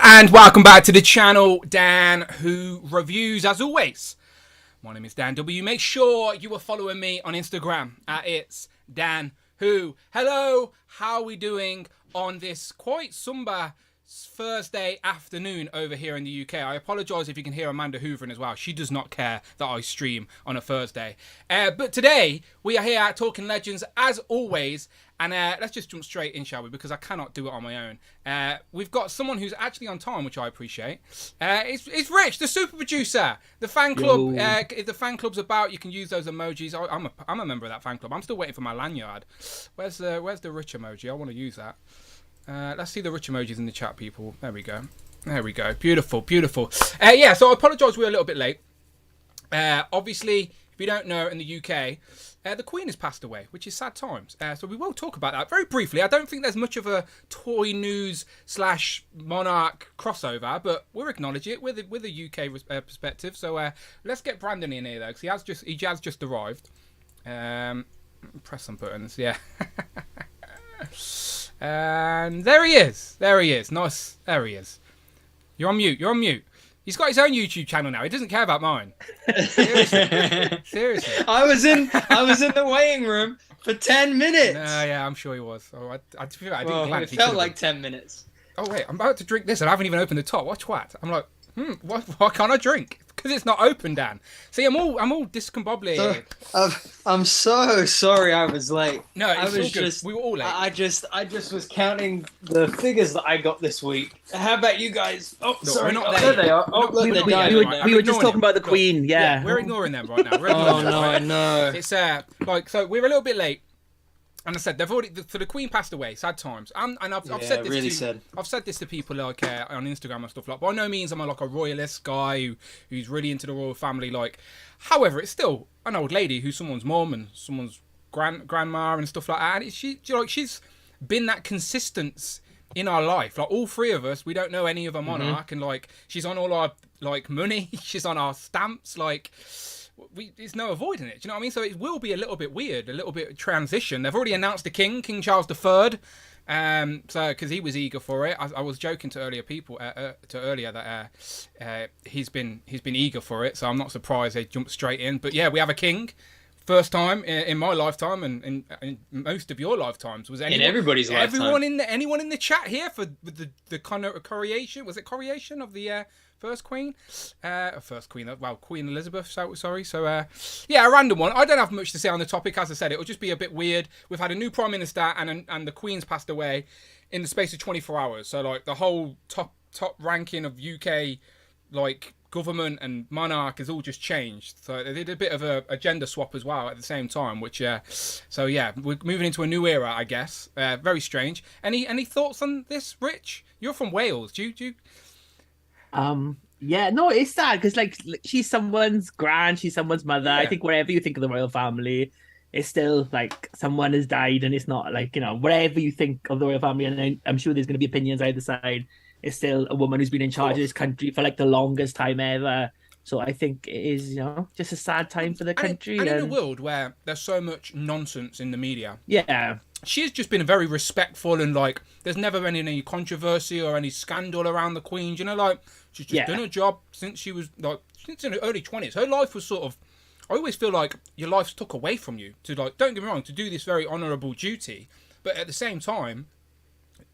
and welcome back to the channel, Dan Who Reviews. As always, my name is Dan W. Make sure you are following me on Instagram at It's Dan Who. Hello, how are we doing on this quite somber Thursday afternoon over here in the UK? I apologise if you can hear Amanda hoovering as well. She does not care that I stream on a Thursday. But today, we are here talking Legends as always. And let's just jump straight in, shall we? Because I cannot do it on my own. We've got someone who's actually on time, which I appreciate. It's Rich, the super producer. The fan club. If the fan club's about, you can use those emojis. I'm a member of that fan club. I'm still waiting for my lanyard. Where's the Rich emoji? I want to use that. Let's see the Rich emojis in the chat, people. There we go. There we go. Beautiful, beautiful. Yeah, so I apologise we're a little bit late. Obviously, if you don't know, in the UK, the Queen has passed away, which is sad times. So we will talk about that very briefly. I don't think there's much of a toy news / monarch crossover, but we'll acknowledge it with a UK perspective. So let's get Brandon in here, though, because he has just arrived. Press some buttons, yeah. And there he is. There he is. Nice. There he is. You're on mute. You're on mute. He's got his own YouTube channel now. He doesn't care about mine. Seriously. Seriously. I was in the waiting room for 10 minutes. Yeah, I'm sure he was. Oh, I didn't glance. It felt like 10 minutes. Oh wait, I'm about to drink this and I haven't even opened the top. What twat? I'm like, why can't I drink? Because it's not open, Dan. See, I'm all discombobulated. So, I'm so sorry I was late. No, it's all good. We were all late. I just was counting the figures that I got this week. How about you guys? Oh, no, sorry. We're not there they are. Oh, look, they're dying. We were just talking about the Queen, yeah. We're ignoring them right now. Oh, no, I know. It's so we're a little bit late. And I said the Queen passed away. Sad times. And I've said this really I've said this to people like on Instagram and stuff like. By no means am I like a royalist guy who's really into the royal family. Like, however, it's still an old lady who's someone's mom and someone's grandma and stuff like that. And she's been that consistent in our life. Like all three of us, we don't know any other monarch, and like she's on all our like money. She's on our stamps. Like. There's no avoiding it. Do you know what I mean? So it will be a little bit weird, a little bit of transition. They've already announced the King Charles III, so because he was eager for it. I was joking to earlier that he's been eager for it. So I'm not surprised they jumped straight in. But yeah, we have a king. First time in my lifetime, and in most of your lifetimes. Was anyone, in everybody's lifetime? Anyone in the chat here for the coronation? Was it coronation of the first queen? Queen Elizabeth. Sorry. So yeah, a random one. I don't have much to say on the topic. As I said, it'll just be a bit weird. We've had a new prime minister, and the Queen's passed away in the space of 24 hours. So like the whole top ranking of UK like government and monarch has all just changed. So they did a bit of a agenda swap as well at the same time, which so yeah, we're moving into a new era, I guess. Very strange. Any thoughts on this, Rich? You're from Wales. Do you yeah, no, it's sad because like she's someone's she's someone's mother. Yeah. I think wherever you think of the royal family, it's still like someone has died, and it's not like, you know, wherever you think of the royal family, and I'm sure there's going to be opinions either side. It's still a woman who's been in charge of this country for like the longest time ever. So I think it is, you know, just a sad time for the country. And in a world where there's so much nonsense in the media. Yeah. She's just been very respectful, and like there's never been any controversy or any scandal around the Queen. You know, like she's just done her job since she was like since in her early 20s. Her life was sort of, I always feel like your life's took away from you to, like, don't get me wrong, to do this very honourable duty, but at the same time,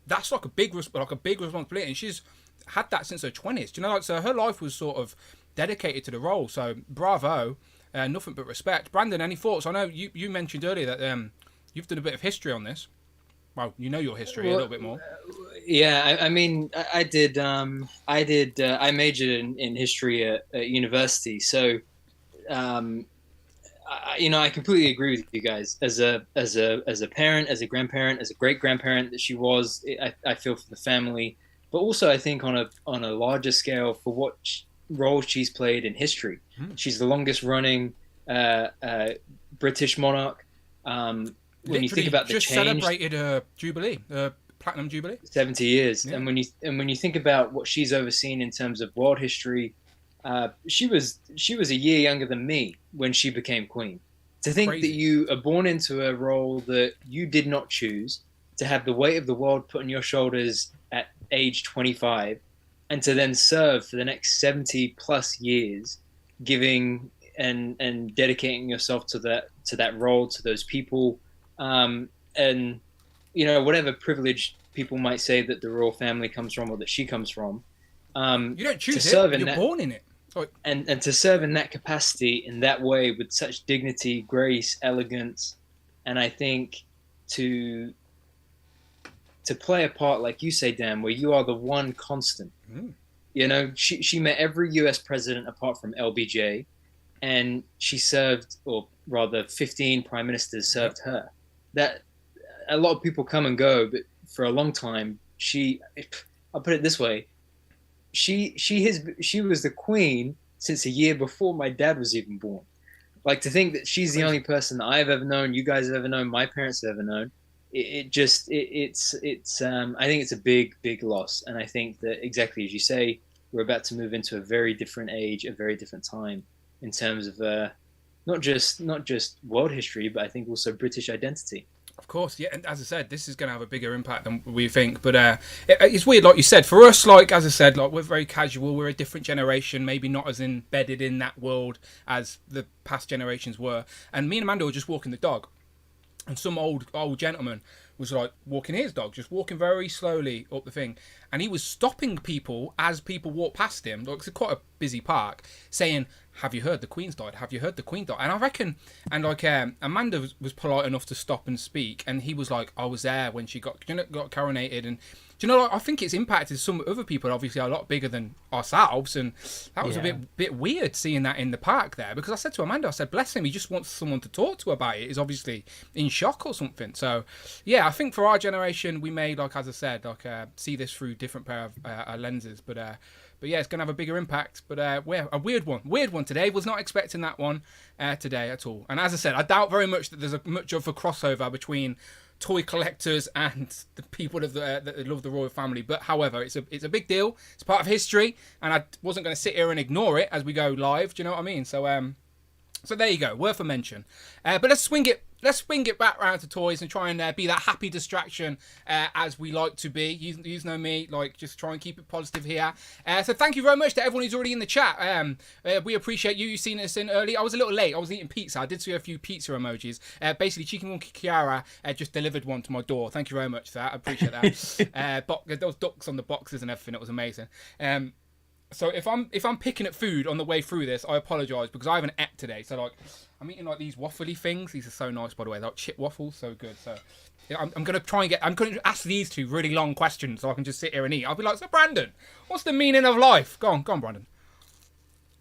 that's like a big responsibility, and she's had that since her 20s. Do you know, like, so her life was sort of dedicated to the role. So bravo, nothing but respect. Brandon, any thoughts? I know you mentioned earlier that you've done a bit of history on this. Well, you know your history a little bit more. Yeah, I mean, I did. I majored in history at university, so I completely agree with you guys. As a parent, as a grandparent, as a great grandparent that she was, I feel for the family, but also I think on a larger scale for what role she's played in history. She's the longest running British monarch. When you think about the just change, celebrated a jubilee, platinum jubilee, 70 years, yeah. And when you think about what she's overseen in terms of world history, she was a year younger than me when she became queen. To think that you are born into a role that you did not choose, to have the weight of the world put on your shoulders at age 25, and to then serve for the next 70 plus years, giving and dedicating yourself to that role, to those people, and whatever privilege people might say that the royal family comes from or that she comes from. You don't choose it; you're born in it. And to serve in that capacity, in that way, with such dignity, grace, elegance, and I think to play a part, like you say, Dan, where you are the one constant. She met every U.S. president apart from LBJ, and she served, or rather 15 prime ministers served her. That a lot of people come and go, but for a long time, I'll put it this way, she was the queen since a year before my dad was even born. Like, to think that she's the only person that I've ever known, you guys have ever known, my parents have ever known, it's I think it's a big loss. And I think that, exactly as you say, we're about to move into a very different age, a very different time in terms of not just world history, but I think also British identity. Of course, yeah, and as I said, this is going to have a bigger impact than we think. But it's weird, like you said, for us, like as I said, like we're very casual. We're a different generation, maybe not as embedded in that world as the past generations were. And me and Amanda were just walking the dog, and some old gentleman was like walking his dog, just walking very slowly up the thing, and he was stopping people as people walked past him. Like, it's quite a busy park, saying, "Have you heard the Queen's died? Have you heard the Queen died?" And I reckon, and like Amanda was polite enough to stop and speak, and he was like, "I was there when she got coronated." And like, I think it's impacted some other people, obviously a lot bigger than ourselves, and that was a bit weird seeing that in the park there, because I said to Amanda, I said, bless him, he just wants someone to talk to about it. He's obviously in shock or something. So yeah, I think for our generation, we may, like as I said, like see this through different pair of lenses, but yeah, it's going to have a bigger impact. But we're a weird one today. Was not expecting that one today at all. And as I said, I doubt very much that there's much of a crossover between toy collectors and the people that love the royal family. But however, it's a big deal. It's part of history, and I wasn't going to sit here and ignore it as we go live. Do you know what I mean? So there you go, worth a mention. But let's swing it back around to toys and try and be that happy distraction as we like to be. You know me, like, just try and keep it positive here. So thank you very much to everyone who's already in the chat. We appreciate you. You've seen us in early. I was a little late. I was eating pizza. I did see a few pizza emojis. Basically, Chicken Monkey Kiara just delivered one to my door. Thank you very much for that. I appreciate that. Those ducks on the boxes and everything, it was amazing. So if I'm picking at food on the way through this, I apologise, because I haven't ate today. So like, I'm eating like these waffly things. These are so nice, by the way. They're like chip waffles, so good. So yeah, I'm gonna ask these two really long questions so I can just sit here and eat. I'll be like, so Brandon, what's the meaning of life? Go on, Brandon.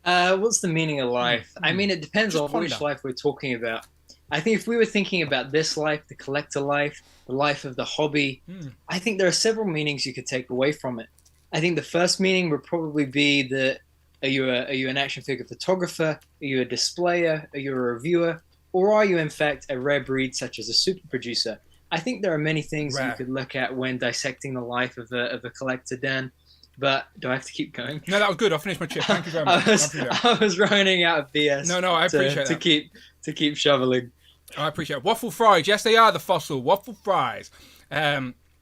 What's the meaning of life? I mean, it depends on which life we're talking about. I think if we were thinking about this life, the collector life, the life of the hobby, I think there are several meanings you could take away from it. I think the first meaning would probably be that are you an action figure photographer? Are you a displayer? Are you a reviewer? Or are you in fact a rare breed such as a super producer? I think there are many things that you could look at when dissecting the life of a collector, Dan. But do I have to keep going? No, that was good. I finished my chip. Thank you very much. I was running out of BS. No, I appreciate that. To keep shoveling. I appreciate it. Waffle fries. Yes, they are the fossil. Waffle fries.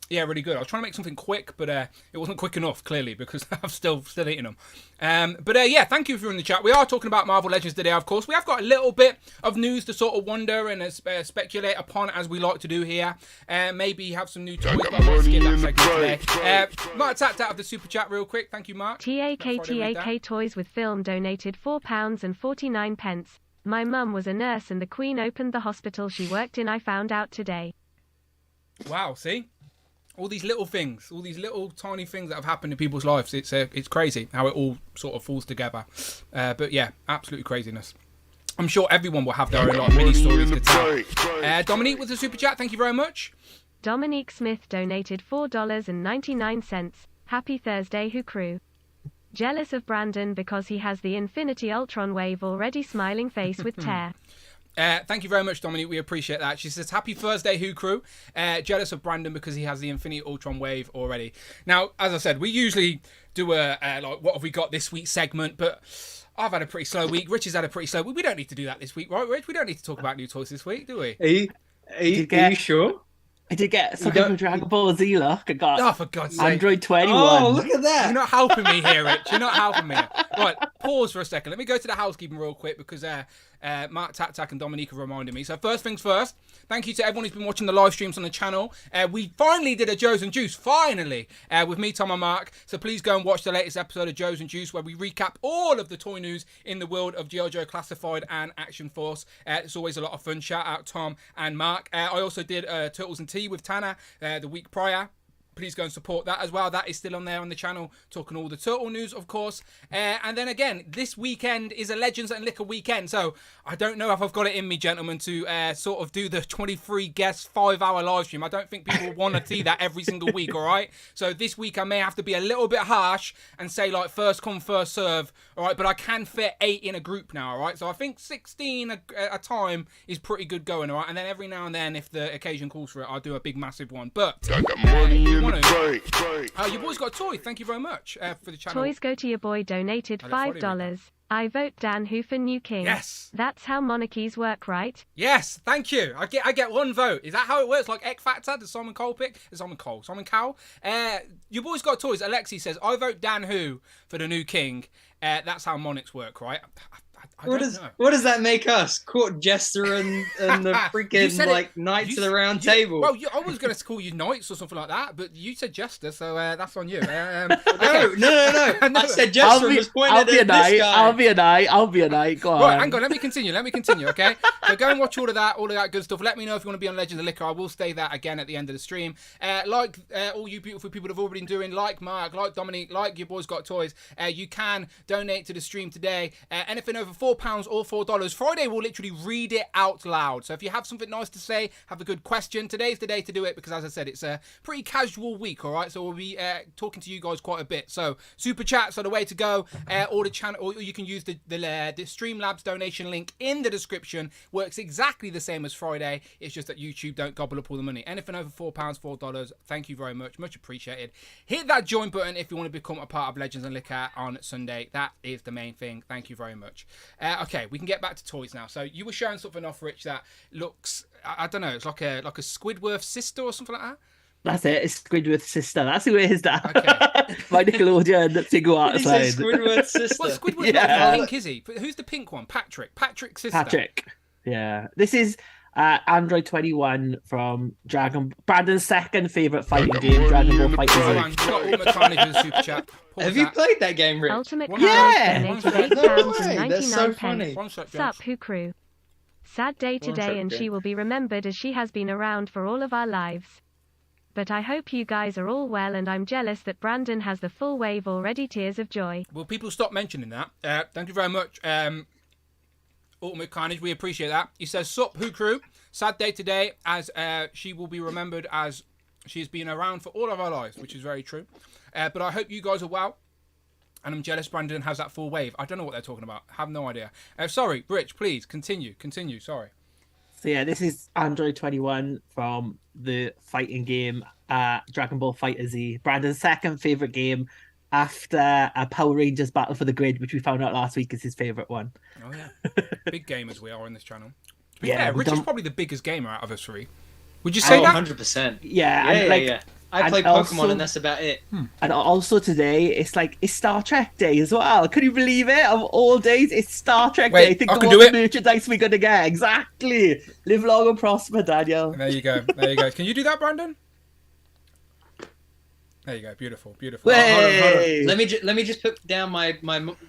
Yeah, really good. I was trying to make something quick, but it wasn't quick enough, clearly, because I'm still eating them. But yeah, thank you if you're in the chat. We are talking about Marvel Legends today, of course. We have got a little bit of news to sort of wonder and speculate upon, as we like to do here. Maybe have some new toys, but I might skip that segment today. Mark tapped out of the super chat real quick. Thank you, Mark. TAK Toys with Film donated £4.49. My mum was a nurse and the Queen opened the hospital she worked in. I found out today. Wow, see? All these little things, all these little tiny things that have happened in people's lives. It's crazy how it all sort of falls together. But yeah, absolutely craziness. I'm sure everyone will have their own mini stories to tell. Dominique with the super chat, thank you very much. Dominique Smith donated $4.99. Happy Thursday, Who Crew. Jealous of Brandon because he has the Infinity Ultron wave already. Smiling face with tear. Thank you very much, Dominique. We appreciate that. She says, happy Thursday, Who Crew. Jealous of Brandon because he has the Infinity Ultron wave already. Now, as I said, we usually do a like, what have we got this week segment, but I've had a pretty slow week. Rich has had a pretty slow week. We don't need to do that this week, right, Rich? We don't need to talk about new toys this week, do we? Are you sure? I did get You something don't- from Dragon Ball Z. Look, I got Oh, for God's sake. Android 21. Oh, look at that. You're not helping me here, Rich. You're not helping me. Right, pause for a second. Let me go to the housekeeping real quick because Mark Tak and Dominica reminded me. So first things first, thank you to everyone who's been watching the live streams on the channel. We finally did a Joe's and Juice, finally, with me, Tom and Mark. So please go and watch the latest episode of Joe's and Juice where we recap all of the toy news in the world of G.I. Joe Classified and Action Force. It's always a lot of fun. Shout out Tom and Mark. I also did Turtles and Tea with Tanner the week prior. Please go and support that as well. That is still on there on the channel, talking all the turtle news, of course. And then again, this weekend is a Legends and Liquor weekend. So I don't know if I've got it in me, gentlemen, to sort of do the 23 guest 5-hour live stream. I don't think people want to see that every single week, all right? So this week I may have to be a little bit harsh and say like first come, first serve, all right? But I can fit 8 in a group now, all right? So I think 16 a time is pretty good going, all right? And then every now and then, if the occasion calls for it, I'll do a big, massive one. But I got money in the bank. your boy's got a toy. Thank you very much for the channel. Toys go to your boy donated $5. I vote Dan Who for new king. Yes. That's how monarchies work, right? Yes, thank you. I get one vote. Is that how it works? Like X Factor? Does Simon Cole pick? Simon Cowell. Your boy's got toys. Alexi says, I vote Dan Who for the new king. That's how monarchs work, right? I don't know. What does that make us? Court jester and the You freaking said like knights of the round table. Well, I was going to call you knights or something like that, but you said jester, so that's on you. No. No. I said jester and was pointed at this guy. I'll be a knight. Go on. Right, hang on, let me continue, okay? So go and watch all of that good stuff. Let me know if you want to be on Legends of Liquor. I will say that again at the end of the stream. Like all you beautiful people have already been doing, like Mark, like Dominic, like your boys got toys, you can donate to the stream today. Anything over £4 or $4. Friday will literally read it out loud. So if you have something nice to say, have a good question, today's the day to do it because, as I said, it's a pretty casual week, all right? So we'll be talking to you guys quite a bit. So super chats are the way to go. Or the channel, or you can use the Streamlabs donation link in the description. Works exactly the same as Friday. It's just that YouTube don't gobble up all the money. Anything over £4, $4. Thank you very much. Much appreciated. Hit that join button if you want to become a part of Legends and Liquor on Sunday. That is the main thing. Thank you very much. Okay, we can get back to toys now. So you were showing something off, Rich, that looks, I don't know, it's like a Squidward sister or something like that. That's it. It's Squidward's sister. That's who it is, Dan. Okay. My Nickelodeon figure art He said side. Squidward's sister. Well, Squidward's not pink, is he? But who's the pink one? Patrick's sister. Patrick. Yeah. This is Android 21 from Brandon's second favourite fighting game, Dragon Ball Fighter Hold Z. on, you've got all McCartney with a super chat. Pause Have you that. played that game, Rich? Ultimate One Carnage second. donated No £8 way, and that's so 99 funny. pence. One sec, Sup, James. Who crew? Sad day today sec, and okay. she will be remembered as she has been around for all of our lives. But I hope you guys are all well and I'm jealous that Brandon has the full wave already. Tears of joy. Will people stop mentioning that? Thank you very much, Ultimate Carnage. We appreciate that. He says, Sup, Who crew? Sad day today as she will be remembered as she has been around for all of our lives, which is very true. But I hope you guys are well. And I'm jealous Brandon has that full wave. I don't know what they're talking about. I have no idea. Sorry, Rich, please, continue. Sorry. So yeah, this is Android 21 from the fighting game Dragon Ball Fighter Z. Brandon's second favourite game after a Power Rangers Battle for the Grid, which we found out last week is his favourite one. Oh, yeah. Big gamers we are on this channel. Yeah, Rich we've is done- probably the biggest gamer out of us three. Would you say that? 100%. Yeah, Yeah, and like, yeah. I play and Pokemon also- and that's about it. And also today, it's Star Trek Day as well. Can you believe it? Of all days, it's Star Trek Wait, Day. Think I of can what do it. merchandise we're gonna get. Exactly. Live long and prosper, Daniel. There you go. Can you do that, Brandon? There you go. Beautiful. Wait. Hold on. Hey. Let me just put down my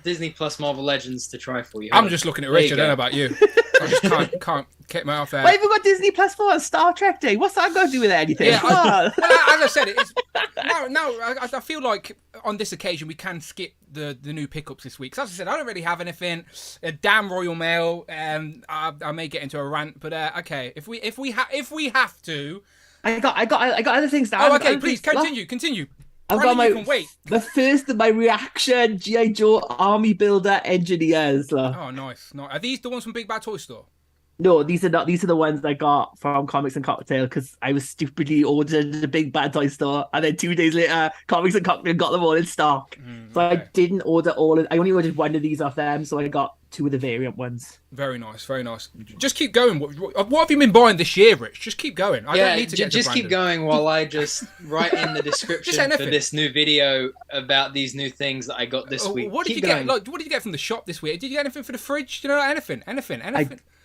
Disney Plus Marvel Legends to try for you. I'm just looking at There Rich. you I don't know go. about you. I just can't keep my mouth there. Why have we got Disney Plus for on Star Trek Day? What's that got to do with anything? Yeah, Come on. Well, as I said, it's now I feel like on this occasion we can skip the new pickups this week. 'Cause as I said, I don't really have anything. Damn Royal Mail. I may get into a rant, but okay. If we have to. I got other things. Dan. Oh, okay. Other Please things- continue. I've Brandon, got you can wait. the first of my reaction G.I. Joe Army Builder Engineers. Look. Oh, nice. Are these the ones from Big Bad Toy Store? No, these are not. These are the ones I got from Comics and Cocktail because I was stupidly ordered at a big bad toy store, and then 2 days later, Comics and Cocktail got them all in stock. So I didn't order all. I only ordered one of these off them, so I got two of the variant ones. Very nice, very nice. Just keep going. What have you been buying this year, Rich? Just keep going. I don't need to get to just keep going while I just write in the description for this new video about these new things that I got this week. What did you get? Like, what did you get from the shop this week? Did you get anything for the fridge? You know, anything?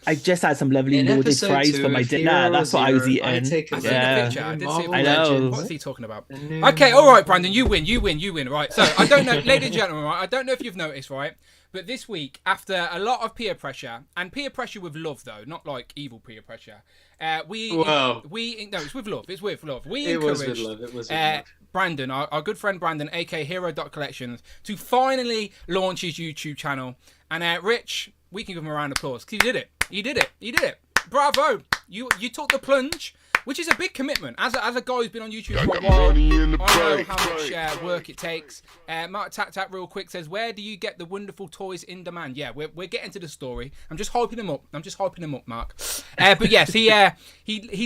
I just had some lovely loaded fries for my dinner. That's what I was eating. I did see a picture. I know. What's he talking about? Okay, all right, Brandon, you win. Right. So I don't know, ladies and gentlemen. Right, I don't know if you've noticed, right, but this week, after a lot of peer pressure, and peer pressure with love though, not like evil peer pressure. No, it's with love. It's with love. It was with love. Brandon, our good friend Brandon, aka Hero.collections, to finally launch his YouTube channel. And Rich, we can give him a round of applause because he did it. Bravo. You took the plunge, which is a big commitment. As a guy who's been on YouTube for a while, I know how much work it takes. Mark Tap real quick says, where do you get the wonderful toys in demand? Yeah, we're getting to the story. I'm just hyping him up, Mark. But yes, he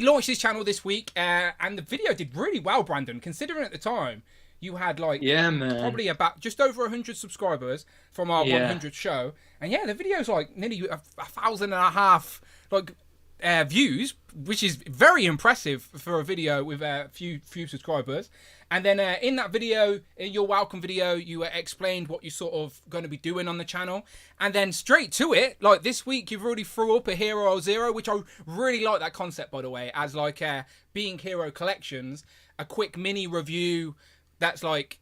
launched his channel this week, and the video did really well, Brandon, considering at the time you had probably about just over 100 subscribers from our 100 show, and the video's like nearly 1,500 views, which is very impressive for a video with a few subscribers. And then in that video, in your welcome video, you explained what you're sort of going to be doing on the channel, and then straight to it, like this week you've already threw up a Hero Zero, which I really like that concept, by the way, as like being Hero Collections, a quick mini review that's like,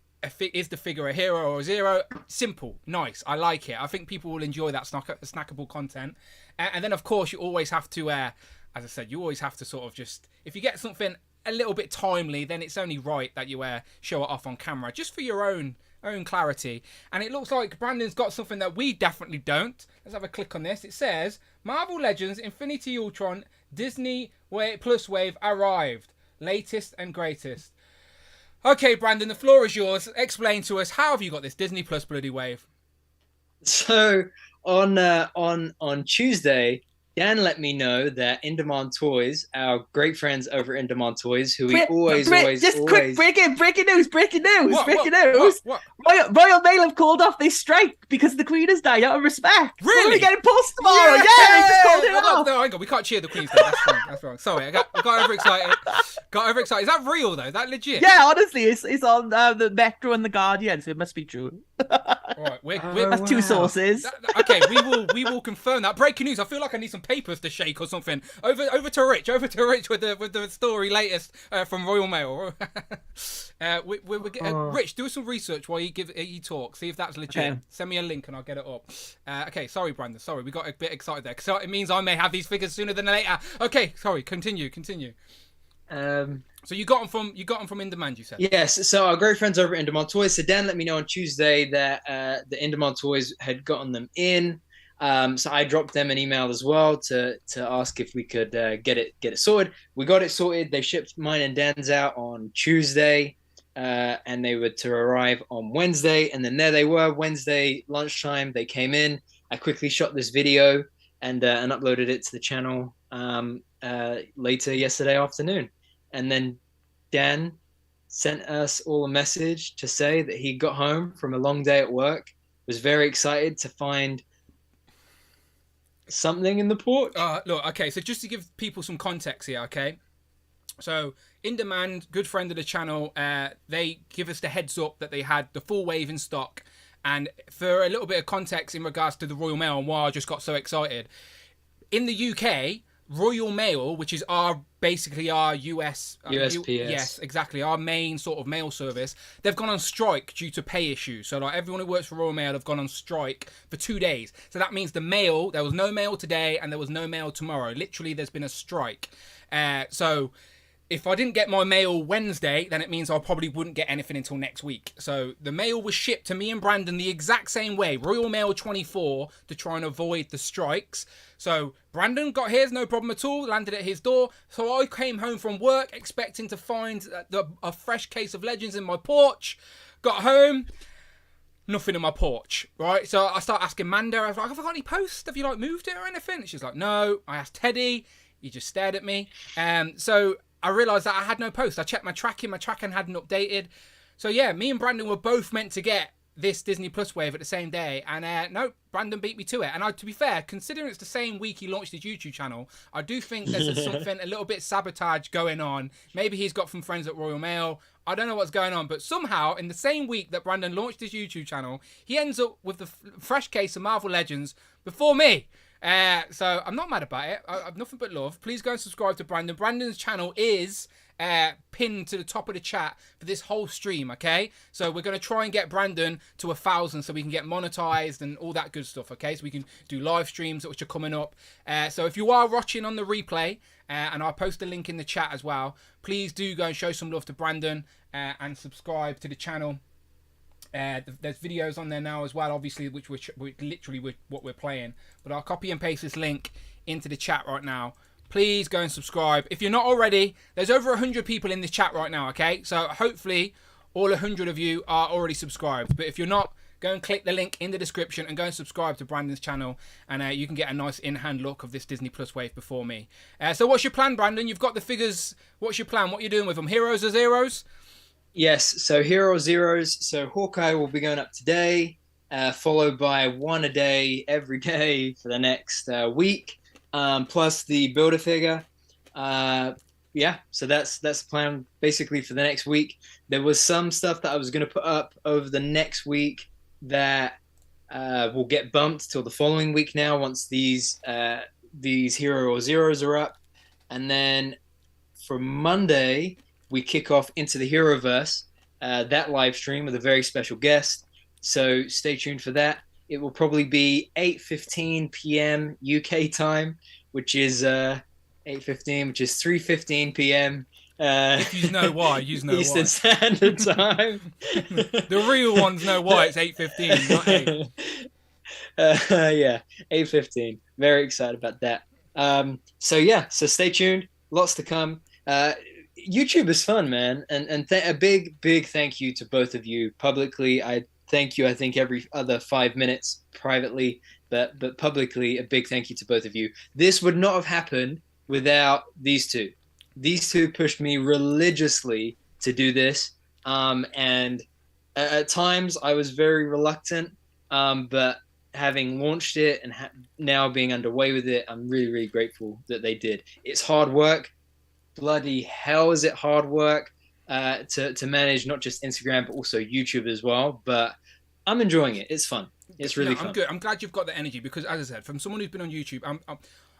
is the figure a hero or a zero? Simple, nice, I like it. I think people will enjoy that snackable content. And then, of course, you always have to, as I said, you always have to sort of just, if you get something a little bit timely, then it's only right that you show it off on camera, just for your own clarity. And it looks like Brandon's got something that we definitely don't. Let's have a click on this. It says, Marvel Legends Infinity Ultron Disney Plus Wave arrived. Latest and greatest. Okay, Brandon, the floor is yours. Explain to us, how have you got this Disney Plus bloody wave? So on Tuesday, Dan let me know that In Demand Toys, our great friends over In Demand Toys, who we always quick breaking news. What? Royal Mail have called off this strike because the Queen has died out of respect. Really? We're getting post tomorrow. Yeah, they just called it off. No, hang on, we can't cheer the Queen's Day. That's wrong. Sorry, I got overexcited. Is that real though? Is that legit? Yeah, honestly, it's on the Metro and the Guardian, so it must be true. Right, that's two sources. Okay, we will confirm that. Breaking news. I feel like I need some papers to shake or something. Over to Rich with the story latest from Royal Mail. Rich, do some research while he talks. See if that's legit. Okay. Send me a link and I'll get it up. Okay, sorry, Brandon. Sorry, we got a bit excited there because it means I may have these figures sooner than later. Okay, sorry. Continue. So you got them from In Demand, you said? Yes. So our great friends over at In Demand Toys. So Dan let me know on Tuesday that the In Demand Toys had gotten them in. So I dropped them an email as well to ask if we could get it sorted. We got it sorted. They shipped mine and Dan's out on Tuesday, and they were to arrive on Wednesday. And then there they were, Wednesday lunchtime. They came in. I quickly shot this video and uploaded it to the channel later yesterday afternoon. And then Dan sent us all a message to say that he got home from a long day at work, was very excited to find something in the porch. Look, okay, so just to give people some context here, okay? So, In Demand, good friend of the channel, they give us the heads up that they had the full wave in stock. And for a little bit of context in regards to the Royal Mail and why I just got so excited, in the UK, Royal Mail, which is basically our USPS. Yes, exactly. Our main sort of mail service. They've gone on strike due to pay issues. So like everyone who works for Royal Mail have gone on strike for 2 days. So that means there was no mail today and there was no mail tomorrow. Literally, there's been a strike. So if I didn't get my mail Wednesday, then it means I probably wouldn't get anything until next week. So the mail was shipped to me and Brandon the exact same way. Royal Mail 24 to try and avoid the strikes. So Brandon got his, no problem at all, landed at his door. So I came home from work expecting to find a fresh case of Legends in my porch. Got home, nothing in my porch, right? So I start asking Manda, I was like, have I got any posts? Have you like moved it or anything? And she's like, no. I asked Teddy, he just stared at me. So I realised that I had no post. I checked my tracking hadn't updated. So yeah, me and Brandon were both meant to get this Disney Plus wave at the same day, and no, Brandon beat me to it. And to be fair, considering it's the same week he launched his YouTube channel, I do think there's something a little bit sabotage going on. Maybe he's got from friends at Royal Mail. I don't know what's going on, but somehow in the same week that Brandon launched his YouTube channel, he ends up with the fresh case of Marvel Legends before me. So I'm not mad about it. I've nothing but love. Please go and subscribe to Brandon. Brandon's channel is pinned to the top of the chat for this whole stream, okay? So we're going to try and get Brandon to 1,000 so we can get monetized and all that good stuff, okay? So we can do live streams which are coming up. So if you are watching on the replay, and I'll post a link in the chat as well, please do go and show some love to Brandon and subscribe to the channel. There's videos on there now as well, obviously, which literally what we're playing. But I'll copy and paste this link into the chat right now. Please go and subscribe. If you're not already, there's over 100 people in this chat right now, okay? So hopefully all 100 of you are already subscribed. But if you're not, go and click the link in the description and go and subscribe to Brandon's channel. And you can get a nice in-hand look of this Disney Plus wave before me. So what's your plan, Brandon? You've got the figures. What's your plan? What are you doing with them? Heroes or zeros? Yes, so Hero Zeros. So Hawkeye will be going up today, followed by one a day every day for the next week, plus the Build-A-Figure. Yeah, so that's the plan basically for the next week. There was some stuff that I was going to put up over the next week that will get bumped till the following week now once these Hero Zeros are up. And then for Monday, we kick off into the Heroverse, that live stream with a very special guest. So stay tuned for that. It will probably be 8:15 p.m. UK time, which is 8:15, which is 3:15 p.m. If you know why, you know Eastern why. Standard Time. The real ones know why it's 8:15, not 8. Yeah, 8:15. Very excited about that. So stay tuned. Lots to come. YouTube is fun, man, and a big thank you to both of you publicly. I thank you, I think, every other 5 minutes privately, but publicly, a big thank you to both of you. This would not have happened without these two. These two pushed me religiously to do this, and at times I was very reluctant, but having launched it and now being underway with it, I'm really grateful that they did. It's hard work. Bloody hell is it hard work to manage not just Instagram but also YouTube as well, but I'm enjoying it. It's fun. It's really fun. I'm good. I'm glad you've got the energy because, as I said, from someone who's been on YouTube,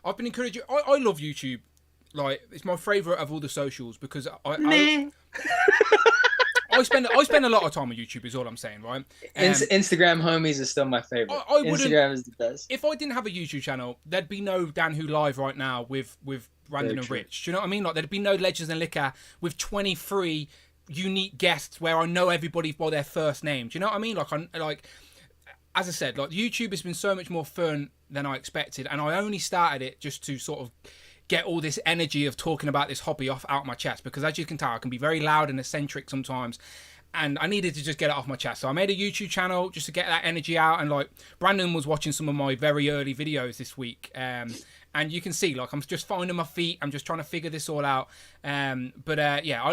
I've been encouraging. I love YouTube. Like, it's my favorite of all the socials because I spend a lot of time on YouTube. Is all I'm saying, right? Instagram homies are still my favorite. Instagram is the best. If I didn't have a YouTube channel, there'd be no Dan Who Live right now with Brandon and Rich. Do you know what I mean? Like, there'd be no Legends and Liquor with 23 unique guests where I know everybody by their first name. Do you know what I mean? Like, as I said, like, YouTube has been so much more fun than I expected, and I only started it just to sort of get all this energy of talking about this hobby out my chest, because as you can tell, I can be very loud and eccentric sometimes, and I needed to just get it off my chest. So I made a YouTube channel just to get that energy out, and like, Brandon was watching some of my very early videos this week, and you can see, like, I'm just finding my feet. I'm just trying to figure this all out. Yeah,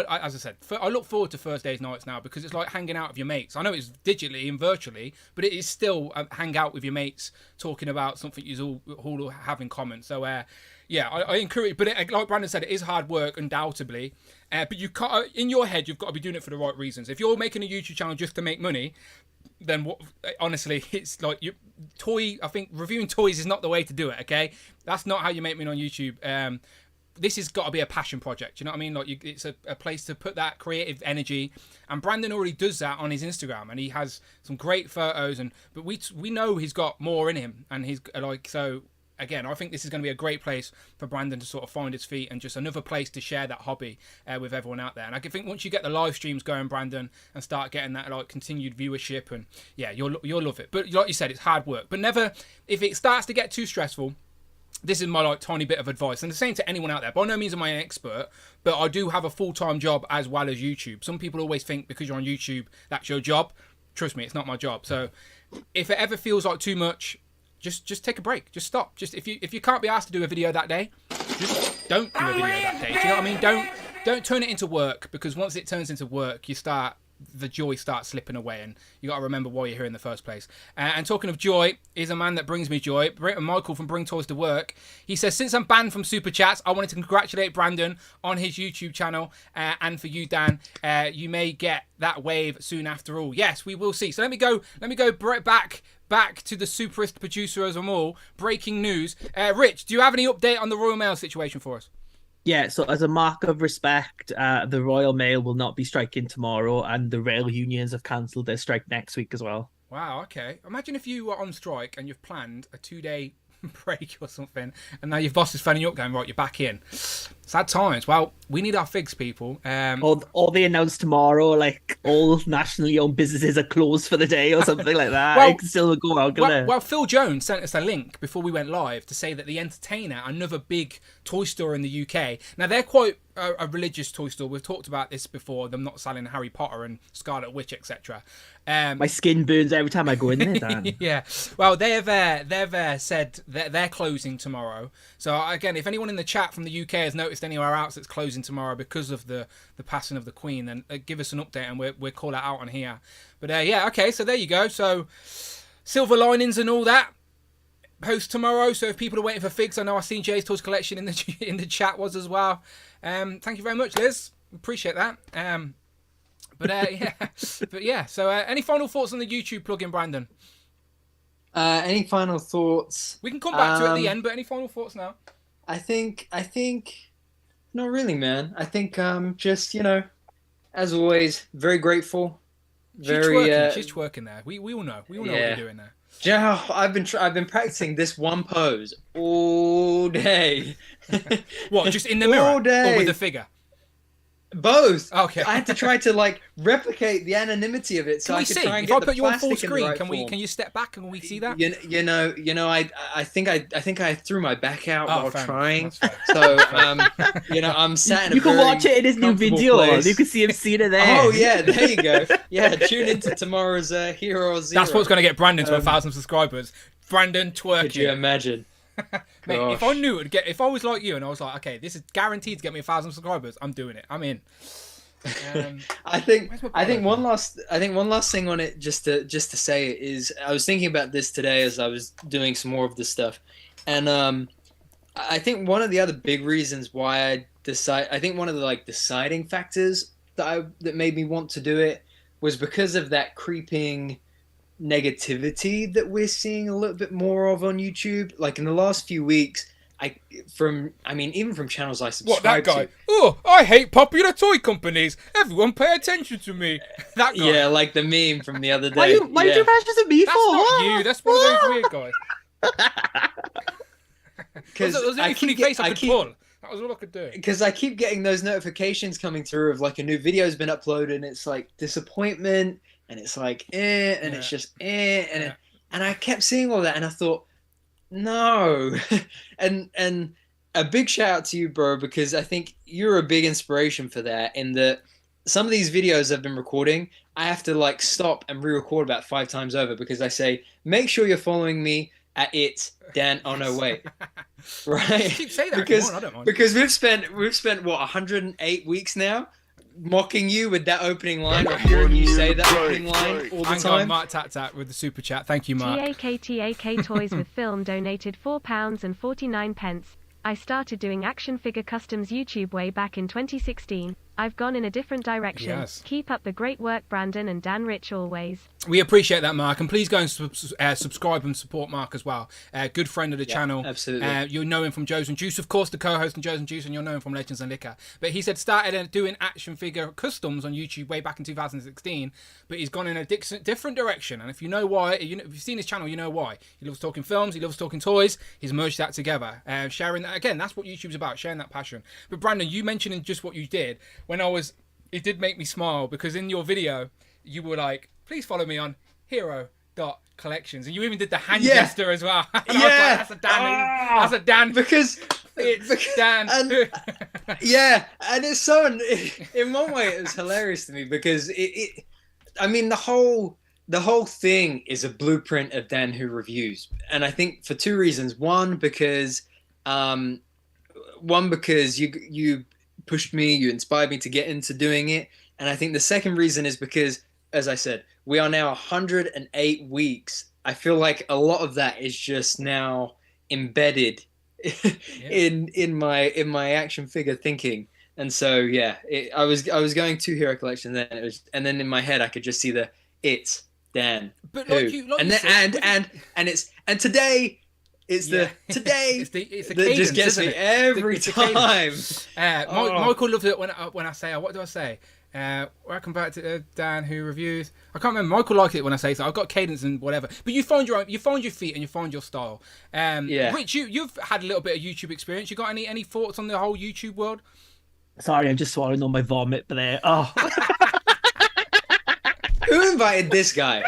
as I said, I look forward to Thursdays nights now because it's like hanging out with your mates. I know it's digitally and virtually, but it is still hang out with your mates, talking about something you all have in common. So, yeah, I encourage, but like Brandon said, it is hard work, undoubtedly. But you can't, in your head, you've got to be doing it for the right reasons. If you're making a YouTube channel just to make money, then what? Honestly, it's like I think reviewing toys is not the way to do it. Okay, that's not how you make money on YouTube. This has got to be a passion project. You know what I mean? Like, it's a place to put that creative energy. And Brandon already does that on his Instagram, and he has some great photos. But we know he's got more in him, and he's like so. Again, I think this is going to be a great place for Brandon to sort of find his feet, and just another place to share that hobby with everyone out there. And I think once you get the live streams going, Brandon, and start getting that like continued viewership, and yeah, you'll love it. But like you said, it's hard work. But never, if it starts to get too stressful, this is my like tiny bit of advice, and the same to anyone out there. By no means am I an expert, but I do have a full-time job as well as YouTube. Some people always think because you're on YouTube, that's your job. trust me, it's not my job. So if it ever feels like too much, just take a break. Just stop. Just if you can't be asked to do a video that day, just don't do a video that day. Do you know what I mean? Don't turn it into work, because once it turns into work, the joy starts slipping away, and you got to remember why you're here in the first place. And talking of joy, is a man that brings me joy. Michael from Bring Toys to Work. He says, since I'm banned from Super Chats, I wanted to congratulate Brandon on his YouTube channel, and for you, Dan, you may get that wave soon after all. Yes, we will see. So let me go back to the superest producer of them all. Breaking news. Rich, do you have any update on the Royal Mail situation for us? Yeah, so as a mark of respect, the Royal Mail will not be striking tomorrow, and the rail unions have cancelled their strike next week as well. Wow, okay. Imagine if you were on strike and you've planned a 2-day break or something, and now your boss is phoning you up going, right, you're back in. Sad times. Well, we need our figs, people. Or they announce tomorrow, like, all nationally owned businesses are closed for the day or something like that. Well, it can still go out, well, Phil Jones sent us a link before we went live to say that The Entertainer, another big toy store in the UK, now they're quite a religious toy store. We've talked about this before, them not selling Harry Potter and Scarlet Witch, etc. My skin burns every time I go in there, Dan. Yeah. Well, they've said that they're closing tomorrow. So again, if anyone in the chat from the UK has noticed anywhere else that's closing tomorrow because of the passing of the Queen, then give us an update and we'll call it out on here. But yeah, okay, so there you go. So silver linings and all that. Post tomorrow. So if people are waiting for figs, I know I've seen Jay's Toys Collection in the chat was as well. Thank you very much, Liz. Appreciate that. Yeah. So any final thoughts on the YouTube plugin, Brandon? Any final thoughts? We can come back to it at the end, but any final thoughts now? I think, not really, man. I think, just, as always, very grateful. She's twerking there. We all know. We all know what you're doing there. Do you know how I've been practicing this one pose all day? What, just in the mirror? All day. Or with the figure? Both. Okay. I had to try to replicate the anonymity of it, so I could try and get the plastic in the right form. If I put you on full screen, can you step back and we see that? I think I threw my back out while trying. So I'm sat in a You can watch it in his new video. Place. You can see him seeing it there. Oh yeah, there you go. Yeah, tune into tomorrow's Hero or Zero. That's what's going to get Brandon to 1,000 subscribers. Brandon twerking. Could you imagine? Mate, if I knew if I was like you and I was like, okay, this is guaranteed to get me 1,000 subscribers, I'm doing it. I'm in. I think one last thing on it, just to say it is, I was thinking about this today as I was doing some more of this stuff, and I think one of the other big reasons why I think one of the deciding factors that made me want to do it was because of that creeping negativity that we're seeing a little bit more of on YouTube. Like in the last few weeks, even from channels I subscribe to. What, that guy? To. Oh, I hate popular toy companies. Everyone pay attention to me. That guy. Yeah, like the meme from the other day. Why did you pressure to me for? That's not you. That's one of those weird guys. Because there was the only funny face I could pull. That was all I could do. Because I keep getting those notifications coming through of a new video's been uploaded, and it's disappointment, and it's it's just and I kept seeing all that, and I thought, no, and a big shout out to you, bro, because I think you're a big inspiration for that. In that some of these videos I've been recording, I have to stop and re-record about 5 times over because I say, make sure you're following me at it, Dan. Oh no, wait, right? You keep saying that because I don't mind. Because we've spent what 108 weeks now mocking you with that opening line, or hearing you say that opening line all the time. Mark Tat with the super chat. Thank you, Mark. GAKTAK Toys with Film donated £4.49. I started doing action figure customs YouTube way back in 2016. I've gone in a different direction. Yes. Keep up the great work, Brandon and Dan Rich, always. We appreciate that, Mark, and please go and subscribe and support Mark as well. Good friend of the channel. Absolutely. You'll know him from Joe's and Juice, of course, the co-host on Joe's and Juice, and you'll know him from Legends and Liquor. But he said started doing action figure customs on YouTube way back in 2016, but he's gone in a different direction. And if you know why, if you've seen his channel, you know why. He loves talking films, he loves talking toys. He's merged that together, sharing that. Again, that's what YouTube's about, sharing that passion. But Brandon, you mentioning just what you did it did make me smile, because in your video you were like, please follow me on hero.collections, and you even did the hand gesture as well. And I was like, that's a Dan because it's Dan. And it's so in one way it was hilarious to me because the the whole thing is a blueprint of Dan Who Reviews, and I think for two reasons. One because you pushed me, you inspired me to get into doing it, and I think the second reason is because, as I said, we are now 108 weeks. I feel like a lot of that is just now embedded in my action figure thinking. And so I was going to Hero Collection, and then in my head I could just see it's Dan. But Who. And today it's the that just gets me every time. Michael loves it when I say, what do I say? Welcome back to Dan Who Reviews. I can't remember. Michael likes it when I say so. I've got cadence and whatever. But you find your feet and you find your style. Rich, you've had a little bit of YouTube experience. You got any thoughts on the whole YouTube world? Sorry, I'm just swallowing all my vomit there. Oh. Who invited this guy?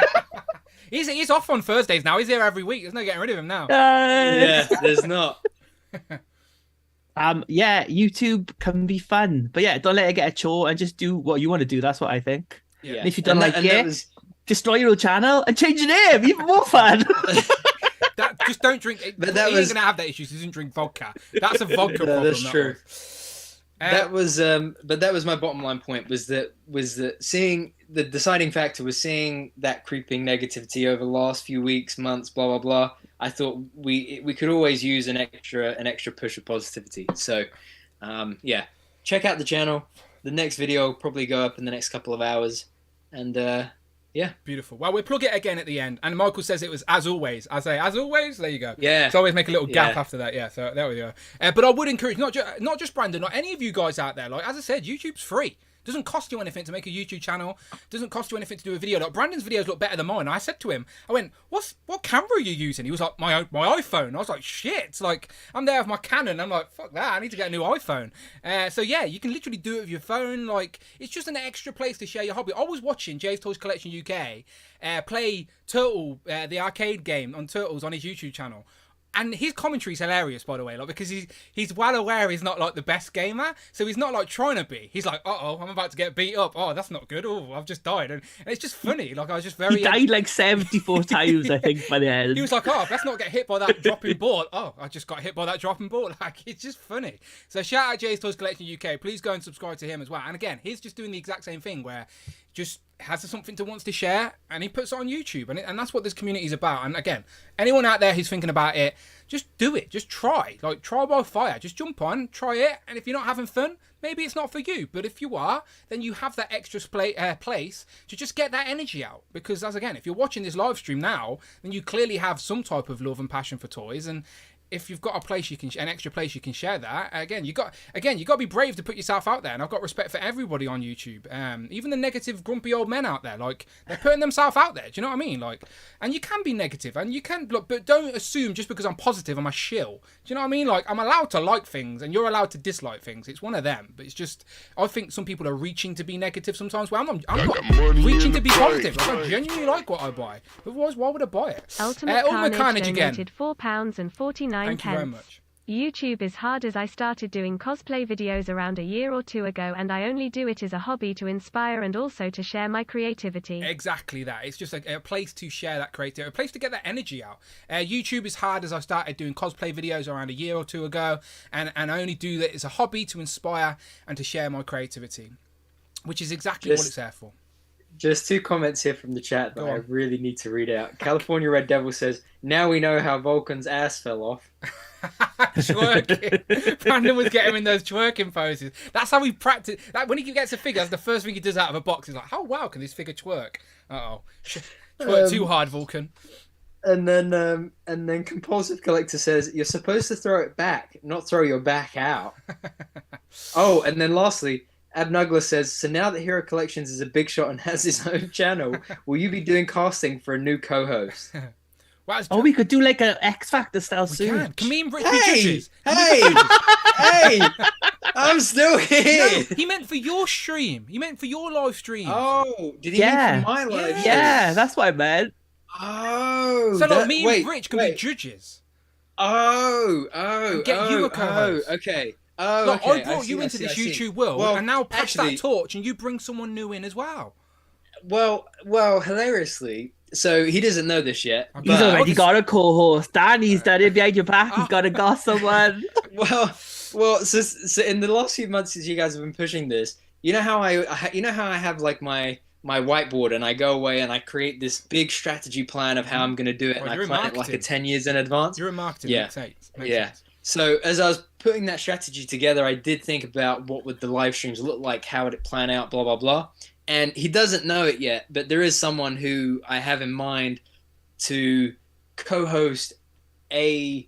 He's off on Thursdays now. He's here every week. There's no getting rid of him now. Yeah, there's not. YouTube can be fun, but don't let it get a chore and just do what you want to do. That's what I think. Yeah. And if you don't destroy your own channel and change your name, even more fun. Just don't drink. But he ain't gonna have that issue. He doesn't drink vodka. That's a vodka problem. That's true. That was my bottom line point was that seeing the deciding factor was seeing that creeping negativity over the last few weeks, months, blah blah blah. I thought we could always use an extra push of positivity. So check out the channel. The next video will probably go up in the next couple of hours, and beautiful. Well, we'll plug it again at the end. And Michael says it was as always. I say as always. There you go. Yeah. So always make a little gap after that. Yeah. So there we go. But I would encourage not just Brandon, not any of you guys out there. Like as I said, YouTube's free. Doesn't cost you anything to make a YouTube channel. Doesn't cost you anything to do a video. Like Brandon's videos look better than mine. I said to him, I went, what camera are you using? He was like, my iPhone. I was like, shit. Like I'm there with my Canon. I'm like, fuck that. I need to get a new iPhone. So you can literally do it with your phone. Like it's just an extra place to share your hobby. I was watching Jay's Toys Collection UK play Turtle, the arcade game on Turtles on his YouTube channel. And his commentary's hilarious, by the way, like because he's well aware he's not like the best gamer, so he's not like trying to be. He's like, I'm about to get beat up. Oh, that's not good. Oh, I've just died, and it's just funny. Like I was just very. He died like 74 times, I think, by the end. He was like, let's not get hit by that dropping ball. Oh, I just got hit by that dropping ball. Like it's just funny. So shout out Jay's Toys Collection UK. Please go and subscribe to him as well. And again, he's just doing the exact same thing where just has something to wants to share and he puts it on YouTube and that's what this community is about. And again, anyone out there who's thinking about it, just do it. Just try. Like trial by fire. Just jump on, try it, and if you're not having fun, maybe it's not for you. But if you are, then you have that extra place to just get that energy out. Because as again, if you're watching this live stream now, then you clearly have some type of love and passion for toys, and if you've got an extra place you can share that, again you got to be brave to put yourself out there. And I've got respect for everybody on YouTube, even the negative grumpy old men out there. Like they're putting themselves out there. Do you know what I mean? Like, and you can be negative and you can look, but don't assume just because I'm positive I'm a shill. Do you know what I mean? Like I'm allowed to like things and you're allowed to dislike things. It's one of them. But it's just I think some people are reaching to be negative sometimes. Well, I'm not reaching to be positive. Like, I genuinely like what I buy. Otherwise, why would I buy it? Ultimate Carnage donated £4.49. Thank you very much. YouTube is hard as I started doing cosplay videos around a year or two ago, and I only do it as a hobby to inspire and also to share my creativity. Exactly that. It's just a place to share that creativity, a place to get that energy out. YouTube is hard as I started doing cosplay videos around a year or two ago, and I only do that as a hobby to inspire and to share my creativity, which is exactly what it's there for. Just two comments here from the chat that I really need to read out. California Red Devil says, now we know how Vulcan's ass fell off. Twerking. Brandon was getting him in those twerking poses. That's how he practice. When he gets a figure, that's the first thing he does out of a box. He's like, "How wow can this figure twerk?" Twerk too hard, Vulcan. And then Compulsive Collector says, "You're supposed to throw it back, not throw your back out." Oh, and then lastly, Abnugler says, "So now that Hero Collections is a big shot and has his own channel, will you be doing casting for a new co-host?" We could do like an X Factor style suit. Can me and Rich be judges? Hey! I'm still here. No, he meant for your stream. He meant for your live stream. Oh, did he mean for my live stream? Yeah, that's what I meant. Oh. So like me and Rich can be judges. Oh. Get you a co-host. Okay. Like, I brought you into this YouTube world, and now pass actually, that torch, and you bring someone new in as well. Well, hilariously, So he doesn't know this yet. He's but- already got a co-host. Danny's done it behind your back. He's got to got someone. Well, so in the last few months since you guys have been pushing this, you know how I have like my whiteboard and I go away and I create this big strategy plan of how I'm going to do it, and I plan it like 10 years in advance. You're in marketing. Yeah. Makes Yeah. sense. So as I was putting that strategy together, I did think about what would the live streams look like, how would it plan out, blah, blah, blah. And he doesn't know it yet, but there is someone who I have in mind to co-host a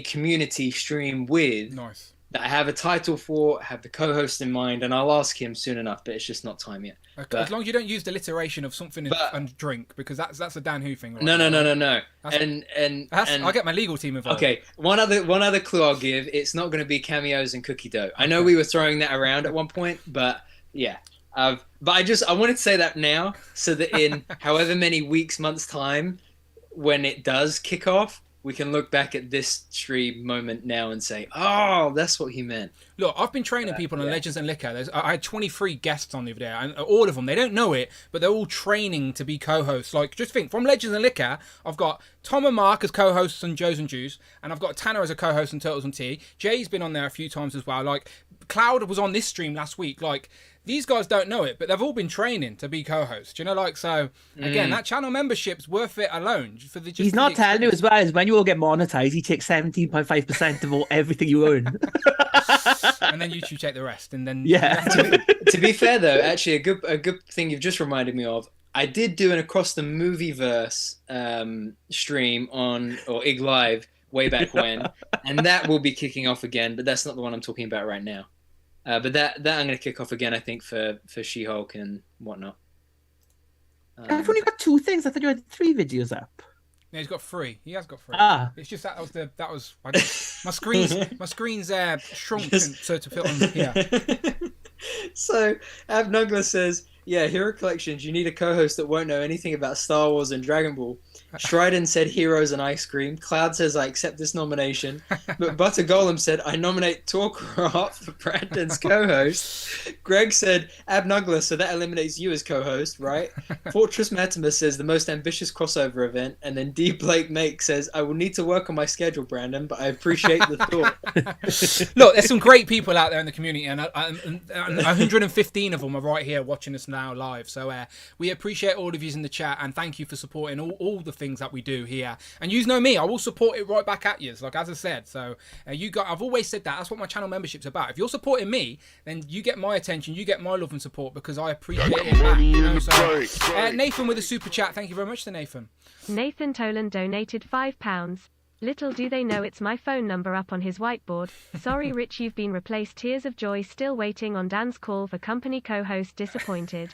community stream with. Nice. That I have a title for, have the co-host in mind, and I'll ask him soon enough, but it's just not time yet. Okay. But- As long as you don't use the alliteration of something and drink, because that's a Dan Who thing. Right? No. That's- And I'll get my legal team involved. okay, one other clue I'll give. It's not going to be cameos and cookie dough. I know we were throwing that around at one point, but yeah. But I wanted to say that now, so that in however many weeks, months time, when it does kick off, we can look back at this stream moment now and say, oh, that's what he meant. Look, I've been training people on Legends and Liquor. I had 23 guests on the other day, and all of them, they don't know it, but they're all training to be co-hosts. Like, just think, from Legends and Liquor, I've got Tom and Mark as co-hosts on Joe's and Juice, and I've got Tanner as a co-host on Turtles and Tea. Jay's been on there a few times as well. Like, Cloud was on this stream last week. Like, these guys don't know it, but they've all been training to be co-hosts. You know, like, so, again, that channel membership's worth it alone. He's not telling you as well as when you all get monetized, he takes 17.5% of everything you earn. And then YouTube take the rest, and then To be fair though, actually a good thing you've just reminded me of. I did do an Across the Movieverse stream or IG Live way back when, and that will be kicking off again. But that's not the one I'm talking about right now. But that I'm going to kick off again, I think, for She-Hulk and whatnot. I've only got 2 things. I thought you had 3 videos up. No, he's got 3. He has got 3. It's just my screen's shrunk so to fit on here. So Abnugler says, yeah, Hero Collections, you need a co-host that won't know anything about Star Wars and Dragon Ball. Shryden said Heroes and Ice Cream. Cloud says I accept this nomination. But Butter Golem said I nominate Torquart for Brandon's co-host. Greg said Abnugler, so that eliminates you as co-host, right? Fortress Matimus says the most ambitious crossover event. And then D. Blake Make says I will need to work on my schedule, Brandon, but I appreciate the thought. Look, there's some great people out there in the community, and 115 of them are right here watching us now live. So we appreciate all of you in the chat, and thank you for supporting all the things that we do here. And you know me, I will support it right back at you, like as I said. So I've always said that's what my channel membership's about. If you're supporting me, then you get my attention, you get my love and support, because I appreciate it back, you know. So Nathan with a super chat, thank you very much to Nathan. Nathan Tolan donated £5. Little do they know it's my phone number up on his whiteboard. Sorry, Rich, you've been replaced. Tears of joy, still waiting on Dan's call for company co-host. Disappointed.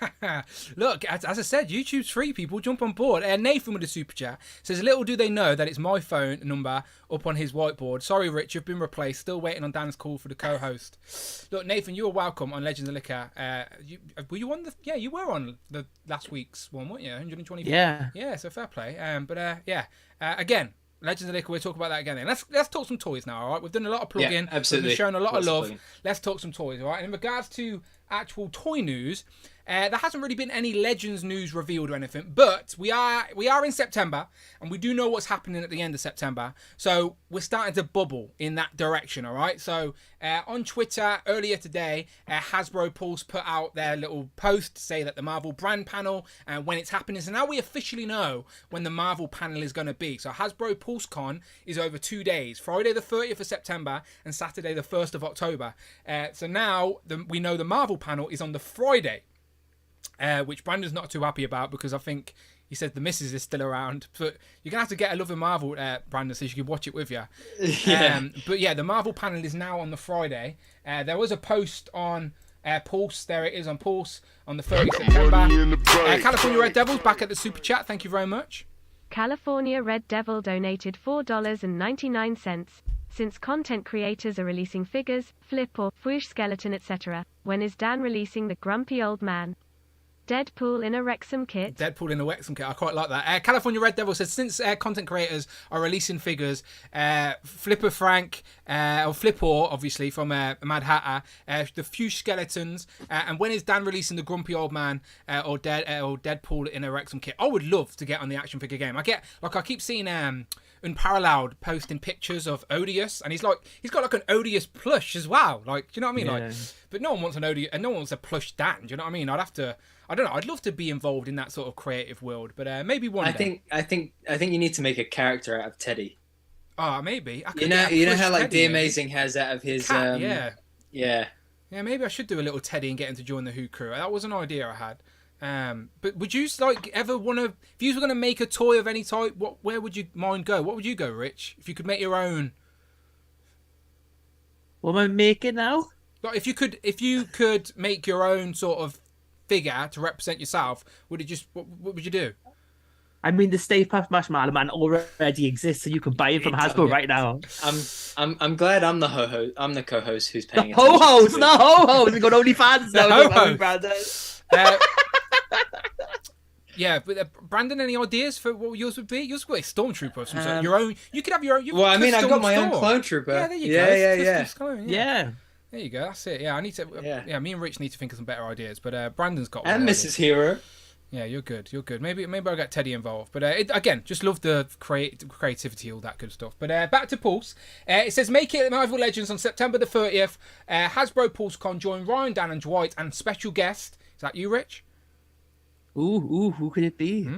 Look, as I said, YouTube's free. People jump on board. Nathan with a super chat says, little do they know that it's my phone number up on his whiteboard. Sorry, Rich, you've been replaced. Still waiting on Dan's call for the co-host. Look, Nathan, you were welcome on Legends of Liquor. Were you on you were on the last week's one, weren't you? 124. Yeah, so fair play. Again, Legends of Liquor, we'll talk about that again then. Let's talk some toys now, all right? We've done a lot of plug-in. Yeah, absolutely. We've shown a lot of love. Plug-in. Let's talk some toys, all right? And in regards to actual toy news, there hasn't really been any Legends news revealed or anything, but we are in September, and we do know what's happening at the end of September, so we're starting to bubble in that direction, all right? So on Twitter earlier today, Hasbro Pulse put out their little post to say that the Marvel brand panel, when it's happening, so now we officially know when the Marvel panel is going to be. So Hasbro PulseCon is over 2 days, Friday the 30th of September and Saturday the 1st of October. So now we know the Marvel panel is on the Friday. Which Brandon's not too happy about, because I think he said the missus is still around. But you're going to have to get a Love and Marvel, Brandon, so you can watch it with you. But yeah, the Marvel panel is now on the Friday. There was a post on Pulse. There it is on Pulse on the 30th of September. California Red Devils back at the super chat. Thank you very much. California Red Devil donated $4.99. Since content creators are releasing figures, flip or foosh skeleton, etc., when is Dan releasing the grumpy old man? Deadpool in a Wrexham kit. Deadpool in a Wrexham kit. I quite like that. California Red Devil says, since content creators are releasing figures, Flipper Frank, or Flipper, obviously, from Mad Hatter, the few skeletons, and when is Dan releasing the Grumpy Old Man or Deadpool in a Wrexham kit? I would love to get on the action figure game. I keep seeing Unparalleled posting pictures of Odious, and he's got like an Odious plush as well. Like, do you know what I mean? Yeah. Like, but no one wants an Odious, and no one wants a plush Dan. Do you know what I mean? I don't know. I'd love to be involved in that sort of creative world, but maybe one day. I think you need to make a character out of Teddy. Oh, maybe. You know how like The Amazing has out of his Cat, yeah. Maybe I should do a little Teddy and get him to join the Who crew. That was an idea I had. But would you ever want to? If you were going to make a toy of any type, where would you mind go? What would you go, Rich? If you could make your own. What am I making now? Like if you could make your own sort of figure to represent yourself, what would you do? I mean, the Stay Puft Marshmallow Man already exists, so you can buy it from Hasbro right now. I'm glad I'm the ho-ho. I'm the co-host who's paying attention. Ho-hos, the ho-hos. We've got OnlyFans now. Yeah, but Brandon, any ideas for what yours would be? Yours would be a Stormtrooper of some sort. Your own. You could have your own. Well, I mean, I've got my own clone trooper. Yeah, there you go. Yeah. There you go. That's it. Yeah, I need to. Yeah, me and Rich need to think of some better ideas. But Brandon's got one. And Mrs. Hero. Yeah, you're good. Maybe I'll get Teddy involved. But again, just love the creativity, all that good stuff. But back to Pulse. It says, make it Marvel Legends on September the 30th. Hasbro PulseCon, join Ryan, Dan and Dwight and special guest. Is that you, Rich? Ooh, who could it be?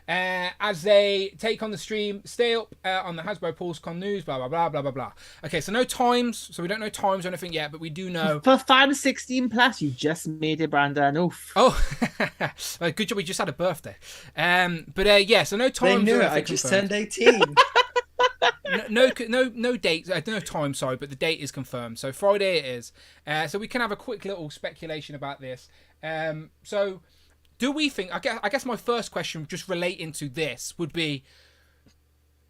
As they take on the stream, stay up on the Hasbro PulseCon news, blah, blah, blah, blah, blah, blah. Okay, so no times. So we don't know times or anything yet, but we do know. For fans 16 plus, you just made it, Brandon. Oof. Oh, good job. We just had a birthday. So no times. They knew it. I just turned 18. No dates. No time, sorry, but the date is confirmed. So Friday it is. So we can have a quick little speculation about this. So do we think? I guess my first question, just relating to this, would be.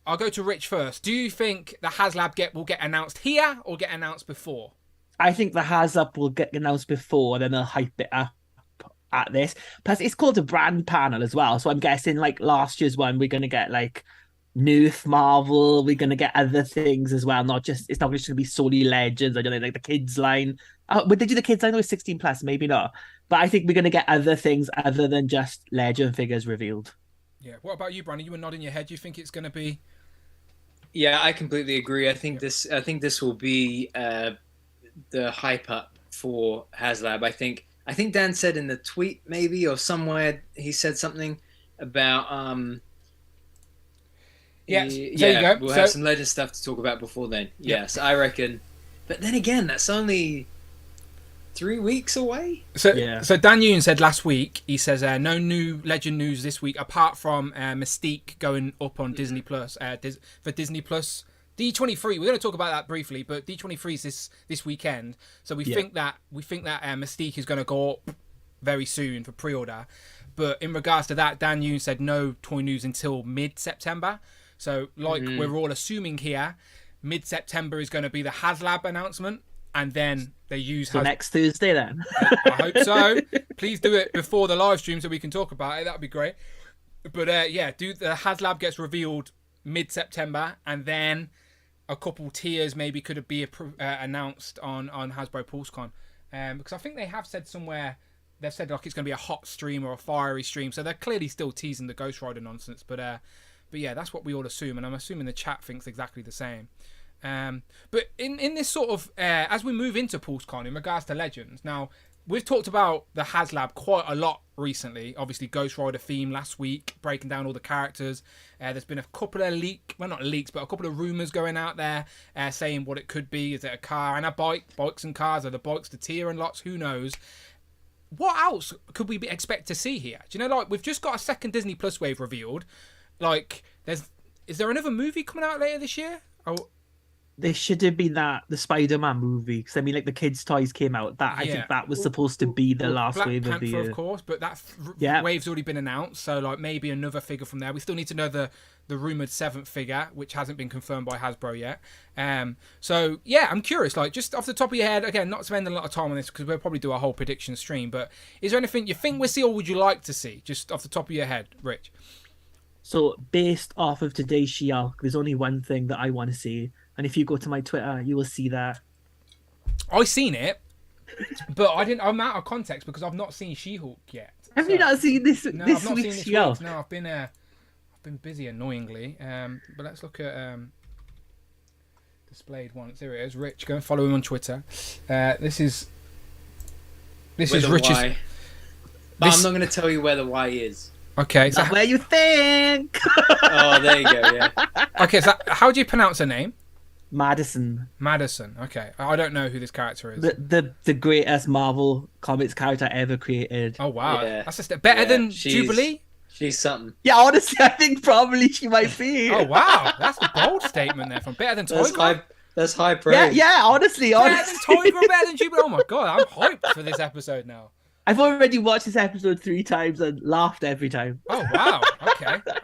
I'll go to Rich first. Do you think the HasLab will get announced here or get announced before? I think the HasLab will get announced before, then they'll hype it up at this. Plus, it's called a brand panel as well. So I'm guessing, like last year's one, we're going to get like Nerf Marvel. We're going to get other things as well. It's not just going to be solely Legends. I don't know, like the kids line. Would they do the kids line? Or 16 plus? Maybe not. But I think we're going to get other things other than just Legend figures revealed. Yeah. What about you, Brandon? You were nodding your head. Do you think it's going to be? Yeah, I completely agree. I think this will be the hype up for HasLab. I think Dan said in the tweet maybe or somewhere he said something about there you go. We'll have some Legend stuff to talk about before then. Yes, I reckon. But then again, that's only 3 weeks away. So Dan Yoon said last week, he says no new Legend news this week apart from Mystique going up on Disney Plus for Disney Plus. D23, we're going to talk about that briefly, but D23 is this weekend. So we think that Mystique is going to go up very soon for pre-order. But in regards to that, Dan Yoon said no toy news until mid-September. So we're all assuming here, mid-September is going to be the HasLab announcement. And then they use next Thursday then. I hope so. Please do it before the live stream so we can talk about it. That'd be great. But the HasLab gets revealed mid-September, and then a couple tiers maybe could be announced on Hasbro PulseCon. Because I think they have said somewhere they've said like it's going to be a hot stream or a fiery stream, so they're clearly still teasing the Ghost Rider nonsense. But yeah, that's what we all assume, and I'm assuming the chat thinks exactly the same. But in this sort of as we move into PulseCon in regards to Legends, now we've talked about the HasLab quite a lot recently. Obviously, Ghost Rider theme last week, breaking down all the characters. There's been a couple of not leaks, but a couple of rumors going out there saying what it could be. Is it a car and a bike? Bikes and cars. Are the bikes the tier unlocks? Who knows? What else could we expect to see here? Do you know, like we've just got a second Disney Plus wave revealed. Like, is there another movie coming out later this year? Oh. there should have been the Spider-Man movie, because I mean, like, the kids' toys came out. I think that was supposed to be the last Black wave Panther, of the year. of course, but that Yeah. wave's already been announced, so like maybe another figure from there. We still need to know the rumored 7th figure, which hasn't been confirmed by Hasbro yet. So yeah, I'm curious. Like, just off the top of your head, again, not spending a lot of time on this because we'll probably do a whole prediction stream. But is there anything you think we'll see, or would you like to see, just off the top of your head, Rich? So based off of today's She-Hulk, there's only one thing that I want to see, and if you go to my Twitter, you will see that. I seen it, but I'm out of context because I've not seen She-Hulk yet. Have you not seen this No, this I've not seen week's this She-Hulk? week. No, I've been busy annoyingly. But let's look at displayed ones. Here it is. Rich, go and follow him on Twitter. This is Rich's. Y. But I'm not going to tell you where the Y is. Okay, so Not where you think. Oh, there you go. Yeah. okay, so how do you pronounce her name? Madison, Madison. Okay, I don't know who this character is. the greatest Marvel Comics character ever created. Oh wow, Yeah. that's a step better than Jubilee. She's something. Yeah, honestly, I think probably she might be. Oh wow, that's a bold statement there. From better than Toygar. That's high Yeah, praise. yeah, honestly. Better than Toygar, better than Jubilee. Oh my god, I'm hyped for this episode now. I've already watched this episode 3 times and laughed every time. Oh wow.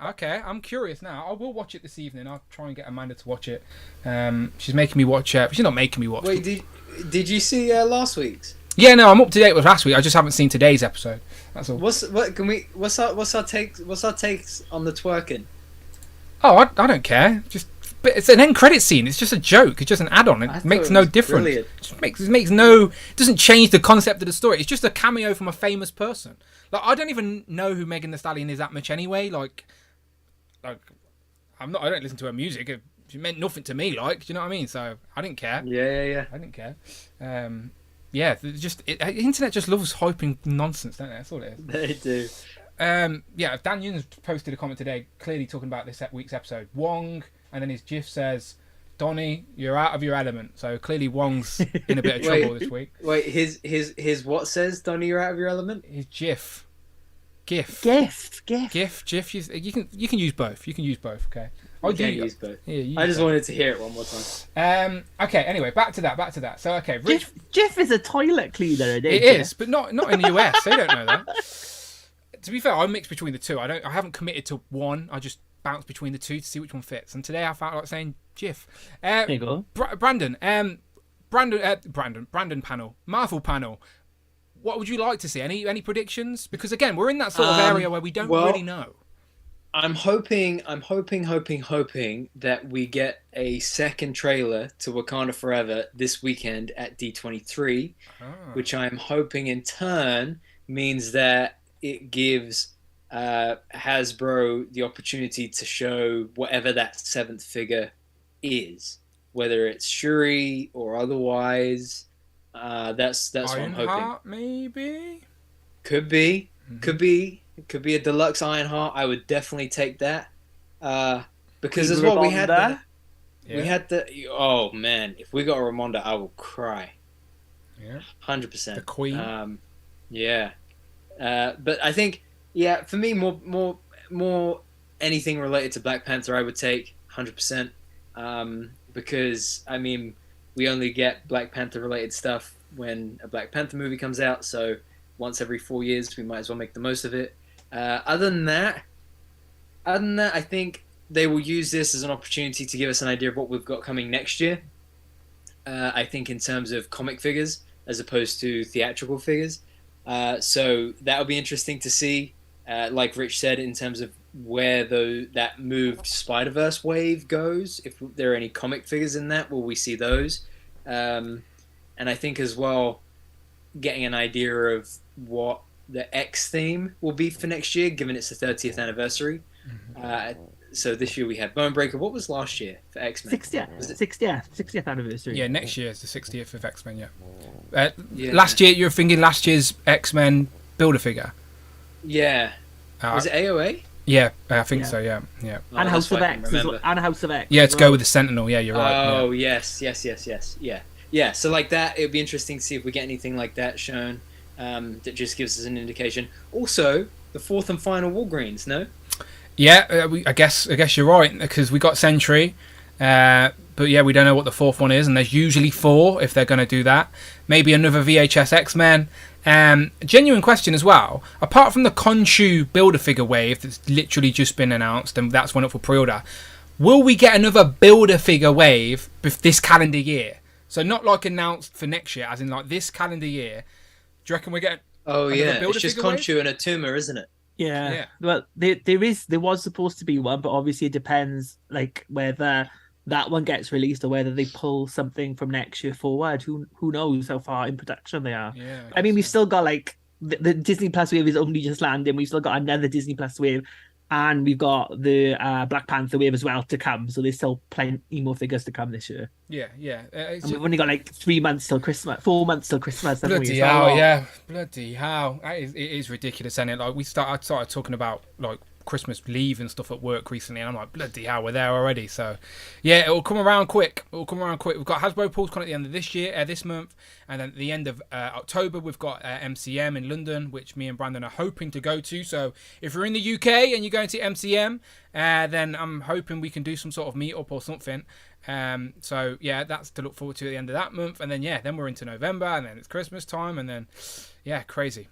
Okay. I'm curious now. I will watch it this evening. I'll try and get Amanda to watch it. She's making me watch. She's not making me watch. Wait, did you see last week's? Yeah, no, I'm up to date with last week. I just haven't seen today's episode. That's all. What's our takes on the twerking? Oh, I don't care. But it's an end credit scene. It's just a joke. It's just an add-on. It makes no difference. Brilliant. It makes no. Doesn't change the concept of the story. It's just a cameo from a famous person. Like, I don't even know who Megan Thee Stallion is that much anyway. Like I'm not. I don't listen to her music. She meant nothing to me. Like, do you know what I mean? So I didn't care. Yeah. I didn't care. Yeah, internet just loves hyping nonsense, don't they? That's all it is. They do. Yeah, Dan Yun's posted a comment today, clearly talking about this week's episode. Wong, and then his GIF says, "Donnie, you're out of your element." So clearly Wong's in a bit of trouble this week. Wait, his what says, Donnie, you're out of your element? His GIF. GIF. You can use both. You can use both. Okay. You can use both. Yeah, I just wanted to hear it one more time. Okay. Anyway, back to that. So okay, Rich. Jif is a toilet cleaner. It is, but not in the US. They don't know that. To be fair, I mix between the two. I haven't committed to one. I just bounce between the two to see which one fits. And today I felt like saying GIF. There you go. Brandon panel, Marvel panel. What would you like to see? Any predictions? Because again, we're in that sort of area where we don't really know. I'm hoping that we get a second trailer to Wakanda Forever this weekend at D23, which I'm hoping in turn means that it gives Hasbro the opportunity to show whatever that 7th figure is, whether it's Shuri or otherwise. That's what I'm hoping. Ironheart, maybe. Could be. It could be a deluxe Ironheart. I would definitely take that. Because as well, we had the. Oh man, if we got a Ramonda, I will cry. Yeah. 100%. The Queen. Yeah. But I think, for me, more anything related to Black Panther, I would take 100%. Because I mean, we only get Black Panther related stuff when a Black Panther movie comes out. So once every 4 years, we might as well make the most of it. Other than that, I think they will use this as an opportunity to give us an idea of what we've got coming next year. I think in terms of comic figures as opposed to theatrical figures. So that'll be interesting to see. Like Rich said, in terms of where that moved Spider-Verse wave goes, if there are any comic figures in that, will we see those? And I think as well, getting an idea of what the X theme will be for next year, given it's the 30th anniversary. So this year we had Bonebreaker. What was last year for X-Men? 60th anniversary. Yeah, next year is the 60th of X-Men, yeah. Last year, you're thinking last year's X-Men Build-A-Figure. Yeah. Was it AOA? Yeah, I think so, yeah. And House of X. And House of X. Yeah, to go with the Sentinel, yeah, you're right. Oh, yes. Yeah, so like that, it would be interesting to see if we get anything like that shown. That just gives us an indication. Also, the 4th and final Walgreens, no? Yeah, I guess you're right, because we got Sentry, but But yeah, we don't know what the fourth one is, and there's usually 4 if they're going to do that. Maybe another VHS X-Men. Genuine question as well. Apart from the Khonshu Build-A-Figure wave that's literally just been announced, and that's one up for pre-order, will we get another Build-A-Figure wave this calendar year? So not like announced for next year, as in like this calendar year. Do you reckon we're getting? Oh yeah, it's just Khonshu and a tumor, isn't it? Yeah. Well, there was supposed to be one, but obviously it depends like whether that one gets released or whether they pull something from next year forward. Who knows how far in production they are? Yeah. I mean, we've still got like the Disney Plus wave is only just landing. We've still got another Disney Plus wave, and we've got the Black Panther wave as well to come. So there's still plenty more figures to come this year. Yeah. And we've only got like 3 months till Christmas, 4 months till Christmas. Bloody hell, yeah. Bloody hell. It is ridiculous, isn't it? Like I started talking about like Christmas leave and stuff at work recently, and I'm like, bloody hell, we're there already. So yeah, it'll come around quick. We've got Hasbro PulseCon at the end of this month, and then at the end of October we've got MCM in London, which me and Brandon are hoping to go to. So if you're in the UK and you're going to MCM, then I'm hoping we can do some sort of meet up or something. So yeah, that's to look forward to at the end of that month, and then then we're into November, and then it's Christmas time, and then crazy.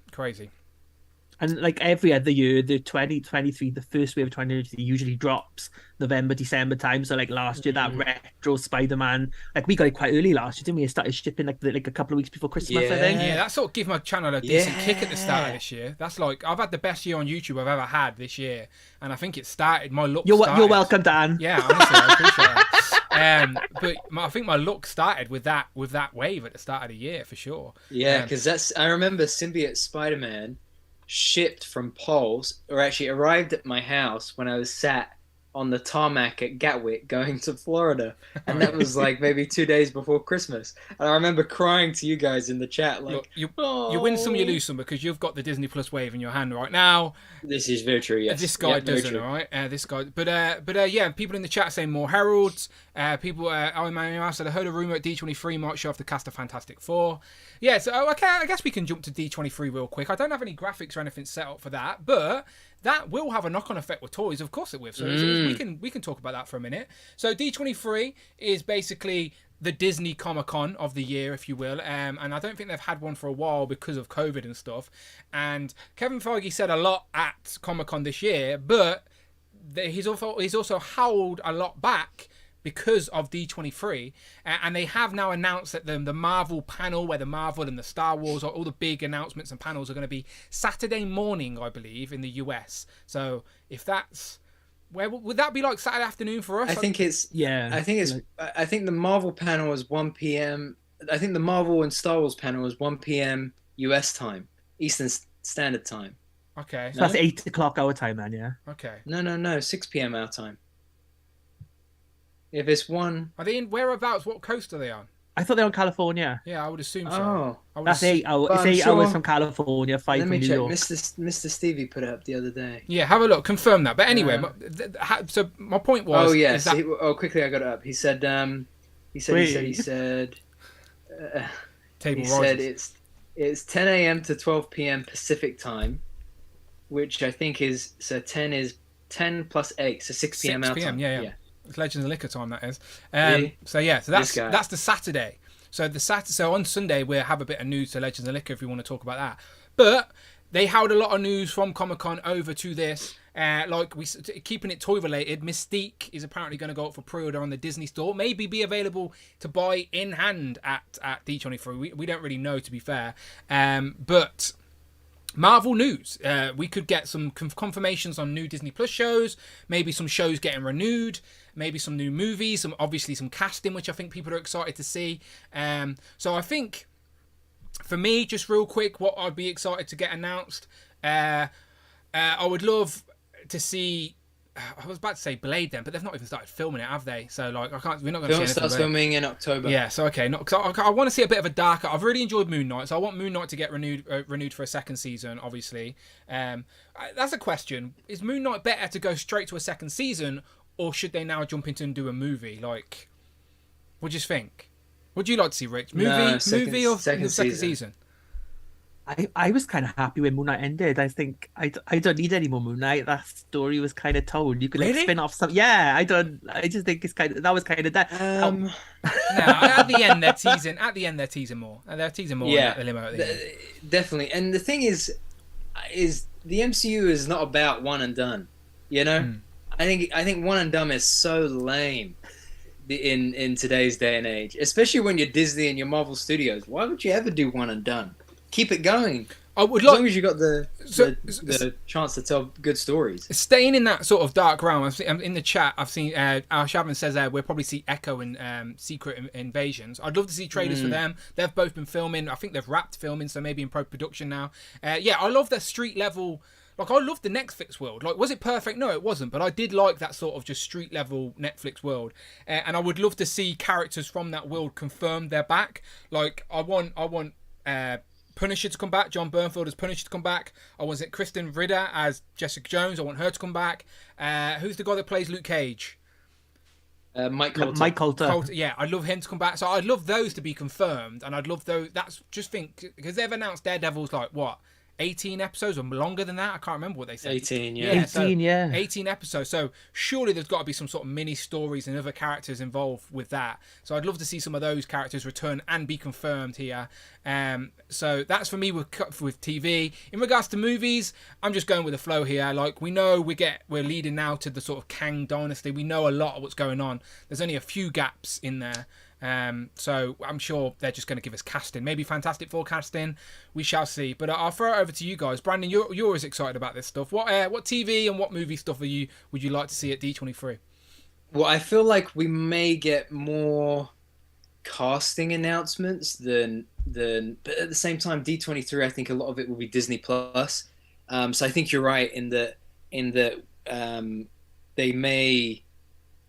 And like every other year, the 2023, the first wave of 2023 usually drops November, December time. So like last year, that retro Spider-Man, like we got it quite early last year, didn't we? It started shipping like a couple of weeks before Christmas, I think. Yeah, that sort of gave my channel a decent kick at the start of this year. That's like, I've had the best year on YouTube I've ever had this year. And I think it started, my look started. You're welcome, Dan. Yeah, honestly, I appreciate that. But I think my look started with that wave at the start of the year, for sure. Yeah, because I remember Symbiote Spider-Man shipped from Pulse, or actually arrived at my house when I was sat on the tarmac at Gatwick going to Florida, and that was like maybe 2 days before Christmas. And I remember crying to you guys in the chat, like, look, you win some, you lose some, because you've got the Disney Plus wave in your hand right now. This is very true. Yes, this guy doesn't. All right, this guy. But yeah, people in the chat saying more heralds. People, Emmanuel said I heard a rumor at D23 might show off the cast of Fantastic Four. Yeah, so okay, I guess we can jump to D23 real quick. I don't have any graphics or anything set up for that, but that will have a knock-on effect with toys. Of course it will. So we can talk about that for a minute. So D23 is basically the Disney Comic-Con of the year, if you will, and I don't think they've had one for a while because of COVID and stuff. And Kevin Feige said a lot at Comic-Con this year, but he's also held a lot back because of D23, and they have now announced that the Marvel panel, where the Marvel and the Star Wars, or all the big announcements and panels are going to be Saturday morning, I believe, in the US. So if that's where would that be, like Saturday afternoon for us? I think the Marvel panel is 1 p.m. I think the Marvel and Star Wars panel is 1 p.m. US time, Eastern Standard Time. Okay. So that's 8 o'clock our time then, yeah? Okay. No, 6 p.m. our time. If it's one... Are they in whereabouts? What coast are they on? I thought they were on California. Yeah, I would assume so. That's 8 hours. It's 8 hours from California, 5 from New York. Mr. Stevie put it up the other day. Yeah, have a look. Confirm that. But anyway, so my point was... Oh, yes. Quickly, I got it up. He said... He said... Table he rises. said it's 10 a.m. to 12 p.m. Pacific time, which I think is... So 10 plus 8, so 6 p.m. our time. Yeah. It's Legends of Liquor time, that is. Really? So that's the Saturday. So on Sunday we'll have a bit of news to Legends of Liquor if we want to talk about that. But they held a lot of news from Comic-Con over to this. Keeping it toy related, Mystique is apparently going to go up for pre-order on the Disney Store. Maybe be available to buy in hand at D23. We don't really know, to be fair. But Marvel news. We could get some confirmations on new Disney Plus shows. Maybe some shows getting renewed. Maybe some new movies. Obviously some casting, which I think people are excited to see. So I think, for me, just real quick, what I'd be excited to get announced. I would love to see. I was about to say Blade then, but they've not even started filming it, have they? So like, we're not going to see anything. Starts filming in October. Yeah, so okay, I want to see a bit of a darker. I've really enjoyed Moon Knight, so I want Moon Knight to get renewed for a second season. Obviously, that's a question: is Moon Knight better to go straight to a second season, or should they now jump into and do a movie? Like, what do you think? What do you like to see, Rich? Movie or second season? I was kind of happy when Moon Knight ended. I think I don't need any more Moon Knight. That story was kind of told. You could like Really? spin off some. Yeah, I just think it's kind of that was kind of that. No, at the end they're teasing. At the end they're teasing more. They're teasing more. Yeah, in the limo at the end. definitely. And the thing is the MCU is not about one and done. You know, I think one and done is so lame in today's day and age, especially when you're Disney and your Marvel Studios. Why would you ever do one and done? Keep it going. I would as long as you got the chance to tell good stories. Staying in that sort of dark realm, in the chat, I've seen Shavin says we'll probably see Echo and Secret Invasions. I'd love to see trailers for them. They've both been filming. I think they've wrapped filming, so maybe in production now. Yeah, I love their street level. Like, I love the Netflix world. Like, was it perfect? No, it wasn't. But I did like that sort of just street level Netflix world. And I would love to see characters from that world confirmed they're back. Like, I want Punisher to come back. John Bernthal as Punisher to come back. I want Kristen Ritter as Jessica Jones. I want her to come back. Who's the guy that plays Luke Cage? Mike Coulter. Mike Coulter. Yeah, I'd love him to come back. So I'd love those to be confirmed, and I'd love those. That's just because they've announced Daredevil's like what 18 episodes or longer than that. I can't remember what they said. 18, yeah. 18 episodes. So surely there's got to be some sort of mini stories and other characters involved with that. So I'd love to see some of those characters return and be confirmed here. So that's for me with TV. In regards to movies, I'm just going with the flow here. Like, we know we're leading now to the sort of Kang dynasty. We know a lot of what's going on. There's only a few gaps in there. So I'm sure they're just going to give us casting, maybe Fantastic Four casting. We shall see. But I'll throw it over to you guys. Brandon, you're always excited about this stuff. What TV and what movie stuff would you like to see at D23? Well, I feel like we may get more casting announcements than but at the same time, D23, I think a lot of it will be Disney Plus. So I think you're right in that they may.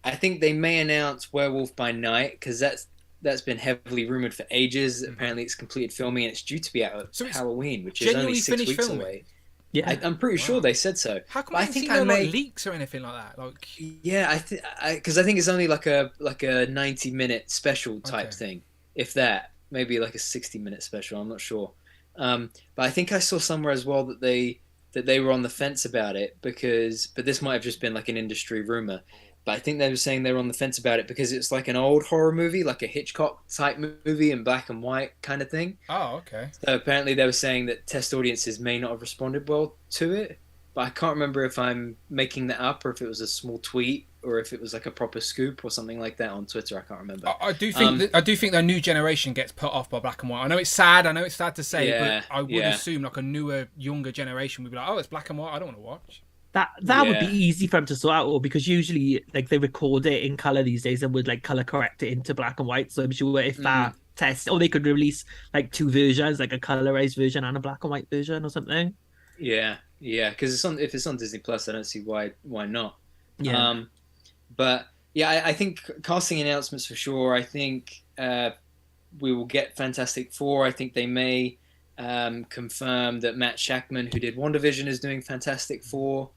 I think they may announce Werewolf by Night because that's been heavily rumored for ages. Apparently, it's completed filming and it's due to be out at Halloween, which is only 6 weeks filming away. Yeah, I'm pretty sure they said so. How come I think no leaks or anything like that? Like, yeah, because I think it's only like a 90-minute special type thing, if that. Maybe like a 60-minute special. I'm not sure. But I think I saw somewhere as well that they were on the fence about it but this might have just been like an industry rumor. But I think they were saying they were on the fence about it because it's like an old horror movie, like a Hitchcock type movie in black and white kind of thing. Oh, okay. So apparently they were saying that test audiences may not have responded well to it. But I can't remember if I'm making that up or if it was a small tweet or if it was like a proper scoop or something like that on Twitter. I can't remember. I do think the new generation gets put off by black and white. I know it's sad to say, but I would assume like a newer, younger generation would be like, oh, it's black and white. I don't want to watch. That would be easy for them to sort out, because usually like they record it in color these days and would like color correct it into black and white. So I'm sure if that test, or they could release like two versions, like a colorized version and a black and white version or something. Yeah, because if it's on Disney Plus, I don't see why not. Yeah. But yeah, I think casting announcements for sure. I think we will get Fantastic Four. I think they may confirm that Matt Shakman, who did WandaVision, is doing Fantastic Four.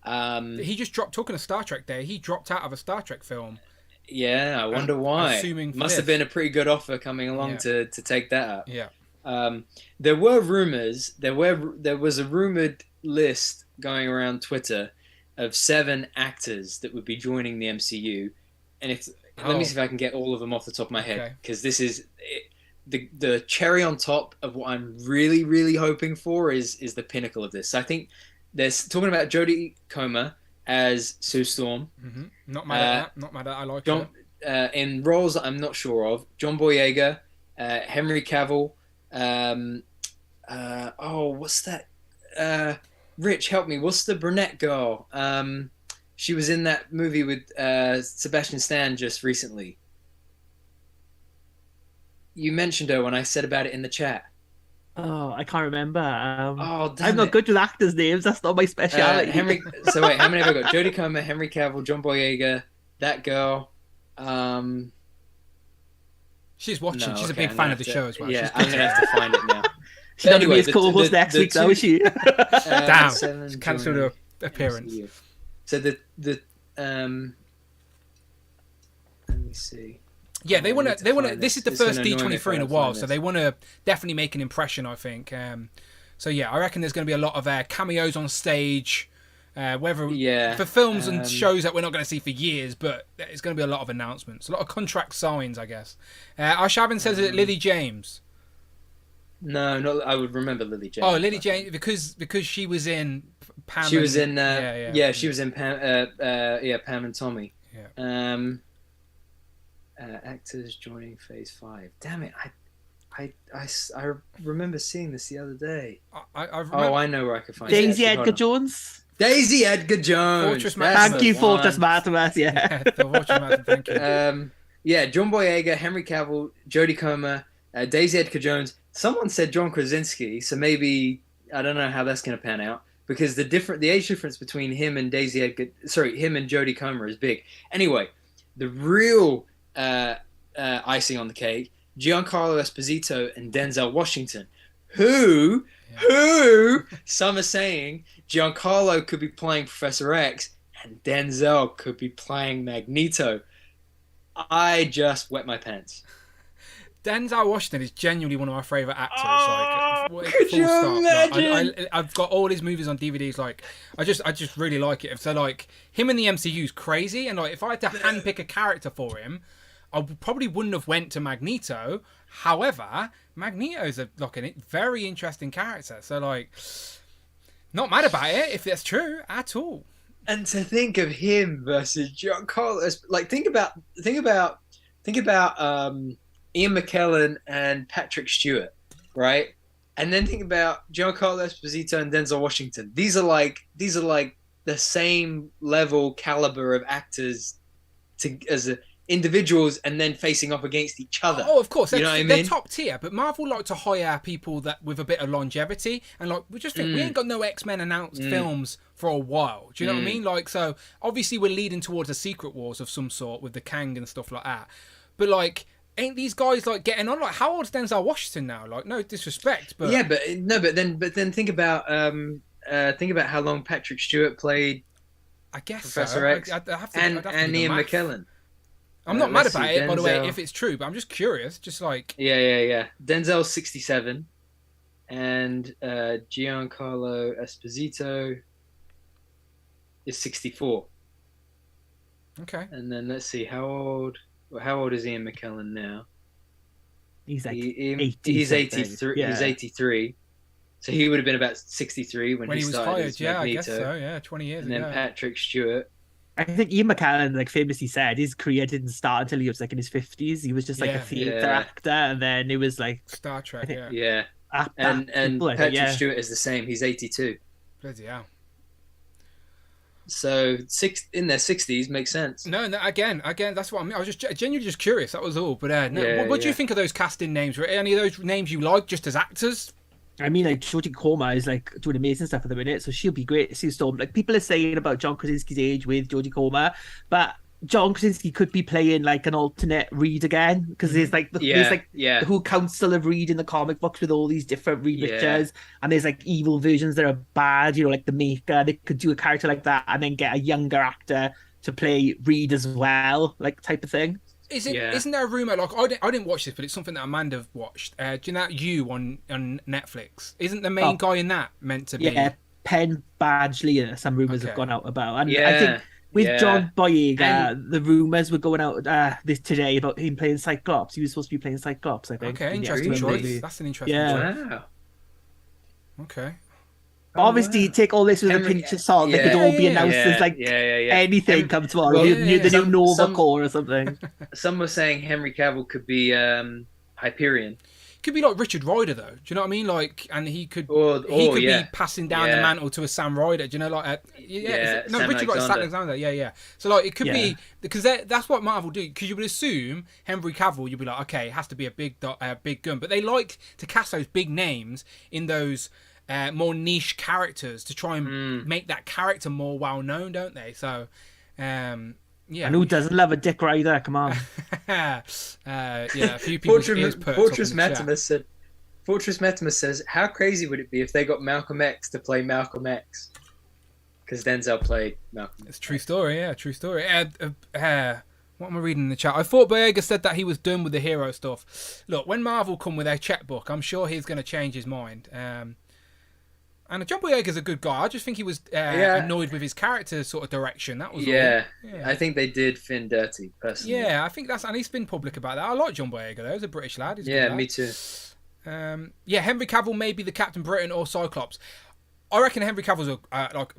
He just dropped, talking of Star Trek Day, he dropped out of a Star Trek film. Yeah, I wonder why. Must have been a pretty good offer coming along to take that up. Yeah. There were rumors. There was a rumored list going around Twitter of 7 actors that would be joining the MCU, and let me see if I can get all of them off the top of my head, because this is the cherry on top of what I'm really, really hoping for is the pinnacle of this. So I think there's talking about Jodie Comer as Sue Storm. Mm-hmm. Not mad at that. Not mad at that. I like John, in roles that I'm not sure of, John Boyega, Henry Cavill. What's that? Rich, help me. What's the brunette girl? She was in that movie with Sebastian Stan just recently. You mentioned her when I said about it in the chat. Oh, I can't remember. Damn I'm not good with actors' names. That's not my speciality. So wait, how many have I got? Jodie Comer, Henry Cavill, John Boyega, that girl. She's watching. No, she's a big fan of the show as well. Yeah, I'm gonna have to find it now. She's not going to be as co-host next week, though, is she? Damn, she cancelled her appearance. So the let me see. Yeah, they want to. They want to. This is the It's first gonna annoy me if D23 I in a don't while, find so this. they want to definitely make an impression, I think. So yeah, I reckon there's going to be a lot of cameos on stage, whether for films and shows that we're not going to see for years, but it's going to be a lot of announcements, a lot of contract signs, I guess. Arshavin says it Lily James. No, not. I would remember Lily James. Oh, Lily James, because she was in Pam. She was in. She was in Pam. Pam and Tommy. Yeah. Actors joining Phase 5. Damn it! I remember seeing this the other day. I remember. Oh, I know where I could find it. Daisy Actually, hold Edgar on. Jones. Daisy Edgar Jones. Fortress That's Maximus. Thank the you, one. Fortress Maximus. Yeah. The Watcher Master, thank you. Yeah, John Boyega, Henry Cavill, Jodie Comer, Daisy Edgar Jones. Someone said John Krasinski, so maybe I don't know how that's going to pan out because the age difference between him and him and Jodie Comer is big. Anyway, the real icing on the cake: Giancarlo Esposito and Denzel Washington, who some are saying Giancarlo could be playing Professor X and Denzel could be playing Magneto. I just wet my pants. Denzel Washington is genuinely one of my favourite actors. Could you imagine? I've got all his movies on DVDs. I just really like it. So him in the MCU is crazy, and if I had to handpick a character for him, I probably wouldn't have went to Magneto. However, Magneto's a very interesting character. So not mad about it if that's true at all. And to think of him versus Giancarlo, think about Ian McKellen and Patrick Stewart, right? And then think about Giancarlo Esposito and Denzel Washington. These are like the same level caliber of actors as individuals, and then facing off against each other. Oh, of course, you know what I mean? They're top tier. But Marvel like to hire people that with a bit of longevity, and we just think we ain't got no X-Men announced films for a while. Do you know what I mean? So obviously we're leading towards a Secret Wars of some sort with the Kang and stuff like that. But ain't these guys getting on? How old's Denzel Washington now? No disrespect, but yeah, but then think about how long Patrick Stewart played. I guess Professor X I'd have to, and I'd have to do the Ian math. McKellen. I'm not mad about it, Denzel. by the way, if it's true, but I'm just curious. Yeah. Denzel's 67, and Giancarlo Esposito is 64. Okay. And then let's see how old is Ian McKellen now? He's 80. He's something. 83. Yeah. He's 83. So he would have been about 63 when he was started hired, as I Magneto. guess so. Yeah, 20 years And then ago. Patrick Stewart. I think Ian McKellen, famously said, his career didn't start until he was in his 50s. He was just a theatre actor, and then it was Star Trek. Yeah. Yeah. And people, Patrick Stewart is the same. He's 82. Bloody hell. So in their 60s makes sense. No, again, that's what I mean. I was just genuinely just curious. That was all. But what do you think of those casting names? Were any of those names you like just as actors? I mean, Jodie Comer is doing amazing stuff at the minute, so she'll be great to see Storm. People are saying about John Krasinski's age with Jodie Comer, but John Krasinski could be playing an alternate Reed again, because there's the whole council of Reed in the comic books with all these different Reed Richards, and there's evil versions that are bad, like the Maker. They could do a character like that and then get a younger actor to play Reed as well, type of thing. Isn't there a rumor? I didn't watch this, but it's something that Amanda watched. Do you know that You on Netflix? Isn't the main guy in that meant to be? Yeah, Penn Badgley. Some rumors have gone out about, and I think with John Boyega, the rumors were going out this today about him playing Cyclops. He was supposed to be playing Cyclops, I think. Okay, interesting choice. That's an interesting choice. Wow. Okay. Obviously, take all this with a pinch of salt. They could all be announced as anything come tomorrow. The new Nova Corps or something. Some were saying Henry Cavill could be Hyperion. Could be like Richard Rider though. Do you know what I mean? And he could be passing down the mantle to a Sam Rider. Do you know Richard Rider, Sam Alexander. Yeah. So it could be because that's what Marvel do. Because you would assume Henry Cavill, you'd be like, okay, it has to be a big gun. But they like to cast those big names in those more niche characters to try and make that character more well known, don't they? So, and who doesn't love a Dick Rider? Come on. A few people. Fortress Metimus says, "How crazy would it be if they got Malcolm X to play Malcolm X?" Because Denzel played Malcolm. It's a true story. Yeah, true story. What am I reading in the chat? I thought Boyega said that he was done with the hero stuff. Look, when Marvel come with their checkbook, I'm sure he's going to change his mind. And John Boyega's a good guy. I just think he was annoyed with his character sort of direction. That was all. Yeah. I think they did Finn dirty, personally. Yeah, I think and he's been public about that. I like John Boyega, though. He's a British lad. He's a good lad. Me too. Henry Cavill may be the Captain Britain or Cyclops. I reckon Henry Cavill's like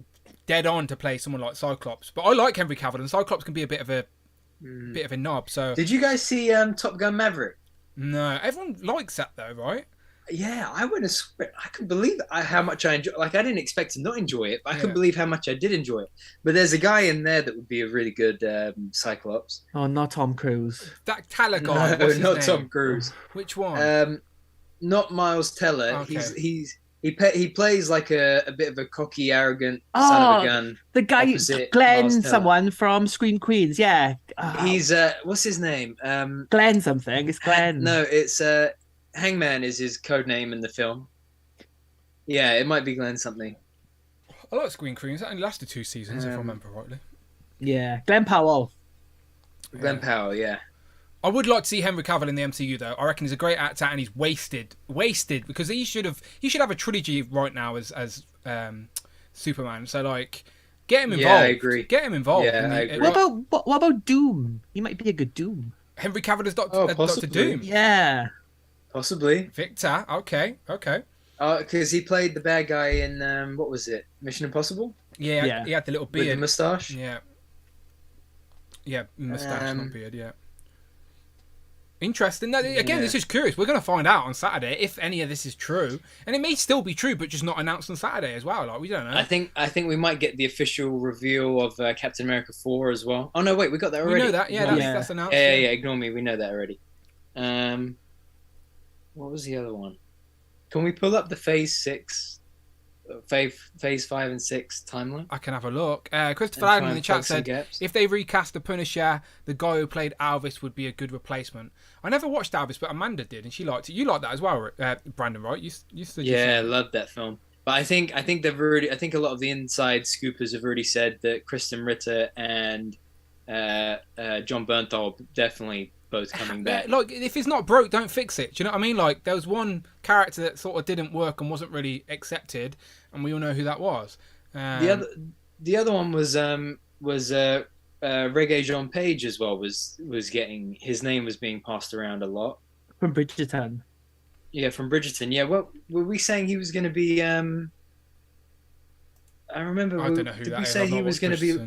dead on to play someone like Cyclops. But I like Henry Cavill, and Cyclops can be a bit of a knob. So did you guys see Top Gun Maverick? No, everyone likes that though, right? Yeah, I wouldn't swear. I couldn't believe how much I enjoy. Like, I didn't expect to not enjoy it, but I couldn't believe how much I did enjoy it. But there's a guy in there that would be a really good Cyclops. Oh, not Tom Cruise. That Teller guy. No, not Tom Cruise. Which one? Not Miles Teller. Okay. He plays like a bit of a cocky, arrogant son of a gun. The guy, Glenn, someone from Scream Queens. Yeah. He's what's his name? Glenn something. It's Glenn. No, it's Hangman is his code name in the film. Yeah, it might be Glenn something. I like Screen Queens. That only lasted 2 seasons, if I remember rightly. Yeah, Glenn Powell. Glenn Powell, yeah. I would like to see Henry Cavill in the MCU though. I reckon he's a great actor and he's wasted because he should have a trilogy right now as Superman. So like, get him involved. Yeah, I agree. Get him involved. Yeah, I agree. What about Doom? He might be a good Doom. Henry Cavill as Dr. Doom. Yeah. Possibly. Victor. Okay. Because he played the bad guy in what was it? Mission Impossible. Yeah. He had the little beard, with the moustache. Yeah, moustache, not beard. Yeah. Interesting. Again, this is curious. We're going to find out on Saturday if any of this is true, and it may still be true, but just not announced on Saturday as well. Like, we don't know. I think we might get the official reveal of Captain America 4 as well. Oh no, wait, we got that already. We know that. Yeah, that's announced. Yeah. Ignore me. We know that already. What was the other one? Can we pull up the Phase 5 and 6 timeline? I can have a look. Christopher Adam in the chat said, if they recast the Punisher, the guy who played Alvis would be a good replacement. I never watched Alvis, but Amanda did, and she liked it. You liked that as well, Brandon, right? You said I loved that film. But I think they've already. I think a lot of the inside scoopers have already said that Kristen Ritter and John Bernthal definitely both coming back. Like, if it's not broke, don't fix it. Do you know what I mean? Like, there was one character that sort of didn't work and wasn't really accepted, and we all know who that was. The other one was Reggae John Page as well. Was getting his name was being passed around a lot from Bridgerton. Yeah, from Bridgerton. Yeah, what were we saying he was going to be? I remember. I don't know who did that we is. say he was going to be?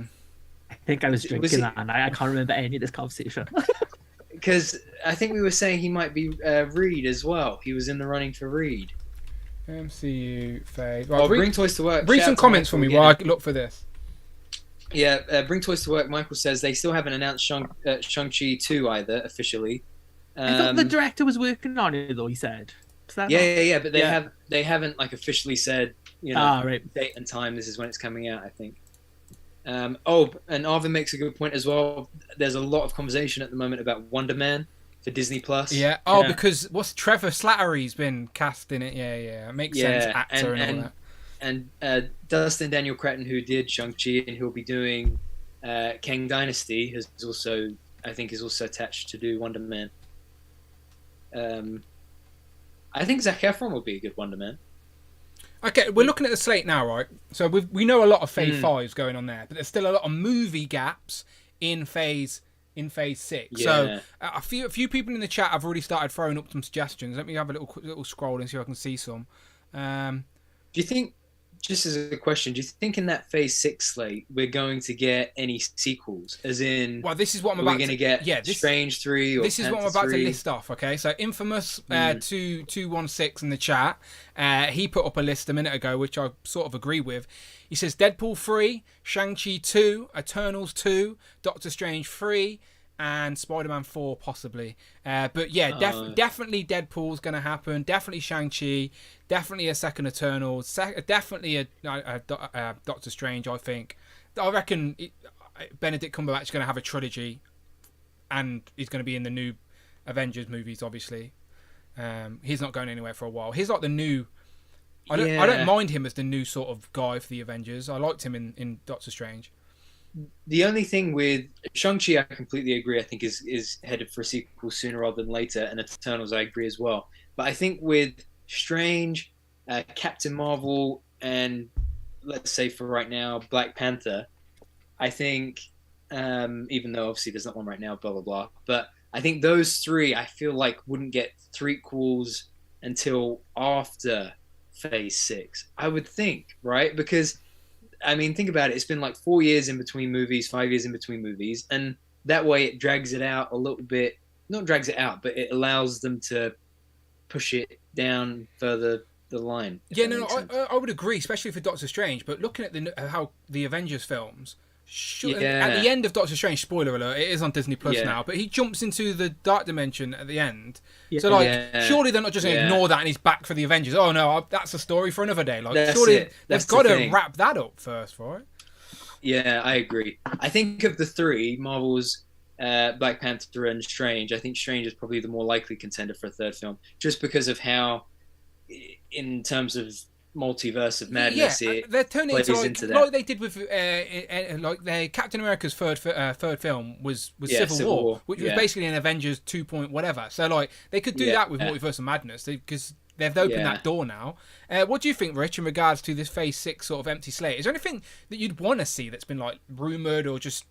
I think I was drinking that, and I can't remember any of this conversation. Because I think we were saying he might be Reed as well. He was in the running for Reed. MCU Fade. Right, Bring Toys to Work. Bring some comments for me while I look for this. Yeah, Bring Toys to Work. Michael says they still haven't announced Shang-Chi 2 either officially. I thought the director was working on it though. He said. But they haven't like officially said date and time. This is when it's coming out. I think. And Arvin makes a good point as well. There's a lot of conversation at the moment about Wonder Man for Disney Plus. Yeah. Because what's Trevor Slattery's been cast in it. Yeah. It makes sense. Actor and all that. And Dustin Daniel Cretton, who did Shang-Chi and who'll be doing Kang Dynasty, is also attached to do Wonder Man. I think Zac Efron will be a good Wonder Man. Okay, we're looking at the slate now, right? So we know a lot of Phase 5's going on there, but there's still a lot of movie gaps in Phase 6. Yeah. So a few people in the chat have already started throwing up some suggestions. Let me have a little scroll and see if I can see some. Do you think, just as a question, do you think in that Phase 6 slate we're going to get any sequels? As in, well, this is what I'm about. We're going to get Strange 3 or this is Panther what I'm about 3? to list off. Okay, so Infamous 216 in the chat. He put up a list a minute ago, which I sort of agree with. He says Deadpool 3, Shang-Chi 2, Eternals 2, Doctor Strange 3. And Spider-Man 4 possibly, but yeah, definitely Deadpool's going to happen. Definitely Shang-Chi. Definitely a second Eternals. Definitely a Doctor Strange. I reckon Benedict Cumberbatch is going to have a trilogy, and he's going to be in the new Avengers movies. Obviously, he's not going anywhere for a while. He's like the new. I don't mind him as the new sort of guy for the Avengers. I liked him in Doctor Strange. the only thing with Shang-Chi, I completely agree. I think is headed for a sequel sooner rather than later, and Eternals, I agree as well. But I think with Strange, Captain Marvel, and let's say for right now, Black Panther, I think, even though obviously there's not one right now, blah blah blah, but I think those three I feel like wouldn't get threequels until after Phase 6. I would think, right? Because I mean, think about it. It's been like 4 years in between movies, 5 years in between movies, and that way it drags it out a little bit. Not drags it out, but it allows them to push it down further the line. Yeah, no, I would agree, especially for Doctor Strange. But looking at how the Avengers films, at the end of Doctor Strange, spoiler alert, it is on Disney Plus now, but he jumps into the dark dimension at the end. Yeah. So, surely they're not just going to ignore that and he's back for the Avengers. Oh, no, that's a story for another day. Like, surely they've got to wrap that up first, right? Yeah, I agree. I think of the three, Marvel's Black Panther and Strange, I think Strange is probably the more likely contender for a third film, just because of how, in terms of multiverse of madness, they're turning into that. Like they did with like their Captain America's third film was Civil War, which was basically an Avengers 2 point whatever. So like they could do that with Multiverse of Madness because they've opened that door now. What do you think, Rich, in regards to this Phase 6 sort of empty slate? Is there anything that you'd want to see that's been like rumored or just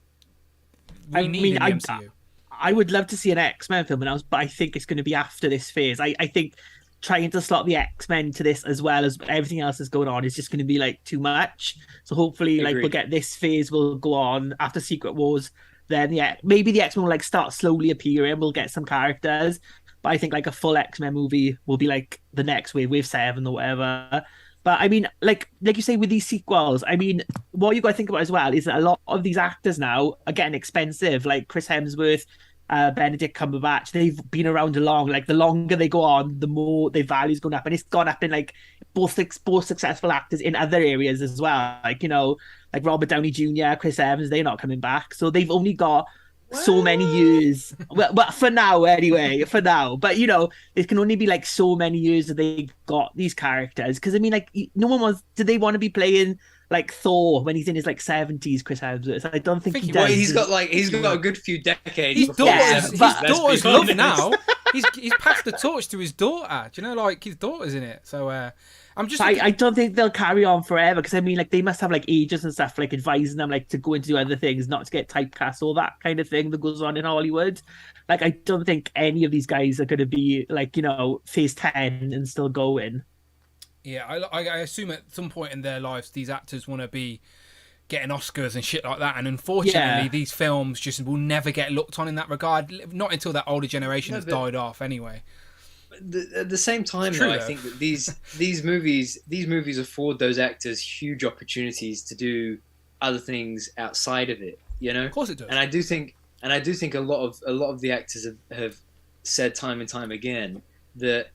in the MCU? I would love to see an X-Men film announced, but I think it's going to be after this phase. I think trying to slot the X-Men to this as well as everything else that's going on is just going to be like too much. So hopefully we'll get this phase will go on after Secret Wars. Then maybe the X-Men will like start slowly appearing. We'll get some characters, but I think like a full X-Men movie will be like the next wave 7 or whatever. But I mean, like you say with these sequels, I mean, what you got to think about as well is that a lot of these actors now are getting expensive. Like Chris Hemsworth, Benedict Cumberbatch, they've been around long. Like the longer they go on, the more their value's going up, and it's gone up in like both successful actors in other areas as well. Like like Robert Downey Jr., Chris Evans, they're not coming back, so they've only got so many years. Well, for now anyway. But it can only be like so many years that they got these characters. Because I mean, like no one wants. Do they want to be playing like Thor when he's in his like 70s, Chris Hemsworth? I don't think he does. Well, he's got a good few decades. His daughter's love now. He's passed the torch to his daughter. Do you know, like his daughter's in it. So I don't think they'll carry on forever, because I mean, like they must have like agents and stuff like advising them like to go into other things, not to get typecast, all that kind of thing that goes on in Hollywood. Like I don't think any of these guys are going to be like phase 10 and still going. Yeah, I assume at some point in their lives, these actors want to be getting Oscars and shit like that. And unfortunately, these films just will never get looked on in that regard. Not until that older generation has died off anyway. At the same time, though, I think that these movies afford those actors huge opportunities to do other things outside of it. Of course it does. And I do think a lot of the actors have said time and time again that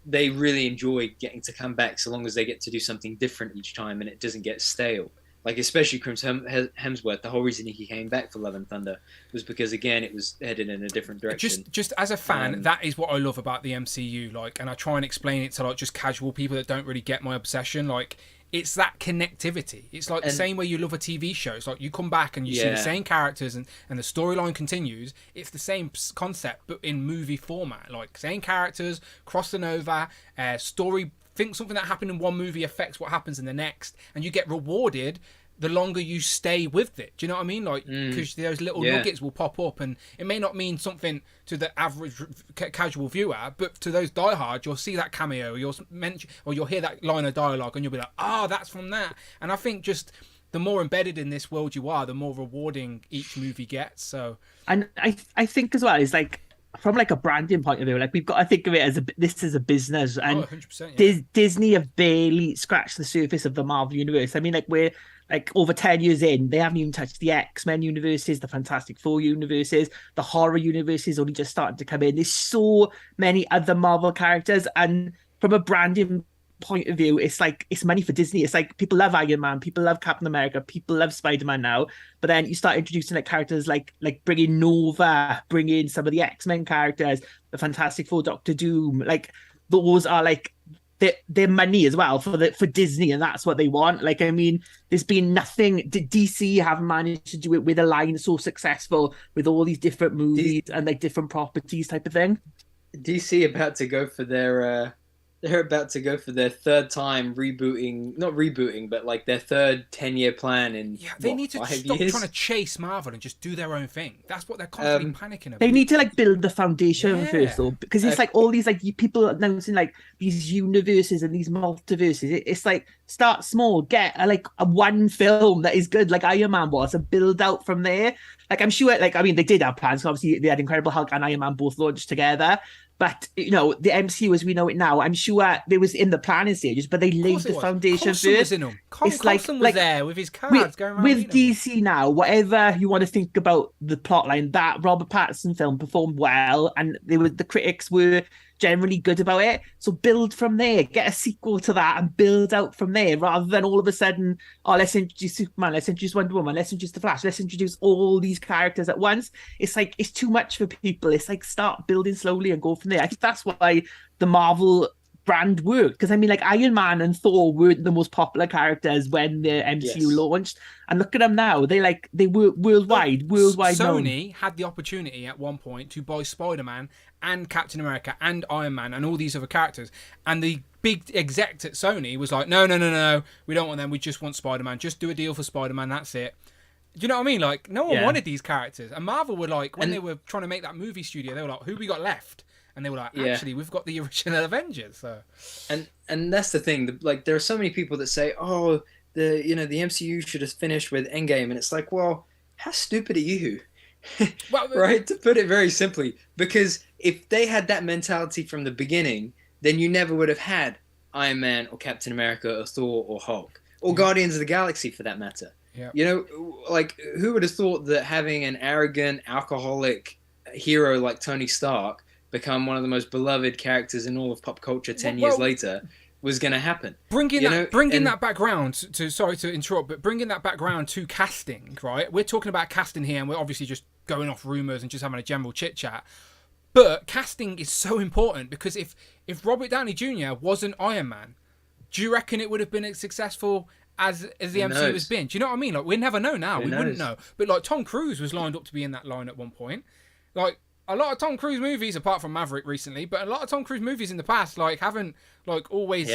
they really enjoy getting to come back so long as they get to do something different each time and it doesn't get stale. Like especially Chris Hemsworth, the whole reason he came back for Love and Thunder was because again it was headed in a different direction. Just as a fan, that is what I love about the MCU. Like, and I try and explain it to like just casual people that don't really get my obsession. Like, it's that connectivity. It's like the same way you love a TV show. It's like you come back and you see the same characters and the storyline continues. It's the same concept but in movie format. Like same characters crossing over, story. Think something that happened in one movie affects what happens in the next, and you get rewarded the longer you stay with it. Do you know what I mean? Like, because those little nuggets will pop up, and it may not mean something to the average casual viewer, but to those diehards, you'll see that cameo, or you'll hear that line of dialogue, and you'll be like, that's from that. And I think just the more embedded in this world you are, the more rewarding each movie gets. So, and I think as well, it's like, from like a branding point of view, like we've got to think of it as this is a business, and 100%, Disney have barely scratched the surface of the Marvel universe. I mean, like we're like over 10 years in, they haven't even touched the X-Men universes, the Fantastic Four universes, the horror universes only just starting to come in. There's so many other Marvel characters, and from a branding point of view, it's like it's money for Disney. It's like people love Iron Man, people love Captain America, people love Spider-Man now, but then you start introducing like characters like bringing Nova, bringing some of the X-Men characters, the Fantastic Four, Doctor Doom. Like those are like their money as well for Disney, and that's what they want. Like, I mean, there's been nothing. DC haven't managed to do it with a line so successful with all these different movies and like different properties type of thing. DC about to go for their they're about to go for their third time not rebooting, but like their third 10-year plan in they need to 5 stop years? trying to chase Marvel and just do their own thing. That's what they're constantly panicking about. They need to like build the foundation Yeah. first, though, because it's like all these like people announcing like these universes and these multiverses. It's like start small, get a one film that is good, like Iron Man was, and build out from there. Like I'm sure, like I mean, they did have plans. Obviously, they had Incredible Hulk and Iron Man both launched together. But you know, the MCU as we know it now, I'm sure there was in the planning stages, but they laid the foundation Coulson first. was in them. It's Coulson was there with his cards going around. With DC now, whatever you want to think about the plotline, that Robert Pattinson film performed well, and the critics were generally good about it. So build from there, get a sequel to that, and build out from there, rather than all of a sudden, let's introduce Superman, let's introduce Wonder Woman, let's introduce the Flash, let's introduce all these characters at once. It's like it's too much for people. It's like start building slowly and go from there. I think that's why the Marvel brand worked, because I mean, like Iron Man and Thor weren't the most popular characters when the MCU launched, and look at them now. They were worldwide Sony known. had the opportunity at one point to buy Spider-Man and Captain America and Iron Man and all these other characters, and the big exec at Sony was like, no, we don't want them. We just want Spider-Man. Just do a deal for Spider-Man. That's it. Do you know what I mean? Like, no one wanted these characters, and Marvel were like, when they were trying to make that movie studio, they were like, who we got left? And they were like, actually, we've got the original Avengers. So, and that's the thing. Like, there are so many people that say, "Oh, the MCU should have finished with Endgame," and it's like, well, how stupid are you? Well, right, to put it very simply, because if they had that mentality from the beginning, then you never would have had Iron Man or Captain America or Thor or Hulk or Guardians of the Galaxy for that matter. Yeah. You know, like who would have thought that having an arrogant, alcoholic hero like Tony Stark become one of the most beloved characters in all of pop culture 10 years later was going to happen. Bringing that background to, sorry to interrupt, but bringing that background to casting, right? We're talking about casting here, and we're obviously just going off rumours and just having a general chit-chat. But casting is so important, because if Robert Downey Jr. wasn't Iron Man, do you reckon it would have been as successful as the MCU has been? Do you know what I mean? Like, we never know now. We wouldn't know. But like Tom Cruise was lined up to be in that line at one point. Like, a lot of Tom Cruise movies, apart from Maverick recently, but a lot of Tom Cruise movies in the past, like, haven't, like, always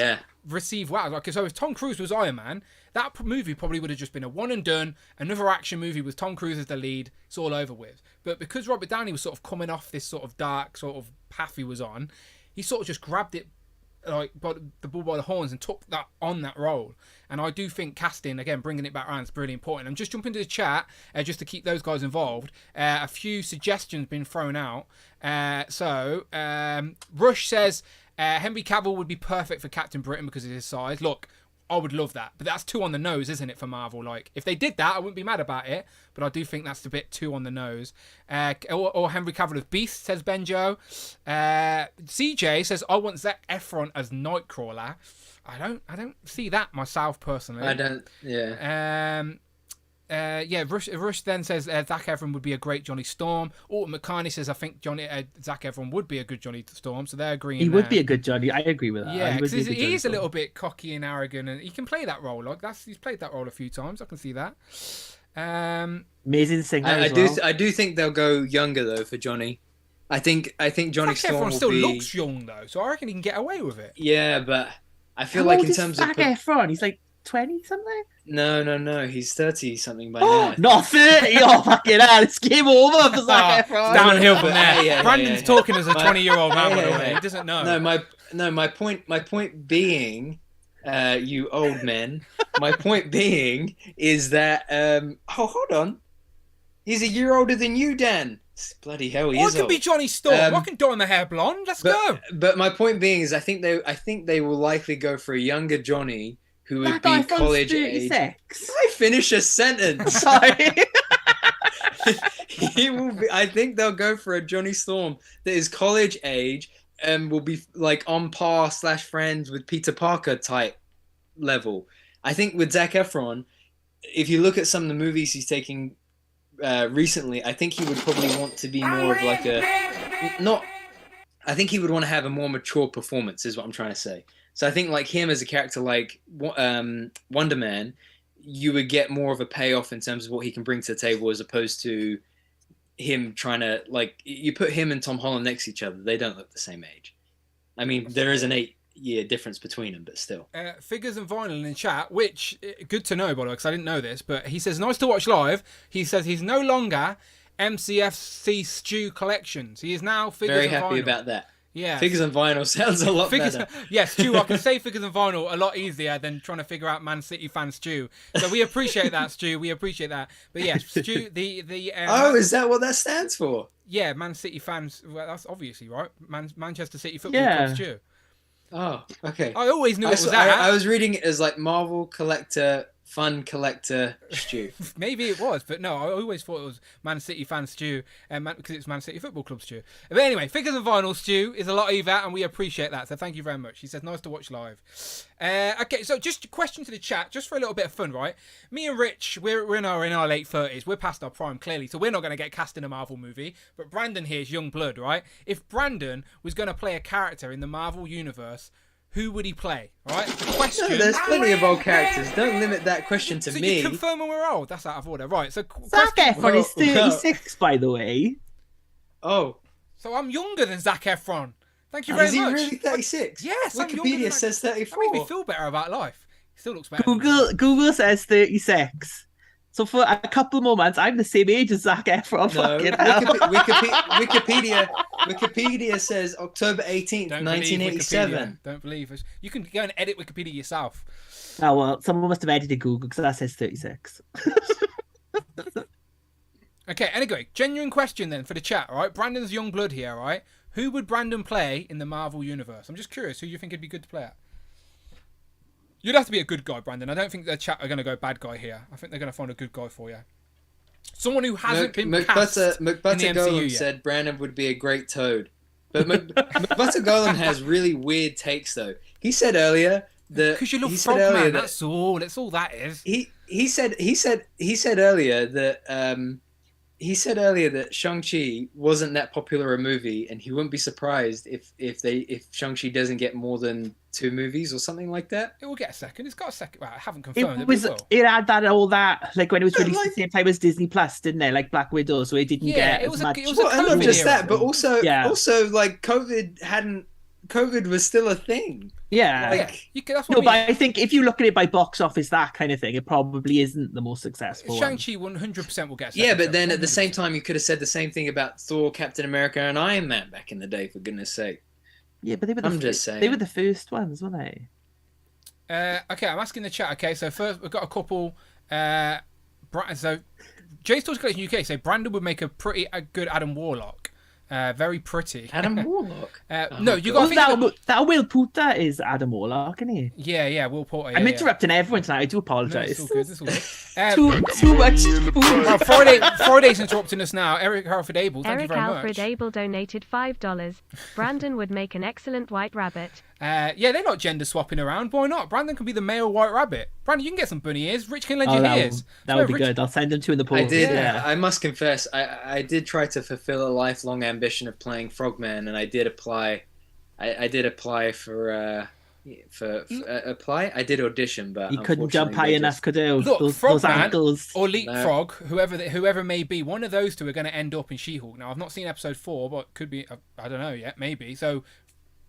received wow. Like, so if Tom Cruise was Iron Man, that movie probably would have just been a one and done, another action movie with Tom Cruise as the lead. It's all over with. But because Robert Downey was sort of coming off this sort of dark sort of path he was on, he sort of just grabbed it, like, by the bull by the horns and took that on that role. And I do think casting, again, bringing it back around, is really important. I'm just jumping to the chat just to keep those guys involved. A few suggestions been thrown out. Rush says Henry Cavill would be perfect for Captain Britain because of his size. Look, I would love that, but that's too on the nose, isn't it, for Marvel? Like, if they did that, I wouldn't be mad about it, but I do think that's a bit too on the nose. Or Henry Cavill as Beast, says Benjo. CJ says, I want Zac Efron as Nightcrawler. I don't see that myself personally. I don't. Yeah. Rush then says Zac Efron would be a great Johnny Storm. Alton McCartney says, I think Zac Efron would be a good Johnny Storm, so they're agreeing. He would be a good Johnny. I agree with that. Yeah, because he is a little bit cocky and arrogant, and he can play that role. Like he's played that role a few times. I can see that. Amazing singer. I do think they'll go younger though for Johnny. I think Johnny Zac Storm Efron still be... looks young though, so I reckon he can get away with it. Yeah, but I feel like in terms of Zac Efron, he's like 20 something. No, he's 30 something by now. Not 30. Oh, fucking hell, it's game over for Zac Efron. It's downhill from there. Yeah, Brandon's talking as a 20-year-old man, by the way. He doesn't know. My point being, you old men. My point being is that hold on, he's a year older than you, Dan. Bloody hell, he is. I could be Johnny Storm. I can dye my hair blonde. Let's go. But my point being is, I think they will likely go for a younger Johnny who would be college age. I finish a sentence. Sorry. He will be. I think they'll go for a Johnny Storm that is college age and will be like on par / friends with Peter Parker type level. I think with Zac Efron, if you look at some of the movies he's taking recently, I think he would probably want to be more of like I think he would want to have a more mature performance, is what I'm trying to say. So I think like him as a character, like Wonder Man, you would get more of a payoff in terms of what he can bring to the table, as opposed to him trying to, like, you put him and Tom Holland next to each other, they don't look the same age. I mean, there is an 8-year difference between them, but still. Figures and vinyl in chat, which good to know, by the way, because I didn't know this. But he says, nice to watch live. He says he's no longer MCFC Stew Collections. He is now Figures Very and happy Vinyl. about that. Yeah, Figures and Vinyl sounds a lot better. Yeah, Stu, I can say Figures and Vinyl a lot easier than trying to figure out Man City fan Stu. So we appreciate that, Stu. We appreciate that. But yeah, Stu, oh, is that what that stands for? Yeah, Man City fans. Well, that's obviously right. Manchester City Football Club Stu. Oh, okay. I always knew it was that. I was reading it as like Marvel Collector, Fun Collector Stew. Maybe it was, but no, I always thought it was Man City fan Stew, because it's Man City Football Club Stew. But anyway, Figures and Vinyl Stew is a lot easier, and we appreciate that. So thank you very much. He says, nice to watch live. Okay, so just a question to the chat, just for a little bit of fun, right? Me and Rich, we're in our late 30s. We're past our prime, clearly, so we're not going to get cast in a Marvel movie. But Brandon here is young blood, right? If Brandon was going to play a character in the Marvel universe, who would he play? Right? Question. No, there's plenty of old characters. Don't limit that question to so me. You confirm when we're old. That's out of order. Right. So Zac Efron is 36, by the way. Oh. So I'm younger than Zac Efron. Thank you very much. Is he really 36? Yes. Wikipedia says 34. That made me feel better about life. He still looks better. Google says 36. So for a couple more months, I'm the same age as Zac Efron. No, Wikipedia says October 18th, 1987. Don't believe us. You can go and edit Wikipedia yourself. Oh, well, someone must have edited Google because that says 36. Okay, anyway, genuine question then for the chat, all right? Brandon's young blood here, all right? Who would Brandon play in the Marvel universe? I'm just curious who you think would be good to play at. You'd have to be a good guy, Brandon. I don't think the chat are going to go bad guy here. I think they're going to find a good guy for you. Someone who hasn't been cast in the MCU Golem yet. said Brandon would be a great Toad. But McButter Golem has really weird takes, though. He said earlier that... Because you love Frogman, that's all. That's all that is. He said earlier that... He said earlier that Shang-Chi wasn't that popular a movie, and he wouldn't be surprised if Shang-Chi doesn't get more than 2 movies or something like that. It will get a second. It's got a second. Well, I haven't confirmed it had that all that, like when it was released at the same time as Disney Plus, didn't it? Like Black Widow, so it didn't get as much. It was a and not just era. that, but also like COVID was still a thing. Yeah. But I think if you look at it by box office, that kind of thing, it probably isn't the most successful. Shang-Chi 100% will get a second. Yeah, but then at the same time, you could have said the same thing about Thor, Captain America, and Iron Man back in the day, for goodness sake. Yeah, but just saying. They were the first ones, weren't they? Okay, I'm asking the chat. Okay, so first we've got a couple. So Jay's Toys Collection UK say Brandon would make a good Adam Warlock. Very pretty. Adam Warlock? No, you got to think that Will Poulter is Adam Warlock, isn't he? Yeah, Will Poulter. Yeah, I'm interrupting everyone tonight. I do apologise. No, it's all good. Too much. Friday's interrupting us now. Eric Halford Abel, thank you very much. Eric Alfred Abel donated $5. Brandon would make an excellent White Rabbit. Yeah, they're not gender swapping around. Why not? Brandon can be the male White Rabbit. Brandon, you can get some bunny ears. Rich can lend you ears. That would be good. I'll send them to in the poll. I did. Yeah. I must confess, I did try to fulfill a lifelong ambition of playing Frogman, and I did apply. I did apply for apply. I did audition, but you couldn't jump high enough, could you? Look, those ankles or Leapfrog, whoever may be, one of those two are going to end up in She-Hulk. Now, I've not seen episode 4, but could be. I don't know yet. Maybe so.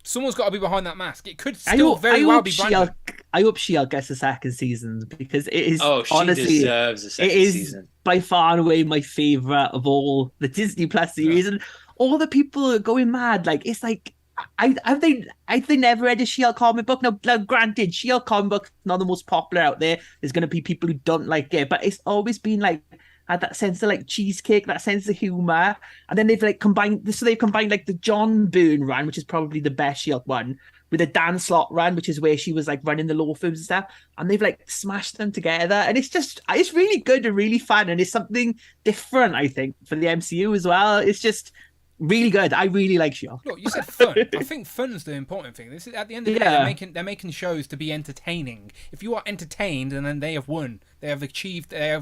Someone's got to be behind that mask. It could still very well be Brandon. I hope She-Hulk gets a second season because it is honestly deserves a second season. By far and away my favourite of all the Disney Plus series, and all the people are going mad. Like it's like have they never read a She-Hulk comic book? Now granted, She-Hulk comic book's not the most popular out there. There's going to be people who don't like it, but it's always been like had that sense of like cheesecake, that sense of humor, and then they've like combined. So they've combined like the John Byrne run, which is probably the best She-Hulk one, with the Dan Slott run, which is where she was like running the law firms and stuff, and they've like smashed them together, and it's really good and really fun, and it's something different, I think, for the MCU as well. It's just really good. I really like She-Hulk. Look, you said fun. I think fun's the important thing. This is at the end of the day, they're making shows to be entertaining. If you are entertained, and then they have won, they have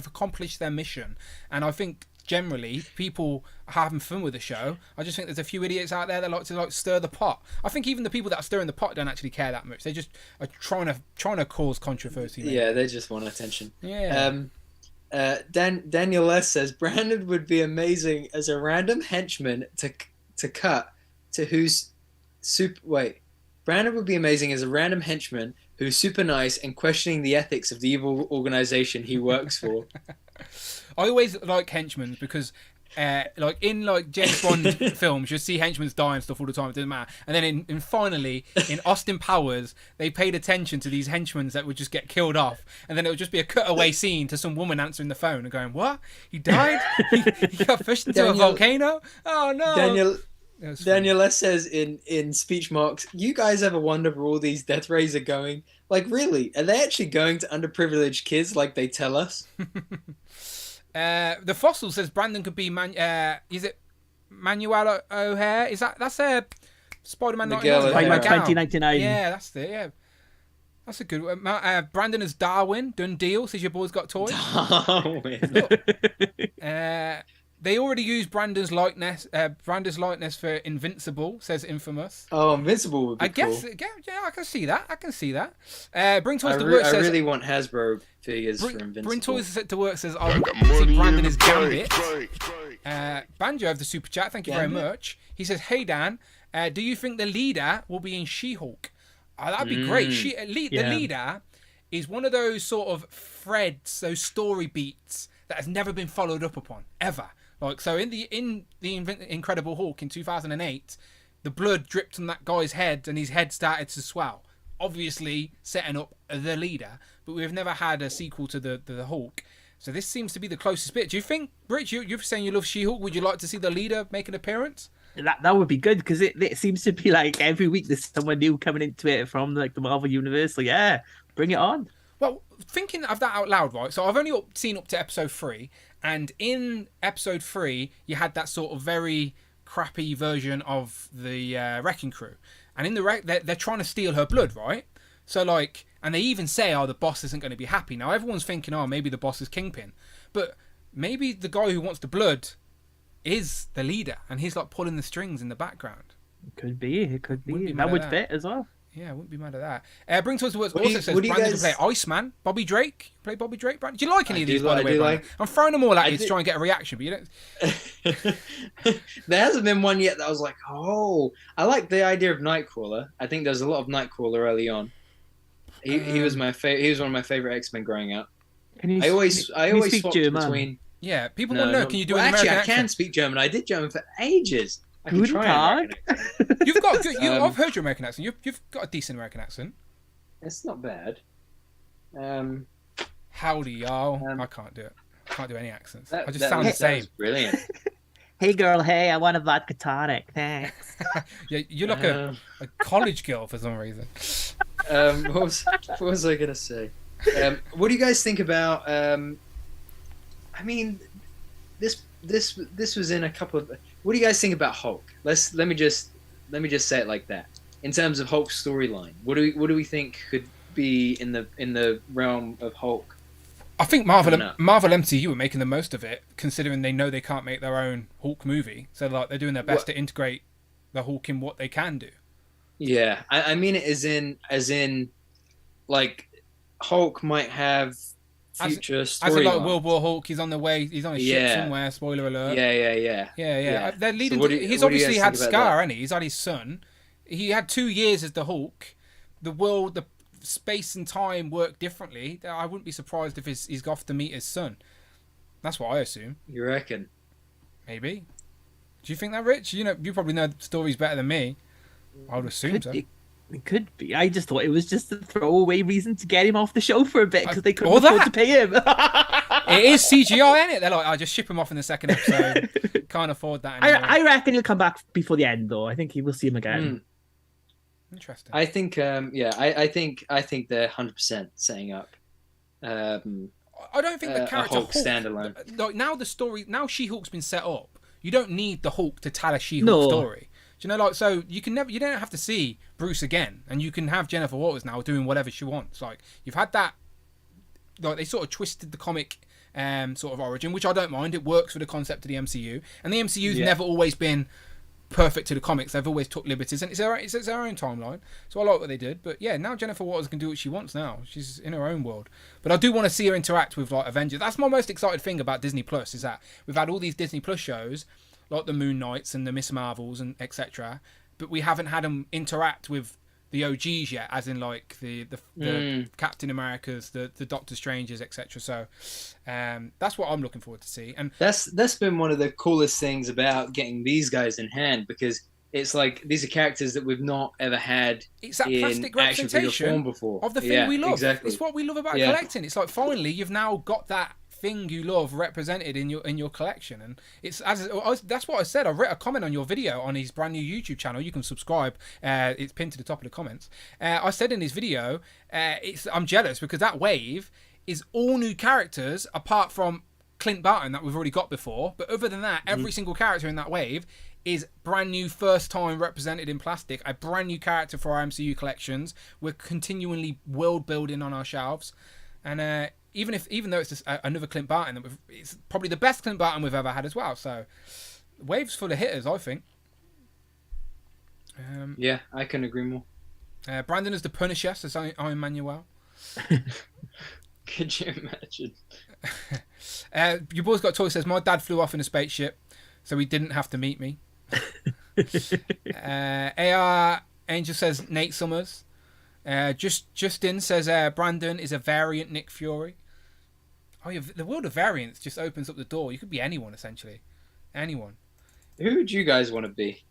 accomplished their mission. And I think generally people are having fun with the show. I just think there's a few idiots out there that like to stir the pot. I think even the people that are stirring the pot don't actually care that much. They just are trying to cause controversy. Maybe. Yeah, they just want attention. Yeah. Daniel S says Brandon would be amazing as a random henchman to cut to who's super. Wait, Brandon would be amazing as a random henchman who's super nice and questioning the ethics of the evil organization he works for. I always like henchmen because, like in like James Bond films, you see henchmen die and stuff all the time. It doesn't matter. And then finally in Austin Powers, they paid attention to these henchmen that would just get killed off, and then it would just be a cutaway scene to some woman answering the phone and going, "What? He died? he got pushed into a volcano? Oh no!" Daniel S says in speech marks, "You guys ever wonder where all these death rays are going? Like, really? Are they actually going to underprivileged kids like they tell us?" The Fossil says Brandon could be is it Manuel O'Hare? That's a Spider-Man? Spider-Man 2099. Yeah, that's it. Yeah, that's a good one. Brandon as Darwin. Done deal. Says your boy's got toys. Darwin. They already used Brandon's likeness for Invincible, says Infamous. Oh, Invincible would be cool. I guess, yeah, I can see that. Bring Toys to Work I says... really want Hasbro figures for Invincible. Bring Toys to Work says, I want to see Brandon as Gambit. Banjo of the Super Chat, thank you very much. He says, hey Dan, do you think the leader will be in She-Hulk? Oh, that'd be great. The leader is one of those sort of threads, those story beats that has never been followed up upon, ever. Like, so in the Incredible Hulk in 2008, the blood dripped on that guy's head and his head started to swell. Obviously setting up the leader, but we've never had a sequel to the Hulk. So this seems to be the closest bit. Do you think, Rich, you're saying you love She-Hulk, would you like to see the leader make an appearance? That would be good, because it seems to be like every week there's someone new coming into it from like the Marvel Universe. So yeah, bring it on. Well, thinking of that out loud, right? So I've only seen up to episode 3, and in episode 3, you had that sort of very crappy version of the Wrecking Crew, and in the they're trying to steal her blood, right? So like, and they even say, "Oh, the boss isn't going to be happy." Now everyone's thinking, "Oh, maybe the boss is Kingpin," but maybe the guy who wants the blood is the leader, and he's like pulling the strings in the background. It could be. That would fit as well. Yeah, I wouldn't be mad at that. Bring Toys to Work also says Brandon can play Iceman. Bobby Drake. Play Bobby Drake, Brandon. Do you like any of these, by the way, Brandon? I'm throwing them all at you to try and get a reaction, but you don't... There hasn't been one yet that I was like, oh, I like the idea of Nightcrawler. I think there's a lot of Nightcrawler early on. He was my he was one of my favorite X-Men growing up. I always swapped between... Yeah, people want to know, can you do an American accent? I can speak German. I did German for ages. I can Guten try Tag. You've got good, I've heard your American accent. You've got a decent American accent. It's not bad. Howdy, y'all. I can't do it. I can't do any accents. I just that sound the same. Brilliant. Hey girl, hey, I want a vodka tonic. Thanks. Yeah, you're like a college girl for some reason. What was I gonna say? What do you guys think about? I mean, this was in a couple of. What do you guys think about Hulk? Let me just say it like that. In terms of Hulk's storyline, what do we think could be in the realm of Hulk? I think Marvel MCU are making the most of it, considering they know they can't make their own Hulk movie. So like they're doing their best to integrate the Hulk in what they can do. Yeah, I mean it as in like Hulk might have future storyline. As in like World War Hulk, he's on the way. He's on a ship somewhere. Spoiler alert. Yeah. They're leading. So he's obviously had Scar, hasn't he? He's had his son. He had 2 years as the Hulk. The world, the space and time work differently. I wouldn't be surprised if he's off to meet his son. That's what I assume. You reckon? Maybe. Do you think that, Rich? You probably know the stories better than me. I would assume so. It could be. I just thought it was just a throwaway reason to get him off the show for a bit because they couldn't afford to pay him. It is CGI, isn't it? They're like, I'll just ship him off in the second episode. Can't afford that anymore. I reckon he'll come back before the end, though. I think we'll see him again. Interesting. I think, I think they're 100% setting up. I don't think the character Hulk standalone. Like now She-Hulk's been set up. You don't need the Hulk to tell a She-Hulk story. Do you know, like, so you don't have to see Bruce again, and you can have Jennifer Walters now doing whatever she wants. Like, you've had that, like, they sort of twisted the comic sort of origin, which I don't mind. It works for the concept of the MCU, and the MCU's Yeah. never always been perfect to the comics. They've always took liberties, and it's their own timeline. So I like what they did. But yeah, now Jennifer Waters can do what she wants now. She's in her own world. But I do want to see her interact with like Avengers. That's my most excited thing about Disney Plus, is that we've had all these Disney Plus shows, like the Moon Knights and the Miss Marvels and etc. But we haven't had them interact with the OGs yet, as in like the Captain Americas, the Doctor Strangers, etc. So that's what I'm looking forward to see. And that's been one of the coolest things about getting these guys in hand, because it's like these are characters that we've not ever had. It's that in plastic action figure form representation before. of the thing we love. Exactly. It's what we love about collecting. It's like finally you've now got that thing you love represented in your collection, and it's that's what I said. I wrote a comment on your video on his brand new YouTube channel. You can subscribe. It's pinned to the top of the comments. I said in his video, I'm jealous because that wave is all new characters apart from Clint Barton that we've already got before. But other than that, every single character in that wave is brand new, first time represented in plastic. A brand new character for our MCU collections. We're continually world building on our shelves, and even though it's just another Clint Barton, it's probably the best Clint Barton we've ever had as well. So, wave's full of hitters, I think. Yeah, I can agree more. Brandon is the Punisher, says Iron Manuel. Could you imagine? Your boy's got a toy, says, my dad flew off in a spaceship, so he didn't have to meet me. AR Angel says, Nate Summers. Justin says, Brandon is a variant Nick Fury. Oh, yeah, the world of variants just opens up the door. You could be anyone, essentially. Anyone. Who would you guys want to be?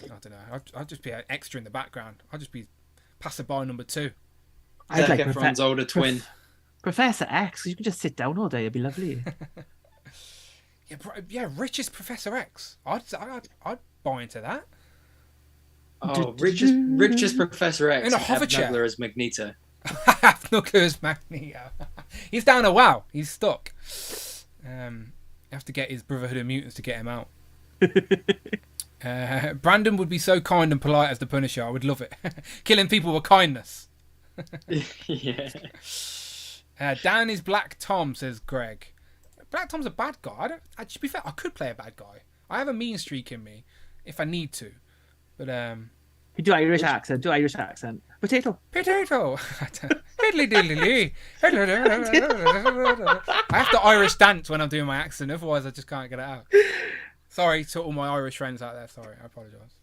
I don't know. I'd just be an extra in the background. I'd just be passerby number 2. I'd Zac like Efron's older twin. Professor X. You can just sit down all day. It'd be lovely. Yeah, richest Professor X. I'd buy into that. Oh, richest Professor X. In a hover chair. Knuckler as Magneto. Knuckler as Magneto. He's down a wow. He's stuck. You have to get his Brotherhood of Mutants to get him out. Brandon would be so kind and polite as the Punisher. I would love it. Killing people with kindness. Yeah. Dan is Black Tom, says Greg. Black Tom's a bad guy. To be fair, I could play a bad guy. I have a mean streak in me if I need to. But You do Irish accent. Potato. Hiddly diddly. I have to Irish dance when I'm doing my accent, otherwise I just can't get it out. Sorry to all my Irish friends out there. Sorry, I apologise.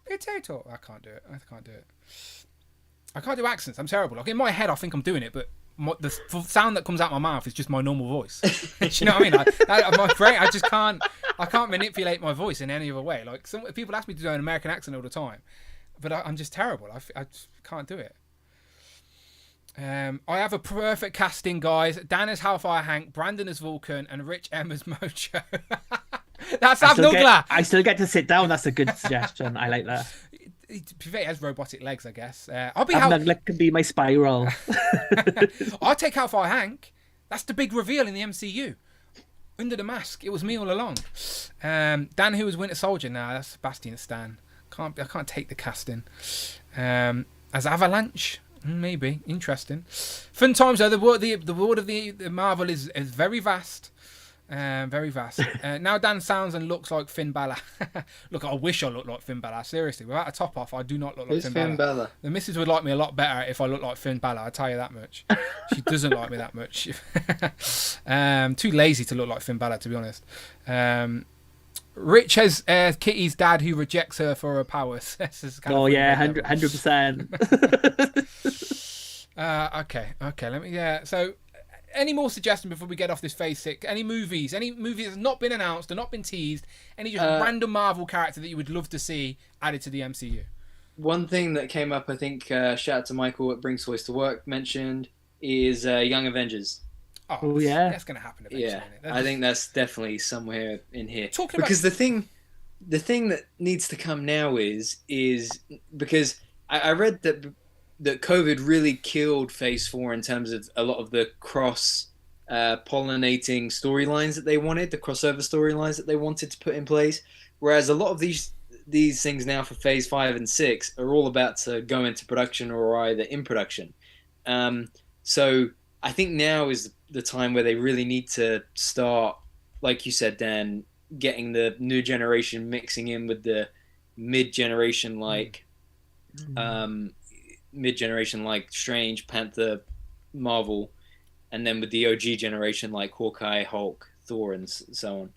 Potato. I can't do it. I can't do accents. I'm terrible. Like in my head, I think I'm doing it, but the sound that comes out of my mouth is just my normal voice. Do you know what I mean? My brain, I can't manipulate my voice in any other way. Like some people ask me to do an American accent all the time, but I'm just terrible. I just can't do it. I have a perfect casting, guys. Dan is Hellfire Hank, Brandon is Vulcan, and Rich Emma's Mojo. That's Abdullah. I still get to sit down. That's a good suggestion. I like that. He has robotic legs, I guess. I'll be Abdullah can be my spiral. I'll take Hellfire Hank. That's the big reveal in the MCU. Under the mask, it was me all along. Dan, who was Winter Soldier, now that's Sebastian Stan. I can't take the casting. As Avalanche. Maybe interesting. Fun times though. The world of the Marvel is very vast, very vast. Now Dan sounds and looks like Finn Balor. Look, I wish I looked like Finn Balor. Seriously, without a top off, I do not look like Finn Balor. The missus would like me a lot better if I looked like Finn Balor. I tell you that much. She doesn't like me that much. Too lazy to look like Finn Balor, to be honest. Rich has Kitty's dad who rejects her for her powers. Oh yeah, 100%. Okay. Let me. So, any more suggestions before we get off this phase 6? Any movies that's not been announced or not been teased? Any just random Marvel character that you would love to see added to the MCU? One thing that came up, I think, shout out to Michael at Brings Toys to Work mentioned, is Young Avengers. Oh yeah, that's going to happen eventually. Yeah, I think that's definitely somewhere in here. Because the thing that needs to come now is because I read that COVID really killed Phase 4 in terms of a lot of the cross pollinating storylines that they wanted, the crossover storylines that they wanted to put in place. Whereas a lot of these things now for Phase 5 and 6 are all about to go into production or are either in production. So I think now is the time where they really need to start, like you said, Dan, getting the new generation mixing in with the mid-generation like Strange, Panther, Marvel, and then with the OG generation like Hawkeye, Hulk, Thor, and so on.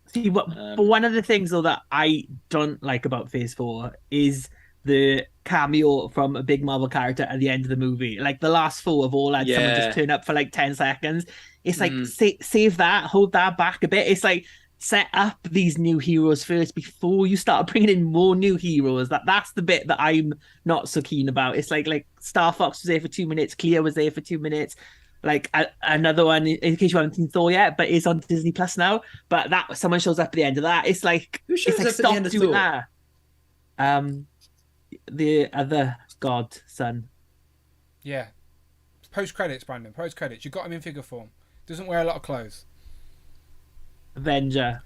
See, but one of the things though that I don't like about Phase 4 is the cameo from a big Marvel character at the end of the movie. Like the last four have all had someone just turn up for like 10 seconds. It's like save that, hold that back a bit. It's like set up these new heroes first before you start bringing in more new heroes. That's the bit that I'm not so keen about. It's like Star Fox was there for 2 minutes, Clea was there for 2 minutes. Like another one, in case you haven't seen Thor yet, but it's on Disney Plus now. But that someone shows up at the end of that. It's like who shows up stop at the end of doing Thor? that. The other god son. Yeah. Post credits, Brandon. Post credits. You got him in figure form. Doesn't wear a lot of clothes. Avenger.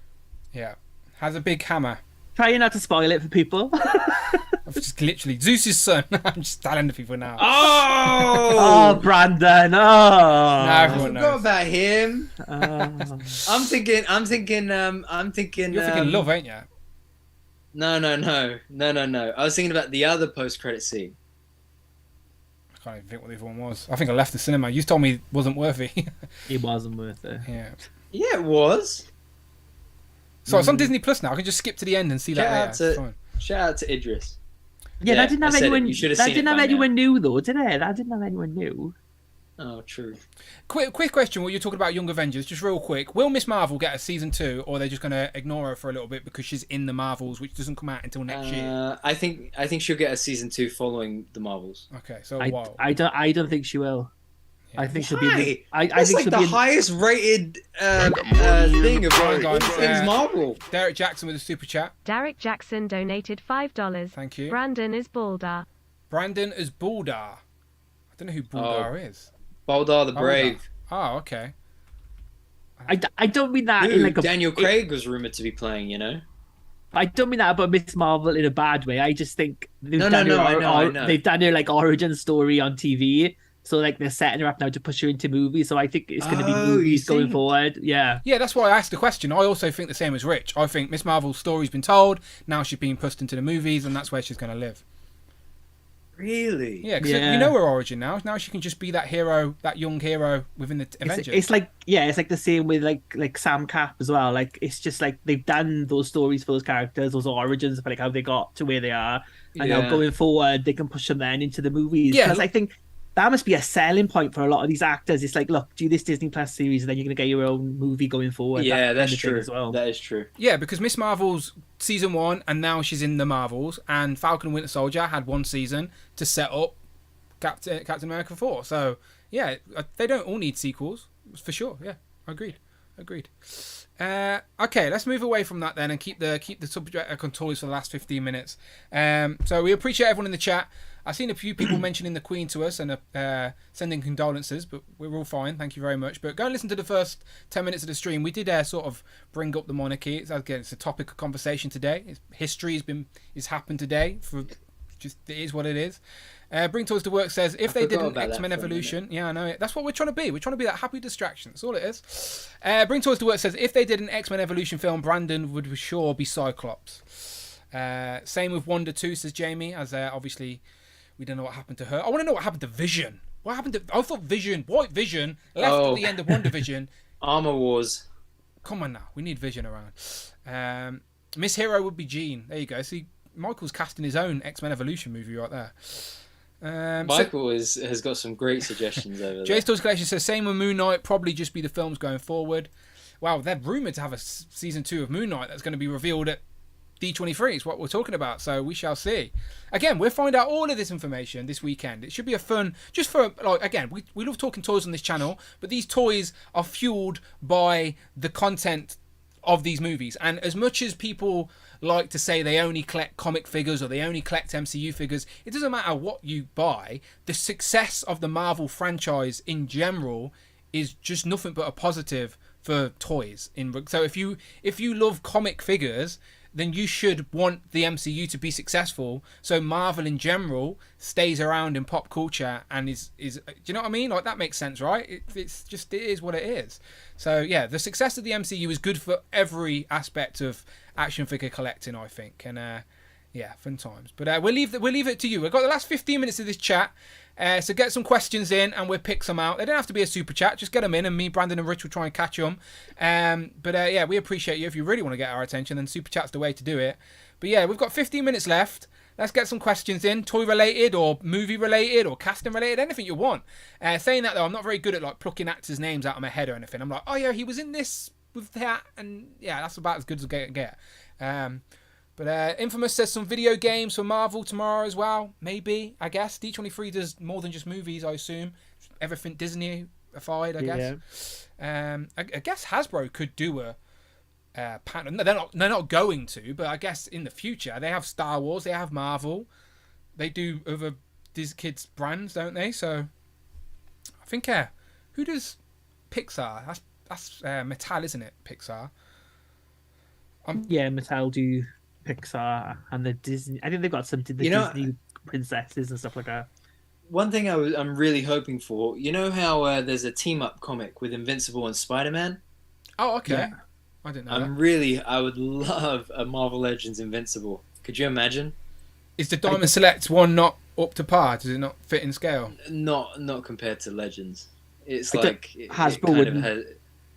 Yeah. Has a big hammer. Try not to spoil it for people. I've just literally Zeus's son. I'm just telling the people now. Oh, Brandon. Oh, Now everyone I forgot knows. about him. I'm thinking. You're thinking love, ain't you? No. I was thinking about the other post-credit scene. I can't even think what the other one was. I think I left the cinema. You told me it wasn't worthy. it wasn't worth it. Yeah. Yeah, it was. So it's on Disney Plus now. I can just skip to the end and see that later. Shout out to Idris. Yeah, that didn't have anyone. You should have that seen didn't it have by anyone new though, did it? That didn't have anyone new. Oh, true. Quick question. While you're talking about Young Avengers, just real quick, will Miss Marvel get a season 2, or are they just going to ignore her for a little bit because she's in the Marvels, which doesn't come out until next year? I think she'll get a season 2 following the Marvels. Okay, so I don't think she will. Yeah. I think she'll Why? be. I That's think like she'll the be. highest rated thing of Hang on, things Marvel. Derek Jackson with a super chat. Derek Jackson donated $5. Thank you. Brandon is Baldar. Brandon is Baldar. I don't know who Baldar is. Baldar the Brave. Oh, okay. I don't mean that Who in like a. Daniel Craig was rumored to be playing. You know. I don't mean that about Miss Marvel in a bad way. I just think they've No, done I know. They've done her like origin story on TV. So like they're setting her up now to push her into movies. So I think it's going to be movies going forward. Yeah. Yeah, that's why I asked the question. I also think the same as Rich. I think Miss Marvel's story's been told. Now she's being pushed into the movies, and that's where she's going to live. Really? Yeah, because you know her origin now. Now she can just be that hero, that young hero within the Avengers. It's like it's like the same with like Sam Cap as well. Like it's just like they've done those stories for those characters, those origins for like how they got to where they are, and now going forward they can push them then into the movies. Yeah, because I think that must be a selling point for a lot of these actors. It's like, look, do this Disney Plus series, and then you're gonna get your own movie going forward. Yeah, that's true as well. That is true. Yeah, because Miss Marvel's season 1, and now she's in the Marvels, and Falcon and Winter Soldier had 1 season to set up Captain America 4. So yeah, they don't all need sequels for sure. Yeah, agreed. Okay, let's move away from that then and keep the subject on toys for the last 15 minutes. So we appreciate everyone in the chat. I've seen a few people mentioning the Queen to us and sending condolences, but we're all fine. Thank you very much. But go and listen to the first 10 minutes of the stream. We did sort of bring up the monarchy. It's a topic of conversation today. History has happened today. It is what it is. Bring Toys to Work says, if they did an X-Men Evolution... Yeah, I know it. That's what we're trying to be. We're trying to be that happy distraction. That's all it is. Bring Toys to Work says, if they did an X-Men Evolution film, Brandon would for sure be Cyclops. Same with Wanda 2, says Jamie, as obviously we don't know what happened to her. I want to know what happened to Vision. What happened to... I thought White Vision, left at the end of WandaVision. Armor Wars. Come on now. We need Vision around. Miss Hero would be Jean. There you go. See, Michael's casting his own X-Men Evolution movie right there. Michael has got some great suggestions over there. Jay's Toys Collection says, same with Moon Knight, probably just be the films going forward. Wow, they're rumoured to have a season 2 of Moon Knight that's going to be revealed at D23 is what we're talking about, so we shall see. Again, we'll find out all of this information this weekend. It should be a fun, just for, like, again, we love talking toys on this channel, but these toys are fueled by the content of these movies. And as much as people like to say they only collect comic figures or they only collect MCU figures, it doesn't matter what you buy. The success of the Marvel franchise in general is just nothing but a positive for toys. So if you love comic figures, then you should want the MCU to be successful. So Marvel in general stays around in pop culture and is do you know what I mean? Like, that makes sense, right? It is what it is. So yeah, the success of the MCU is good for every aspect of action figure collecting, I think. And yeah, fun times. But we'll leave it to you. We've got the last 15 minutes of this chat. So get some questions in and we'll pick some out. They don't have to be a super chat. Just get them in and me, Brandon and Rich will try and catch them. But yeah, we appreciate you. If you really want to get our attention, then super chat's the way to do it. But yeah, we've got 15 minutes left. Let's get some questions in. Toy related or movie related or casting related. Anything you want. Saying that though, I'm not very good at like plucking actors' names out of my head or anything. I'm like, oh yeah, he was in this with that. And yeah, that's about as good as I get. But Infamous says some video games for Marvel tomorrow as well. Maybe, I guess. D23 does more than just movies, I assume. Everything Disney-ified, I guess. Yeah. I guess Hasbro could do a pattern. They're not going to, but I guess in the future. They have Star Wars, they have Marvel. They do other Disney kids brands, don't they? So, I think, who does Pixar? That's Mattel, isn't it, Pixar? Yeah, Mattel do Pixar and the Disney. I think they've got some Disney princesses and stuff like that. One thing I'm really hoping for, you know how there's a team up comic with Invincible and Spider-Man? Oh, okay. Yeah. I didn't know that. I would love a Marvel Legends Invincible. Could you imagine? Is the Diamond Select one not up to par? Does it not fit in scale? Not compared to Legends. It's Hasbro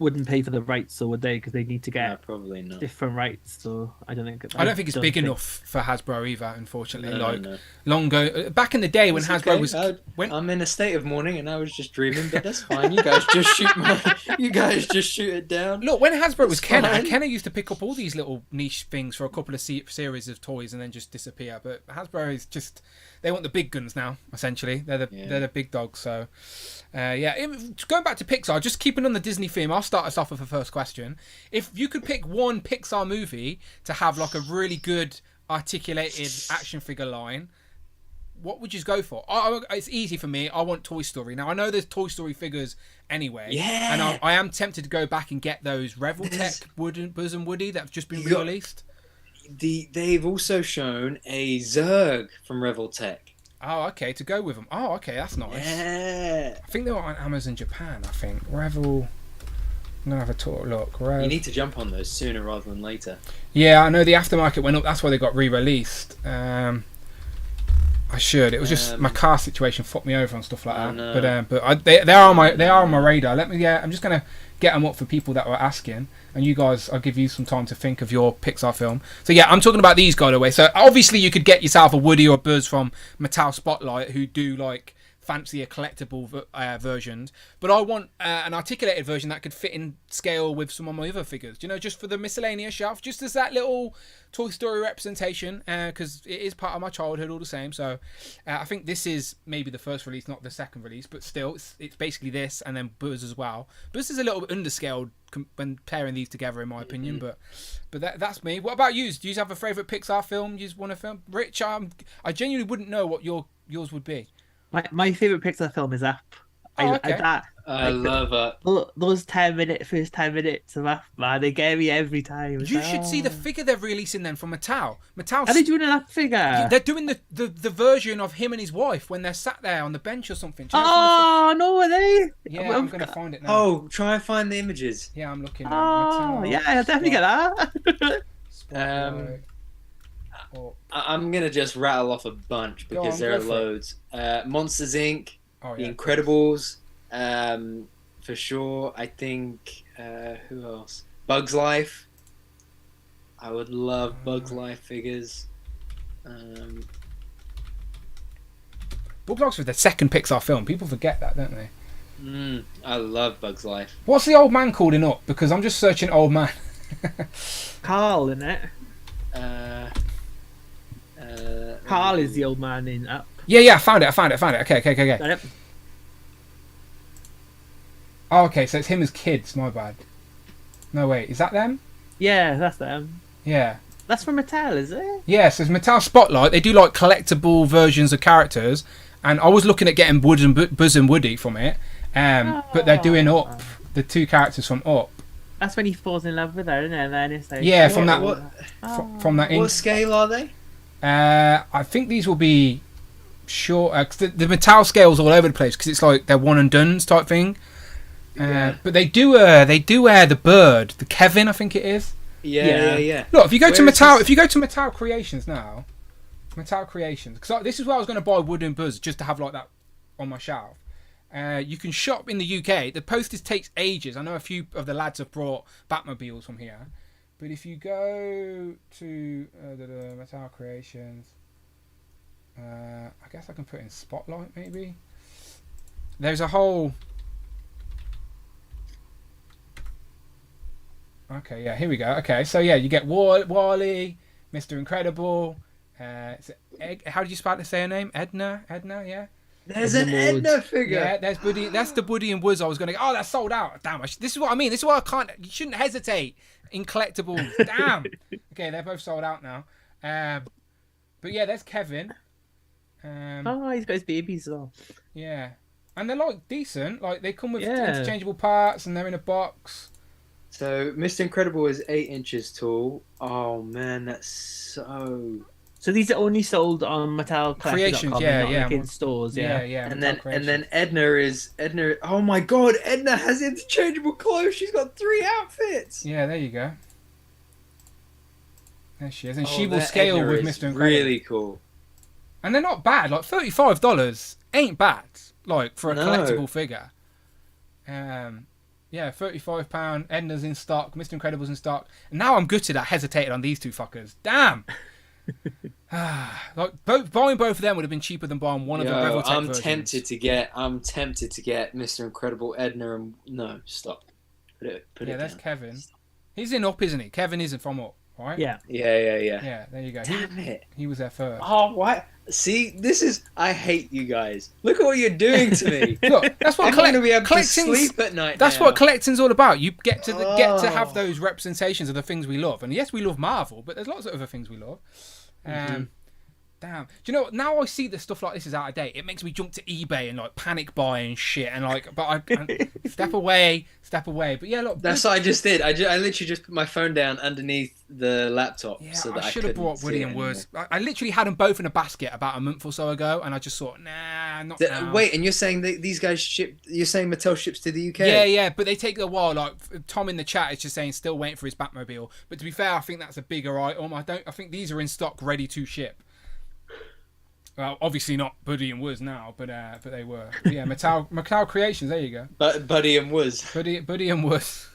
wouldn't pay for the rights, or would they? Because they need to get probably not different rights. So I don't think. I don't think it's big enough for Hasbro either. Unfortunately, long ago, back in the day when Hasbro was. I'm in a state of mourning, and I was just dreaming, but that's fine. You guys just shoot it down. Look, when Hasbro was Kenner used to pick up all these little niche things for a couple of series of toys and then just disappear. But Hasbro is just. They want the big guns now. Essentially, they're the big dogs. So, going back to Pixar, just keeping on the Disney theme, I'll start us off with the first question. If you could pick one Pixar movie to have like a really good articulated action figure line, what would you go for? It's easy for me. I want Toy Story. Now I know there's Toy Story figures anyway. Yeah. And I am tempted to go back and get those Reveltech Buzz and Woody that have just been re-released. They've also shown a Zurg from Reveltech. Oh, okay, to go with them. Oh, okay, that's nice. Yeah. I think they were on Amazon Japan, I think. Revel... I'm going to have a look. You need to jump on those sooner rather than later. Yeah, I know the aftermarket went up. That's why they got re-released. I should. It was just my car situation fucked me over and stuff like that. No. But they are on my radar. I'm just going to get them up for people that were asking. And you guys, I'll give you some time to think of your Pixar film. So yeah, I'm talking about these, by the way. So obviously you could get yourself a Woody or a Buzz from Mattel Spotlight, who do like fancier collectible versions. But I want an articulated version that could fit in scale with some of my other figures. You know, just for the miscellaneous shelf, just as that little Toy Story representation, because it is part of my childhood all the same. So I think this is maybe the first release, not the second release, but still, it's basically this and then Buzz as well. Buzz is a little bit underscaled when pairing these together, in my opinion, but that's me. What about you? Do you have a favourite Pixar film you want to film? Rich, I genuinely wouldn't know what yours would be. My favourite Pixar film is Up. Okay. I love Up. Those first 10 minutes of Up, man, they get me every time. You should see the figure they're releasing then from Mattel. Are they doing an Up figure? They're doing the version of him and his wife when they're sat there on the bench or something. No, are they? Yeah, I'm going to find it now. Oh, try and find the images. Yeah, I'm looking. Yeah, I'll definitely get that. I'm going to just rattle off a bunch because there are loads. Monsters, Inc., The Incredibles, for sure. I think, who else? Bugs Life. I would love Bugs Life figures. Bugs Life was the second Pixar film. People forget that, don't they? I love Bugs Life. What's the old man called in Up? Because I'm just searching old man. Carl, isn't it? Carl is the old man in Up. Yeah, I found it. Okay. Got it. Oh, okay, so it's him as kids, my bad. No, wait, is that them? Yeah, that's them. Yeah. That's from Mattel, is it? Yeah, so it's Mattel Spotlight. They do like collectible versions of characters, and I was looking at getting Buzz and Woody from it, but they're doing Up, the two characters from Up. That's when he falls in love with her, isn't it? And then it's like, Yeah, What- from that what- from that. What scale are they? I think these will be short. 'Cause the Mattel scale's all over the place because it's like they're one and dones type thing. Yeah. But they do wear the bird, the Kevin, I think it is. Yeah. Look, if you go to Where is Mattel, this? if you go to Mattel Creations now, Mattel Creations, because this is where I was going to buy Wooden Buzz just to have like that on my shelf. You can shop in the UK. The postage takes ages. I know a few of the lads have brought Batmobiles from here, but if you go to the Mattel Creations, I guess I can put in Spotlight maybe. There's a whole. Okay, yeah, here we go. Okay, so yeah, you get Wally, Mr. Incredible. How did you say her name? Edna, yeah. There's an Edna figure. Yeah, there's Buddy. That's the Buddy and Wuzz I was going to go. Oh, that's sold out. Damn, this is what I mean. This is why I can't. You shouldn't hesitate in collectibles. Damn. Okay, they're both sold out now. But yeah, there's Kevin. oh, he's got his babies as well. Yeah, and they're like decent. Like they come with Yeah. interchangeable parts, and they're in a box. So Mr. Incredible is 8 inches tall. Oh man, that's so. So these are only sold on Mattel Creations, Collector.com, yeah, not yeah. like in stores, Yeah. And Mattel then Edna Creations. is Edna. Oh my God, Edna has interchangeable clothes. She's got 3 outfits. Yeah, there you go. There she is, and Oh, she will that scale Edna with is Mr. Incredible. Really cool. And they're not bad. Like $35 ain't bad. Like for a No. collectible figure. Yeah, £35. Edna's in stock. Mr. Incredible's in stock. And now I'm gutted. I hesitated on these two fuckers. Damn. Like buying both of them would have been cheaper than buying one of the Reveltech I'm versions. tempted to get Mr. Incredible, Edna, and no, stop. Put it Yeah, that's down. Kevin. He's in Up, isn't he? Kevin isn't from Up, right? Yeah. Yeah. Yeah, there you go. Damn it. He was there first. Oh, why? See, this is. I hate you guys. Look at what you're doing to me. Look, that's what I'm not going to be able to collecting's- sleep at night. That's now. what collecting's all about. You get to Oh. have those representations of the things we love. And yes, we love Marvel, but there's lots of other things we love. Damn. Do you know what? Now I see that stuff like this is out of date. It makes me jump to eBay and like panic buy and shit. And like, but I step away. But yeah, look. That's what I just did. I literally just put my phone down underneath the laptop. Yeah, so that I should have couldn't brought see Woody it and anymore. Wuz. I literally had them both in a basket about a month or so ago, and I just thought, nah, not now. Wait, and you're saying that these guys ship? You're saying Mattel ships to the UK? Yeah, but they take a while. Like Tom in the chat is just saying, still waiting for his Batmobile. But to be fair, I think that's a bigger item. I think these are in stock, ready to ship. Well, obviously not Buddy and Wuz now, but they were. But yeah, Mattel Creations. There you go. But Buddy and Wuz. Buddy and Wuz.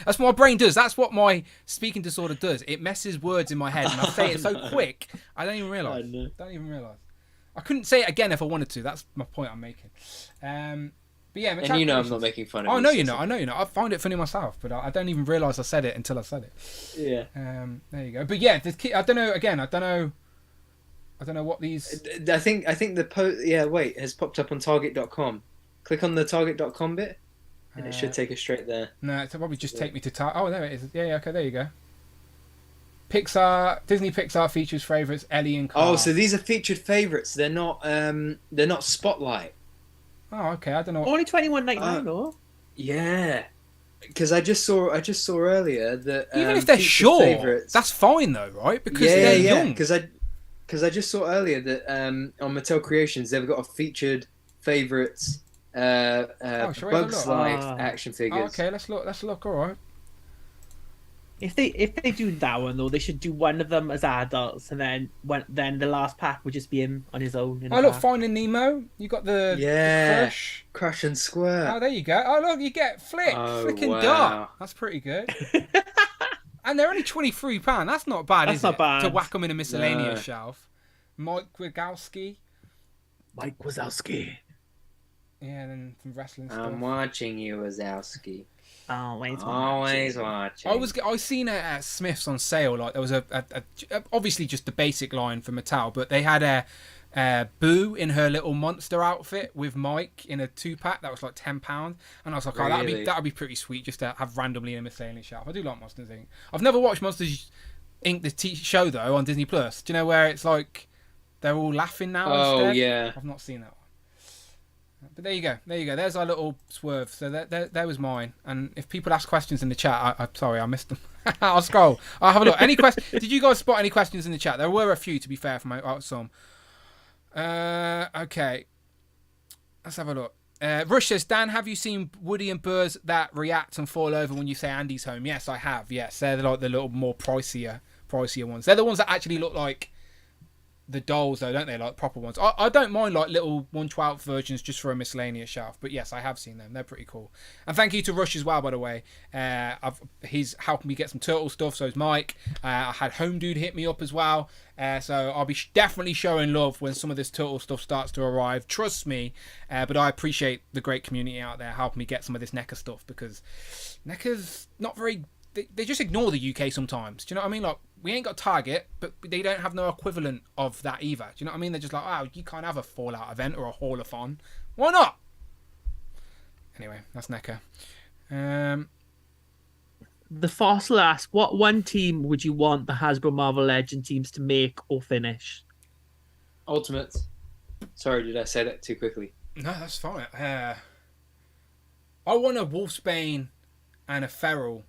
That's what my brain does. That's what my speaking disorder does. It messes words in my head, and I say it so quick, I don't even realise. I couldn't say it again if I wanted to. That's my point I'm making. But yeah, Mattel And you know I'm Creations. not making fun of Oh, you. no, you're not. I know you're not. I find it funny myself, but I don't even realise I said it until I said it. Yeah. There you go. But yeah, I don't know. Again, I don't know what these. I think the wait, has popped up on Target.com. Click on the Target.com bit, and it should take us straight there. No, it'll probably just take me to Oh, there it is. Yeah. Okay, there you go. Disney Pixar features favourites Ellie and Carl. Oh, so these are featured favourites. They're not Spotlight. Oh, okay. I don't know. Only $21.99 though. Yeah. Because I just saw earlier that Even if they're featured short, favourites- that's fine though, right? Because they're young. Because I just saw earlier that on Mattel Creations they've got a featured favourites shall we have a Bugs look? Life Ah. action Oh, figures. okay, let's look. All right. If they do that one though, they should do one of them as adults, and then the last pack would just be him on his own. In a Oh, look, pack. Finding Nemo. You got the Crush. Crush and Squirt. Oh, there you go. Oh, look, you get Flick. Oh, Flick and wow. Dot. That's pretty good. And they're only £23. That's not bad, That's is not it? bad. To whack them in a miscellaneous No. shelf. Mike Wazowski. Mike Wazowski. Yeah, and then some wrestling stuff. I'm watching you, Wazowski. Always watching. I seen it at Smith's on sale. Like there was a obviously just the basic line for Mattel, but they had a Boo in her little monster outfit with Mike in a 2-pack that was like £10, and I was like, oh, Really? that'd be pretty sweet just to have randomly in a miscellaneous shelf. I do like Monsters Inc. I've never watched Monsters Inc. the show though on Disney Plus. Do you know where it's like they're all laughing now? Oh instead? yeah. I've not seen that But there you go. There's our little swerve. So there was mine. And if people ask questions in the chat, I'm sorry, I missed them. I'll scroll. I'll have a look. Any questions? Did you guys spot any questions in the chat? There were a few, to be fair, from some. Okay. Let's have a look. Rush says, Dan, have you seen Woody and Buzz that react and fall over when you say Andy's home? Yes, I have. Yes, they're like the little more pricier ones. They're the ones that actually look like the dolls, though, don't they? Like proper ones. I don't mind like little 1/12 versions just for a miscellaneous shelf. But yes, I have seen them. They're pretty cool. And thank you to Rush as well, by the way. He's helping me get some turtle stuff. So is Mike. I had Home Dude hit me up as well. So I'll be definitely showing love when some of this turtle stuff starts to arrive. Trust me. But I appreciate the great community out there helping me get some of this NECA stuff, because NECA's not very... They just ignore the UK sometimes. Do you know what I mean? Like, we ain't got Target, but they don't have no equivalent of that either. Do you know what I mean? They're just like, oh, you can't have a Fallout event or a Hall of Fun. Why not? Anyway, that's NECA. The Fossil asks, what one team would you want the Hasbro Marvel Legends teams to make or finish? Ultimates. Sorry, did I say that too quickly? No, that's fine. I want a Wolfsbane and a Feral.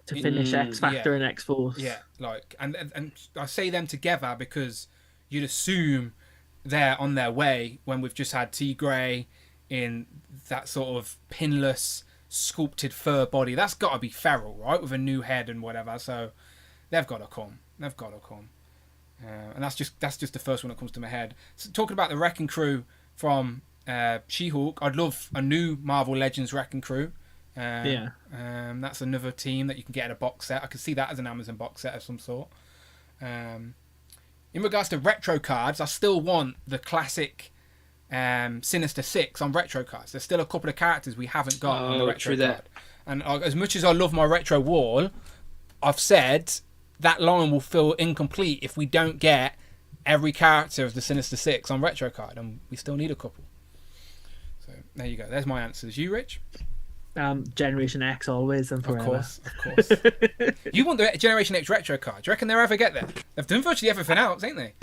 To finish X Factor and X Force. Yeah, like, and I say them together because you'd assume they're on their way when we've just had T Grey in that sort of pinless, sculpted fur body. That's got to be Feral, right? With a new head and whatever. So they've got to come. And that's just the first one that comes to my head. So, talking about the Wrecking Crew from She-Hulk, I'd love a new Marvel Legends Wrecking Crew. That's another team that you can get in a box set. I can see that as an Amazon box set of some sort. In regards to retro cards, I still want the classic Sinister Six on retro cards. There's still a couple of characters we haven't got on the retro card. And as much as I love my retro wall, I've said that line will feel incomplete if we don't get every character of the Sinister Six on retro card, and we still need a couple. So there you go. There's my answers. You, Rich? Generation X always and forever. Of course. You want the Generation X retro card? Do you reckon they'll ever get there? They've done virtually everything else, ain't they?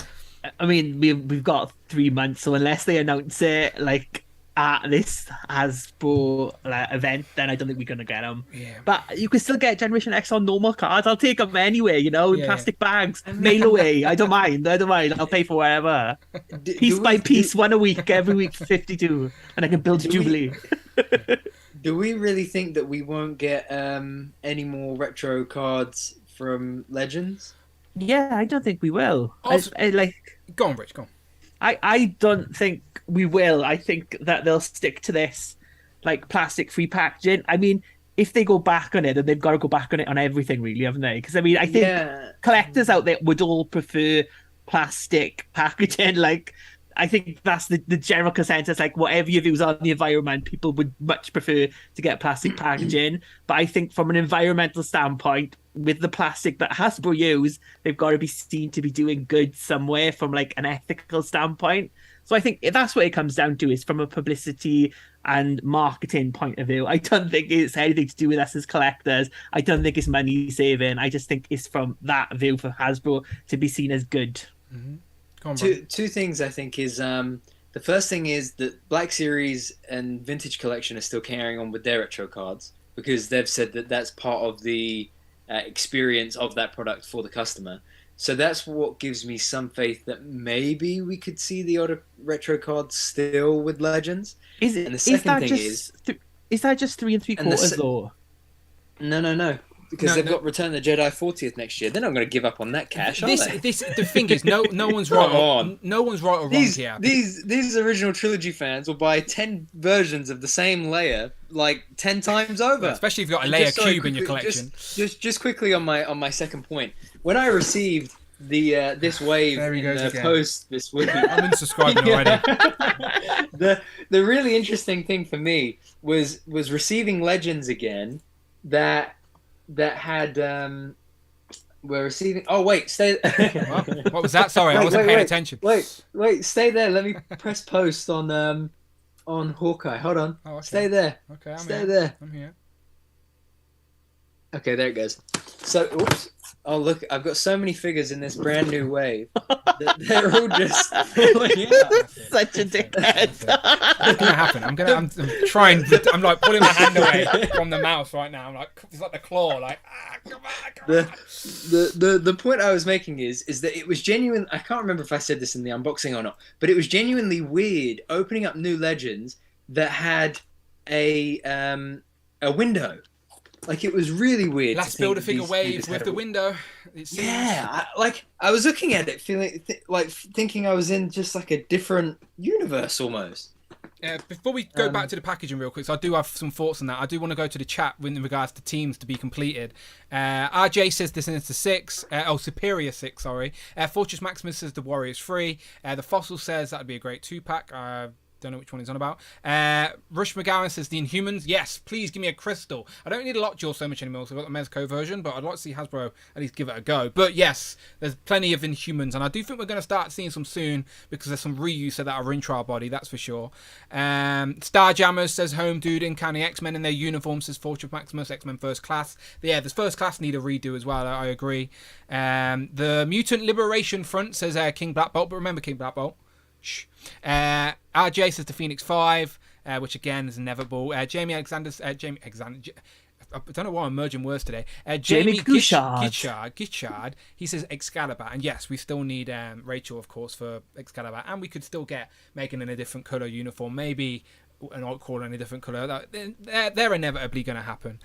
I mean, we've got 3 months, so unless they announce it like at this Hasbro event, then I don't think we're gonna get them. Yeah. But you can still get Generation X on normal cards. I'll take them anyway, in plastic bags, mail away. I don't mind. I'll pay for whatever. Piece by piece, one a week, every week, 52, and I can build a Jubilee. Do we really think that we won't get any more retro cards from Legends? Yeah, I don't think we will. Also, go on, Rich, go on. I don't think we will. I think that they'll stick to this like plastic-free packaging. I mean, if they go back on it, then they've got to go back on it on everything, really, haven't they? Because I mean, I think collectors out there would all prefer plastic packaging. Like, I think that's the general consensus. Like, whatever your views on the environment, people would much prefer to get plastic packaging. But I think from an environmental standpoint, with the plastic that Hasbro use, they've got to be seen to be doing good somewhere from like an ethical standpoint. So I think that's what it comes down to, is from a publicity and marketing point of view. I don't think it's anything to do with us as collectors. I don't think it's money saving. I just think it's from that view for Hasbro to be seen as good. Mm-hmm. Two things I think is the first thing is that Black Series and Vintage Collection are still carrying on with their retro cards, because they've said that that's part of the experience of that product for the customer. So that's what gives me some faith that maybe we could see the other retro cards still with Legends. Is it? And the second thing is that just 3 3/4 though? No. Because they've got Return of the Jedi 40th next year. They're not going to give up on that cash, are they? The thing is, no one's right. No one's right or wrong here. These original trilogy fans will buy 10 versions of the same layer like 10 times over. Especially if you've got a layer cube in your collection. Just quickly on my second point. When I received this wave post this week, I'm unsubscribing already. The really interesting thing for me was receiving Legends again that had we're receiving. Oh wait, stay. What was that? Sorry, I wasn't paying attention. Wait, stay there. Let me press post on Hawkeye. Hold on. Oh, okay. Stay there. Okay, stay there. I'm here. Okay, there it goes. So, oops. Oh, look, I've got so many figures in this brand new wave. They're all just falling out. Such a dickhead. What's gonna happen? I'm trying. I'm like pulling my hand away from the mouse right now. I'm like, it's like the claw. Like, come on. The point I was making is that it was genuine. I can't remember if I said this in the unboxing or not, but it was genuinely weird opening up new Legends that had a window. Like, it was really weird. Let's build a figure wave with the window. Yeah, I was looking at it, feeling thinking I was in just like a different universe almost. Before we go back to the packaging real quick, so I do have some thoughts on that. I do want to go to the chat in regards to teams to be completed. RJ says this is the 6. Superior 6, sorry. Fortress Maximus says the Warriors 3. The Fossil says that would be a great 2-pack. Don't know which one he's on about. Rush McGowan says the Inhumans. Yes, please give me a crystal. I don't need a Lockjaw so much anymore, so I've got the Mezco version, but I'd like to see Hasbro at least give it a go. But yes, there's plenty of Inhumans, and I do think we're going to start seeing some soon because there's some reuse of that are in trial body, that's for sure. Starjammers says Home Dude and County X-Men in their uniform, says Fortress Maximus, X-Men First Class. Yeah, this First Class need a redo as well, I agree. The Mutant Liberation Front says King Black Bolt, but remember King Black Bolt. Shh. RJ says the Phoenix 5, which again is inevitable. Jamie Alexander. I don't know why I'm merging words today. Jamie Gitchard. He says Excalibur, and yes, we still need Rachel, of course, for Excalibur, and we could still get Megan in a different color uniform, maybe an Nightcrawler in a different color. They're inevitably going to happen.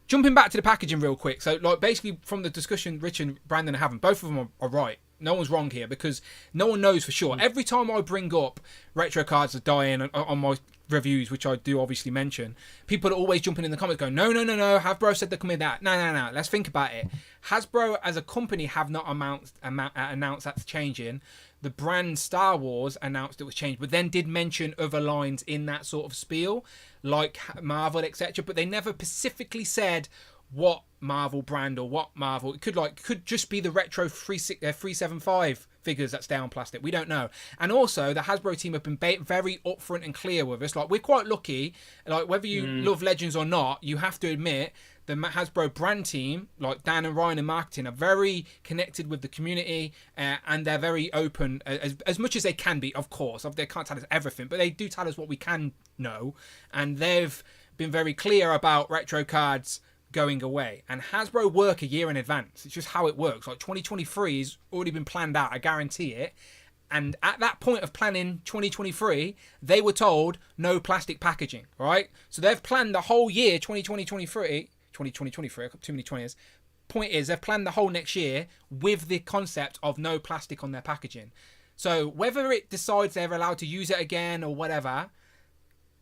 Jumping back to the packaging real quick. So, like, basically from the discussion Rich and Brandon are having, both of them are right. No one's wrong here because no one knows for sure. Every time I bring up retro cards are dying on my reviews, which I do obviously mention, people are always jumping in the comments going, no, Hasbro said they're coming with that. No. Let's think about it. Hasbro as a company have not announced that's changing. The brand Star Wars announced it was changed, but then did mention other lines in that sort of spiel, like Marvel, etc. But they never specifically said what Marvel brand or what Marvel. It could just be the retro 375 figures that stay on plastic. We don't know. And also the Hasbro team have been very upfront and clear with us. Like, we're quite lucky. Like, whether you love Legends or not, you have to admit the Hasbro brand team, like Dan and Ryan in marketing, are very connected with the community, and they're very open as much as they can be. Of course, they can't tell us everything, but they do tell us what we can know, and they've been very clear about retro cards going away. And Hasbro work a year in advance. It's just how it works. Like, 2023 has already been planned out, I guarantee it. And at that point of planning 2023, they were told no plastic packaging, right? So they've planned the whole year 2023, I've got too many 20s. Point is, they've planned the whole next year with the concept of no plastic on their packaging. So whether it decides they're allowed to use it again or whatever,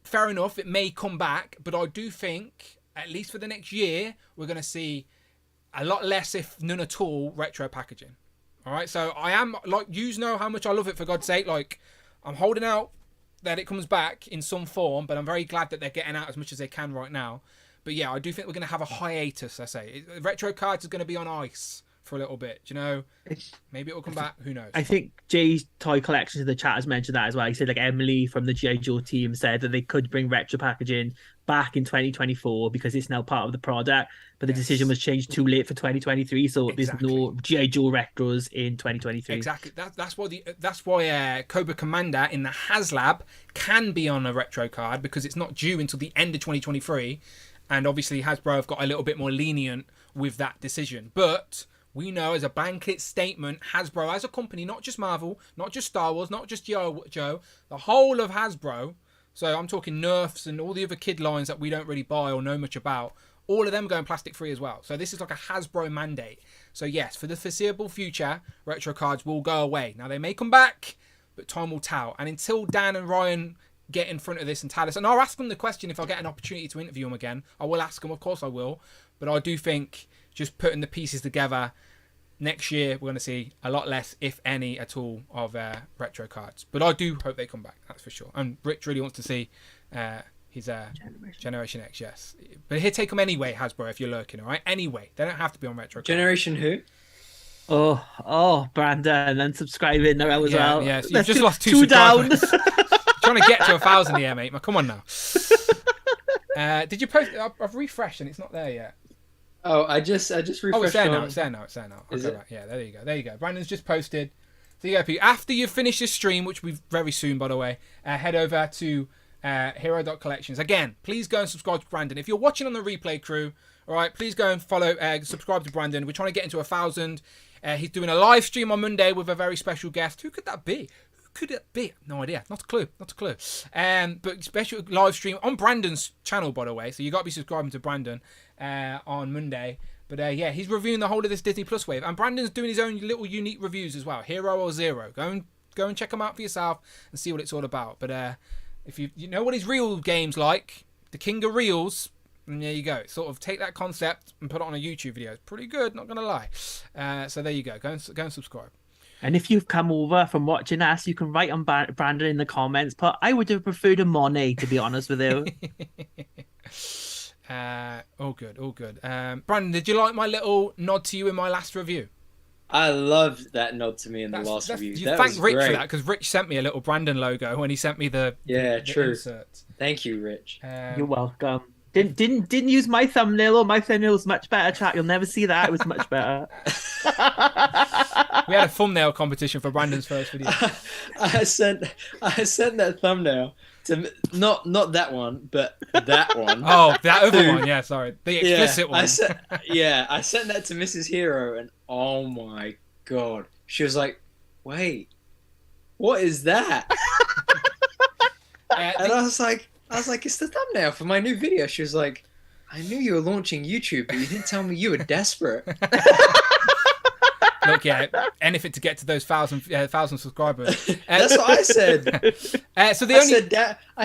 fair enough, it may come back, but I do think at least for the next year, we're going to see a lot less, if none at all, retro packaging. All right, so I am, like, you know how much I love it, for God's sake. Like, I'm holding out that it comes back in some form, but I'm very glad that they're getting out as much as they can right now. But yeah, I do think we're going to have a hiatus, I say. Retro cards are going to be on ice for a little bit, you know? Maybe it'll come back, who knows? I think Jay's Toy Collections in the chat has mentioned that as well. He said, like, Emily from the G.I. Joe team said that they could bring retro packaging back in 2024 because it's now part of the product, but the decision was changed too late for 2023, so there's no G.I. Joe retros in 2023. Exactly. That's why Cobra Commander in the HasLab can be on a retro card, because it's not due until the end of 2023, and obviously Hasbro have got a little bit more lenient with that decision. But we know, as a blanket statement, Hasbro as a company, not just Marvel, not just Star Wars, not just Joe, the whole of Hasbro, so I'm talking Nerfs and all the other kid lines that we don't really buy or know much about, all of them going plastic free as well. So this is like a Hasbro mandate. So yes, for the foreseeable future, retro cards will go away. Now, they may come back, but time will tell. And until Dan and Ryan get in front of this and tell us, and I'll ask them the question if I get an opportunity to interview them again. I will ask them, of course I will. But I do think just putting the pieces together, next year we're going to see a lot less, if any at all, of retro cards. But I do hope they come back, that's for sure. And Rich really wants to see his Generation X, yes. But he'll take them anyway, Hasbro, if you're lurking, all right? Anyway, they don't have to be on retro cards. Generation who? Oh, Brandon, unsubscribing now as well. Yeah, so you've just lost two down. Trying to get to 1,000 here, mate. Come on now. Did you post? I've refreshed and it's not there yet. Oh, I just refreshed. Oh, it's there on... now. It's there now. It's there now. Is Okay, it? right. Yeah, there you go. There you go. Brandon's just posted. So yeah, people, after you finish this stream, which will be very soon, by the way, head over to hero.collections. Again, please go and subscribe to Brandon. If you're watching on the replay crew, all right, please go and follow, subscribe to Brandon. We're trying to get into 1,000. He's doing a live stream on Monday with a very special guest. Who could that be? Could it be? No idea. Not a clue. But special live stream on Brandon's channel, by the way. So you got to be subscribing to Brandon on Monday. But yeah, he's reviewing the whole of this Disney Plus wave, and Brandon's doing his own little unique reviews as well. Hero or Zero. Go and check them out for yourself and see what it's all about. But if you know what his reel game's like, the king of reels. And there you go. Sort of take that concept and put it on a YouTube video. It's pretty good, not gonna lie. So there you go. Go and subscribe. And if you've come over from watching us, you can write on Brandon in the comments. But I would have preferred a Monet, to be honest with you. All good. Brandon, did you like my little nod to you in my last review? I loved that nod to me in the last review. You that thank was Rich great. for that, because Rich sent me a little Brandon logo when he sent me the true. insert. Thank you, Rich. You're welcome. Didn't use my thumbnail. Or my thumbnail was much better, chat. You'll never see that. It was much better. We had a thumbnail competition for Brandon's first video. I sent that thumbnail to not that one, but that one. Oh, that other one. Yeah, sorry, the explicit one. I sent that to Mrs. Hero, and oh my god, she was like, "Wait, what is that?" And I was like, "It's the thumbnail for my new video." She was like, "I knew you were launching YouTube, but you didn't tell me you were desperate." Look, yeah, anything to get to those 1,000 subscribers. That's what I said. I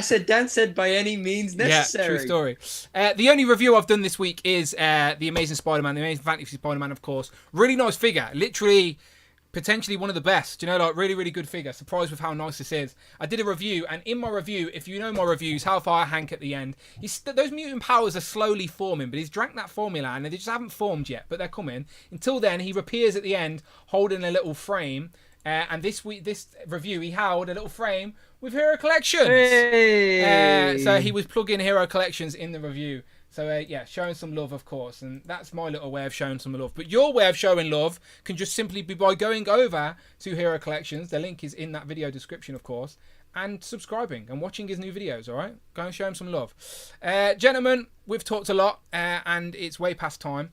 said Dan said by any means necessary. Yeah, true story. The only review I've done this week is the Amazing Spider-Man, the Amazing Fantasy Spider-Man, of course. Really nice figure. Literally, potentially one of the best. You know, like really, really good figure. Surprised with how nice this is. I did a review, and in my review, if you know my reviews, Hellfire Hank at the end, those mutant powers are slowly forming, but he's drank that formula, and they just haven't formed yet, but they're coming. Until then, he reappears at the end, holding a little frame. And this review, he held a little frame with Hero Collections. Hey! So he was plugging Hero Collections in the review. So yeah, showing some love, of course, and that's my little way of showing some love. But your way of showing love can just simply be by going over to Hero Collections. The link is in that video description, of course, and subscribing and watching his new videos. All right, go and show him some love, gentlemen. We've talked a lot, and it's way past time.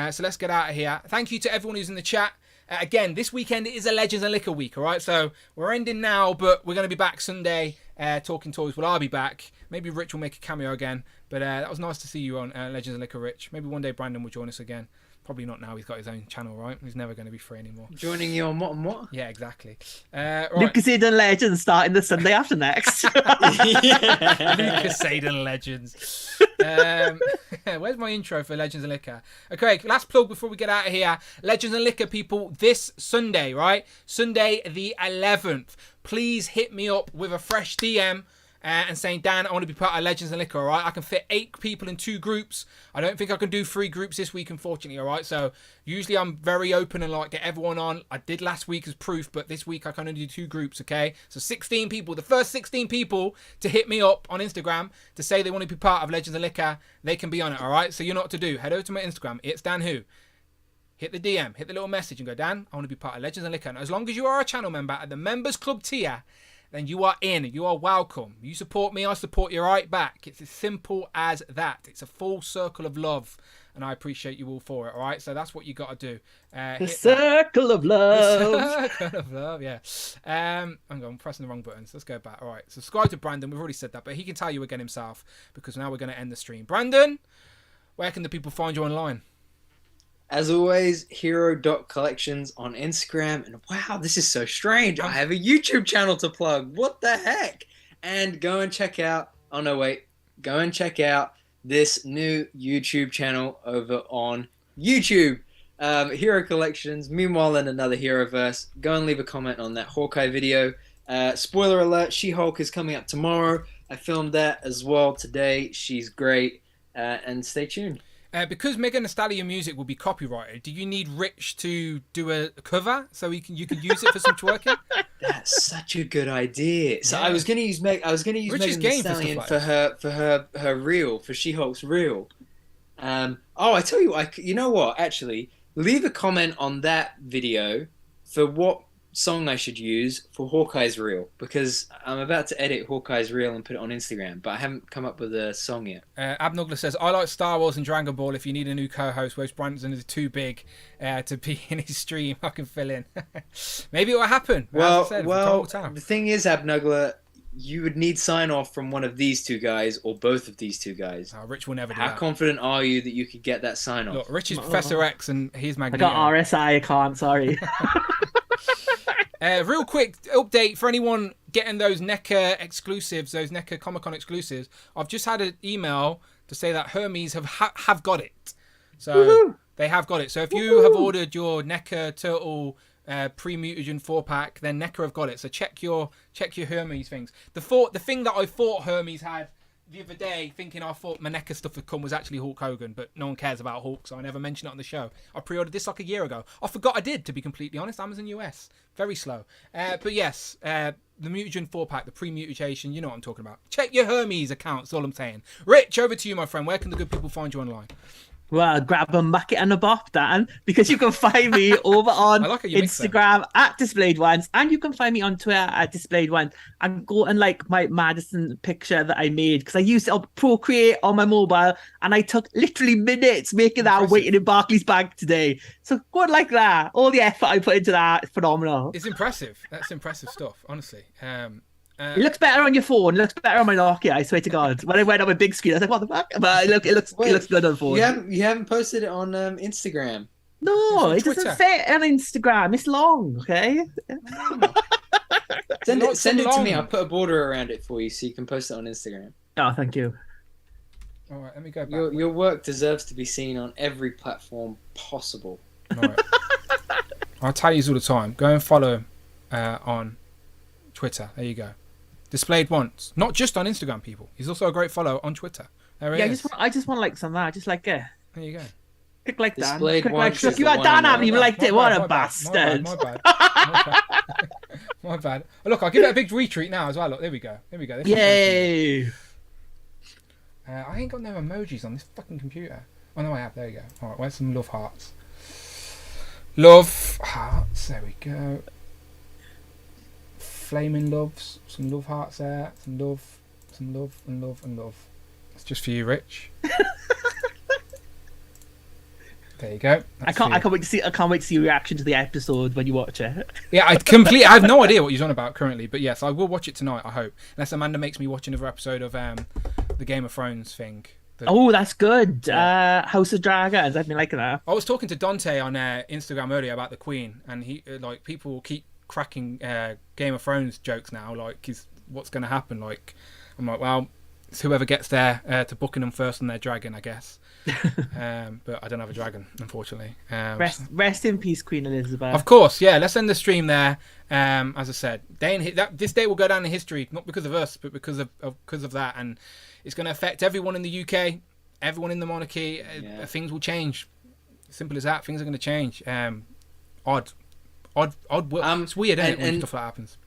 So let's get out of here. Thank you to everyone who's in the chat. Again, this weekend is a Legends and Liquor week, all right? So we're ending now, but we're going to be back Sunday talking toys. Well, I'll be back. Maybe Rich will make a cameo again. But that was nice to see you on Legends and Liquor, Rich. Maybe one day Brandon will join us again. Probably not now. He's got his own channel, right? He's never going to be free anymore. Joining you on what and what? Yeah, exactly. Right. Lucas Aiden Legends starting the Sunday after next. Lucas Aiden Legends. Where's my intro for Legends and Liquor? Okay, last plug before we get out of here. Legends and Liquor, people, this Sunday, right? Sunday the 11th. Please hit me up with a fresh DM. And saying, Dan, I want to be part of Legends and Liquor, all right? I can fit 8 people in 2 groups. I don't think I can do 3 groups this week, unfortunately, all right? So usually I'm very open and like get everyone on. I did last week as proof, but this week I can only do 2 groups, okay? So 16 people. The first 16 people to hit me up on Instagram to say they want to be part of Legends and Liquor, they can be on it, all right? So you know what to do. Head over to my Instagram. It's Dan Who. Hit the DM. Hit the little message and go, Dan, I want to be part of Legends and Liquor. And as long as you are a channel member at the Members Club tier, then you are in. You are welcome. You support me, I support you right back. It's as simple as that. It's a full circle of love, and I appreciate you all for it, all right? So that's what you got to do. The circle of love. The circle of love, yeah. I'm pressing the wrong buttons. Let's go back. All right, subscribe to Brandon. We've already said that, but he can tell you again himself, because now we're going to end the stream. Brandon, where can the people find you online? As always, hero.collections on Instagram. And wow, this is so strange. I have a YouTube channel to plug. What the heck? And go and check out, go and check out this new YouTube channel over on YouTube. Hero Collections, meanwhile in another Heroverse. Go and leave a comment on that Hawkeye video. Spoiler alert, She-Hulk is coming up tomorrow. I filmed that as well today. She's great. And stay tuned. Because Megan Thee Stallion music will be copyrighted, do you need Rich to do a cover so you can use it for some twerking? That's such a good idea. So yeah. I was gonna use Megan Thee Stallion for her reel, for She-Hulk's reel. Oh, I tell you, you know what? Actually, leave a comment on that video for what song I should use for Hawkeye's reel, because I'm about to edit Hawkeye's reel and put it on Instagram, but I haven't come up with a song yet. Abnugler says, I like Star Wars and Dragon Ball. If you need a new co-host, Wes Branson is too big to be in his stream. I can fill in. Maybe it will happen. Well, the thing is, Abnugler, you would need sign off from one of these two guys or both of these two guys. Oh, Rich will never do How that. confident are you that you could get that sign off? Look, Rich is Professor X and he's Magneto. I got RSI, I can't, sorry. Real quick update for anyone getting those NECA exclusives, those NECA Comic-Con exclusives. I've just had an email to say that Hermes have got it. So they have got it. So if you have ordered your NECA Turtle pre-mutagen 4-pack, then NECA have got it. So check your Hermes things. The thing that I thought Hermes had the other day, thinking I thought my NECA stuff had come, was actually Hulk Hogan, but no one cares about Hulk, so I never mentioned it on the show. I pre-ordered this like a year ago. I forgot I did, to be completely honest. Amazon US. Very slow. But yes, the mutagen 4-pack, the pre-mutation, you know what I'm talking about. Check your Hermes account, that's all I'm saying. Rich, over to you, my friend. Where can the good people find you online? Well, grab a bucket and a bop, Dan, because you can find me over on Instagram at Displayed Ones, and you can find me on Twitter at Displayed Ones. And go and like my Madison picture that I made, because I used it on Procreate on my mobile, and I took literally minutes making that waiting in Barclays Bank today. So go and like that. All the effort I put into that is phenomenal. It's impressive. That's impressive stuff, honestly. It looks better on your phone. It looks better on my Nokia. I swear to God. When I went on my big screen, I was like, "What the fuck?" But it looks good on phone. You haven't posted it on Instagram. No, it doesn't fit on Instagram. It's long, okay? Send it to me. I'll put a border around it for you so you can post it on Instagram. Oh, thank you. All right, let me go back. Your work deserves to be seen on every platform possible. All right. I'll tell you all the time. Go and follow him on Twitter. There you go. Displayed once, not just on Instagram, people. He's also a great follow on Twitter. There he is. I just want like some of that. Just like There you go. Click like Dan. Displayed once. Look, you had Dan at me. You liked it. What a bastard. My bad. My bad. Oh, look, I'll give it a big retweet now as well. Look, there we go. This Yay! I ain't got no emojis on this fucking computer. Oh no, I have. There you go. All right, where's some love hearts? Love hearts. There we go. Flaming loves, some love hearts there, some love, and love. It's just for you, Rich. There you go. I can't wait to see. I can't wait to see your reaction to the episode when you watch it. Yeah, I have no idea what you're on about currently, but yes, I will watch it tonight. I hope, unless Amanda makes me watch another episode of the Game of Thrones thing. Oh, that's good. Yeah. House of Dragons. I've been liking that. I was talking to Dante on Instagram earlier about the Queen, and he people keep cracking Game of Thrones jokes now, like what's going to happen. Like, I'm like, well, it's whoever gets there to Buckingham first on their dragon, I guess. But I don't have a dragon, unfortunately. Rest in peace, Queen Elizabeth. Of course, yeah. Let's end the stream there. As I said, this day will go down in history, not because of us, but because of that, and it's going to affect everyone in the UK, everyone in the monarchy. Things will change. Simple as that. Things are going to change. Odd. It's weird, isn't it, when stuff like that happens?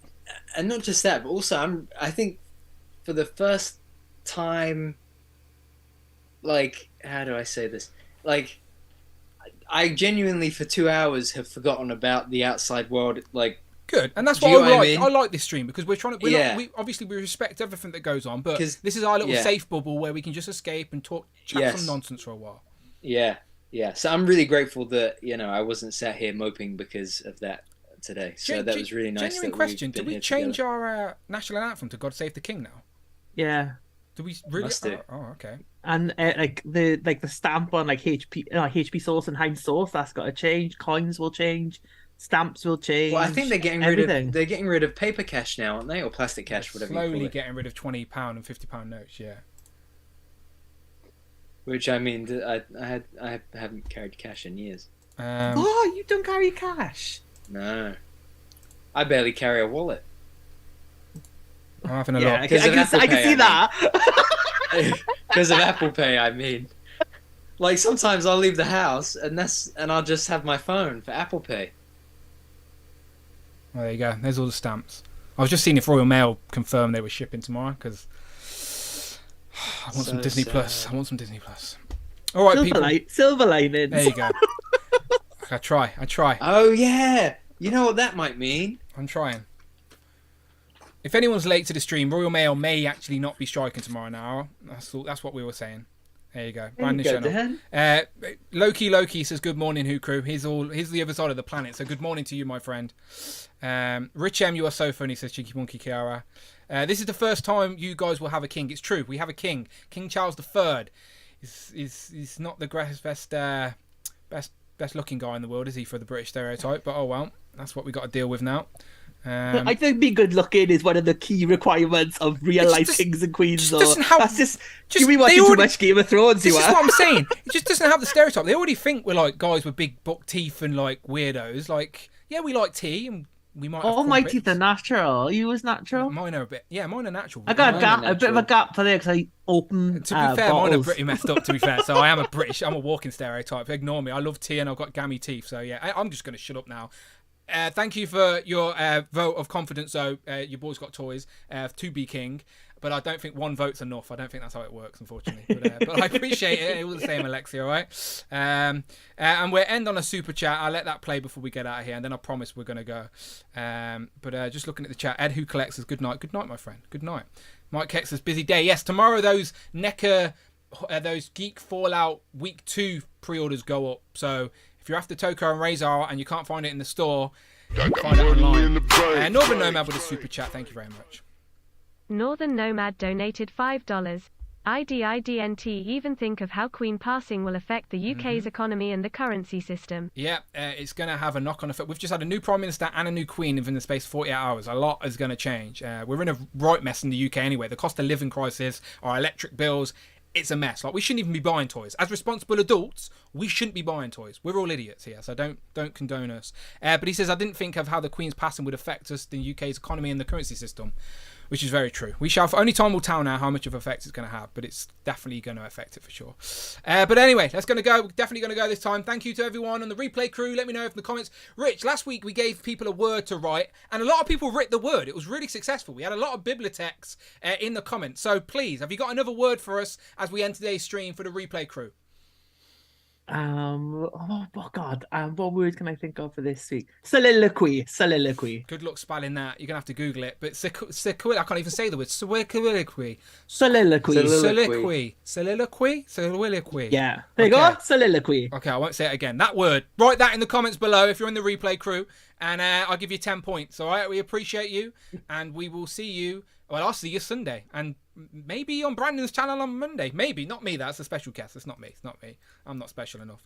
And not just that, but also I think for the first time, like, how do I say this? Like, I genuinely for 2 hours have forgotten about the outside world. Like, good, and that's what I like. I like this stream because we're trying to. We respect everything that goes on, but this is our little safe bubble where we can just escape and chat some nonsense for a while. Yeah. So I'm really grateful that I wasn't sat here moping because of that today. So that was really nice. Genuine question: did we change our national anthem to "God Save the King" now? Yeah. Do we really? Must do. Oh, okay. And the stamp on like HP sauce and Heinz sauce, that's got to change. Coins will change. Stamps will change. Well, I think they're getting rid of paper cash now, aren't they, or plastic cash, whatever. Slowly getting rid of £20 and £50 notes. Yeah. Which I mean, I haven't carried cash in years. You don't carry cash? No, I barely carry a wallet. I'm having a look. I can see that. Because of Apple Pay, I mean. Like sometimes I'll leave the house and I'll just have my phone for Apple Pay. Well, there you go. There's all the stamps. I was just seeing if Royal Mail confirmed they were shipping tomorrow because I want some Disney Plus. All right, people. Silver linings. There you go. I try. Oh yeah. You know what that might mean? I'm trying. If anyone's late to the stream, Royal Mail may actually not be striking tomorrow now. That's what we were saying. There you go. Brandon Loki says, good morning, Who Crew. Here's the other side of the planet. So good morning to you, my friend. Rich M, you are so funny, says Cheeky Monkey Kiara. This is the first time you guys will have a king. It's true. We have a king. King Charles III. He's not the best looking guy in the world, is he, for the British stereotype? But oh well, that's what we got to deal with now. I think being good looking is one of the key requirements of real life kings and queens. You be watching too much Game of Thrones. This is what I'm saying. It just doesn't have the stereotype. They already think we're like guys with big buck teeth and like weirdos. Like, yeah, we like tea and we might. Oh, my teeth are natural. You was natural. Mine are a bit. Yeah, mine are natural. I got a bit of a gap for there because I open. To be fair, mine are pretty messed up. To be fair, so I am I'm a walking stereotype. Ignore me. I love tea and I've got gammy teeth. So yeah, I'm just gonna shut up now. Thank you for your vote of confidence, though. Your boy's got toys to be king, but I don't think one vote's enough. I don't think that's how it works, unfortunately. But I appreciate it. All the same, Alexia, all right? And we'll end on a super chat. I'll let that play before we get out of here, and then I promise we're going to go. But just looking at the chat, Ed Who Collects says, good night. Good night, my friend. Good night. Mike Kex says, busy day. Yes, tomorrow those those Geek Fallout Week 2 pre-orders go up, so if you're after Toko and Razor and you can't find it in the store, you can find it online. Northern Nomad with a super chat. Thank you very much. Northern Nomad donated $5. IDIDNT even think of how Queen passing will affect the UK's economy and the currency system. Yeah, it's going to have a knock-on effect. We've just had a new Prime Minister and a new Queen within the space of 48 hours. A lot is going to change. We're in a right mess in the UK anyway. The cost of living crisis, our electric bills, it's a mess. Like, we shouldn't even be buying toys. As responsible adults, we shouldn't be buying toys. We're all idiots here, so don't condone us. But he says, I didn't think of how the Queen's passing would affect us, the UK's economy and the currency system, which is very true. We shall, only time will tell now how much of an effect it's going to have, but it's definitely going to affect it for sure. But anyway, let's going to go. We're definitely going to go this time. Thank you to everyone on the replay crew. Let me know in the comments. Rich, last week we gave people a word to write, and a lot of people writ the word. It was really successful. We had a lot of bibliotecs in the comments. So please, have you got another word for us as we end today's stream for the replay crew? What word can I think of for this week? Soliloquy. Good luck spelling that. You're gonna have to Google it. But I can't even say the word. Soliloquy. Yeah, there you go. Soliloquy. Okay, I won't say it again. That word. Write that in the comments below if you're in the replay crew, and I'll give you 10 points. All right, we appreciate you, and we will see you. Well, I'll see you Sunday, and maybe on Brandon's channel on Monday. Maybe, not me. That's a special guest. It's not me. I'm not special enough.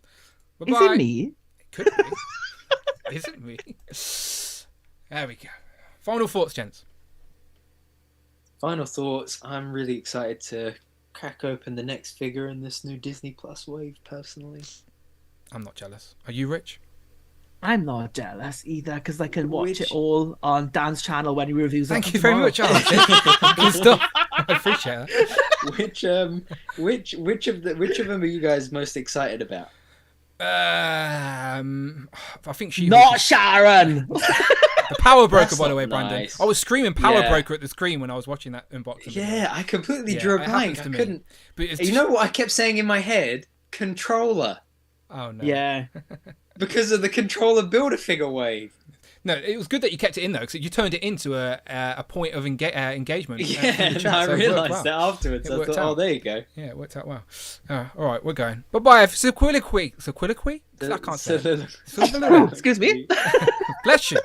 Bye-bye. Is it me? It could be. Is it me? There we go. Final thoughts, gents. Final thoughts. I'm really excited to crack open the next figure in this new Disney Plus wave, personally. I'm not jealous. Are you, Rich? I'm not jealous either, because I can watch it all on Dan's channel when he reviews it. Thank you very much, Alan. Good stuff. I appreciate that. Which of them are you guys most excited about? I think she. Not Sharon. The Power Broker, by the way, Brandon. Nice. I was screaming Power Broker at the screen when I was watching that unboxing. Yeah, I completely drew a blank. I couldn't. But you know what I kept saying in my head? Controller. Oh no. Yeah. Because of the controller Build-A-Figure wave. No, it was good that you kept it in though, because you turned it into a point of engagement. Yeah, I realised that afterwards. I thought, there you go. Yeah, it worked out well. All right, we're going. Bye-bye. Soliloquy? I can't say it. Excuse me. Bless you.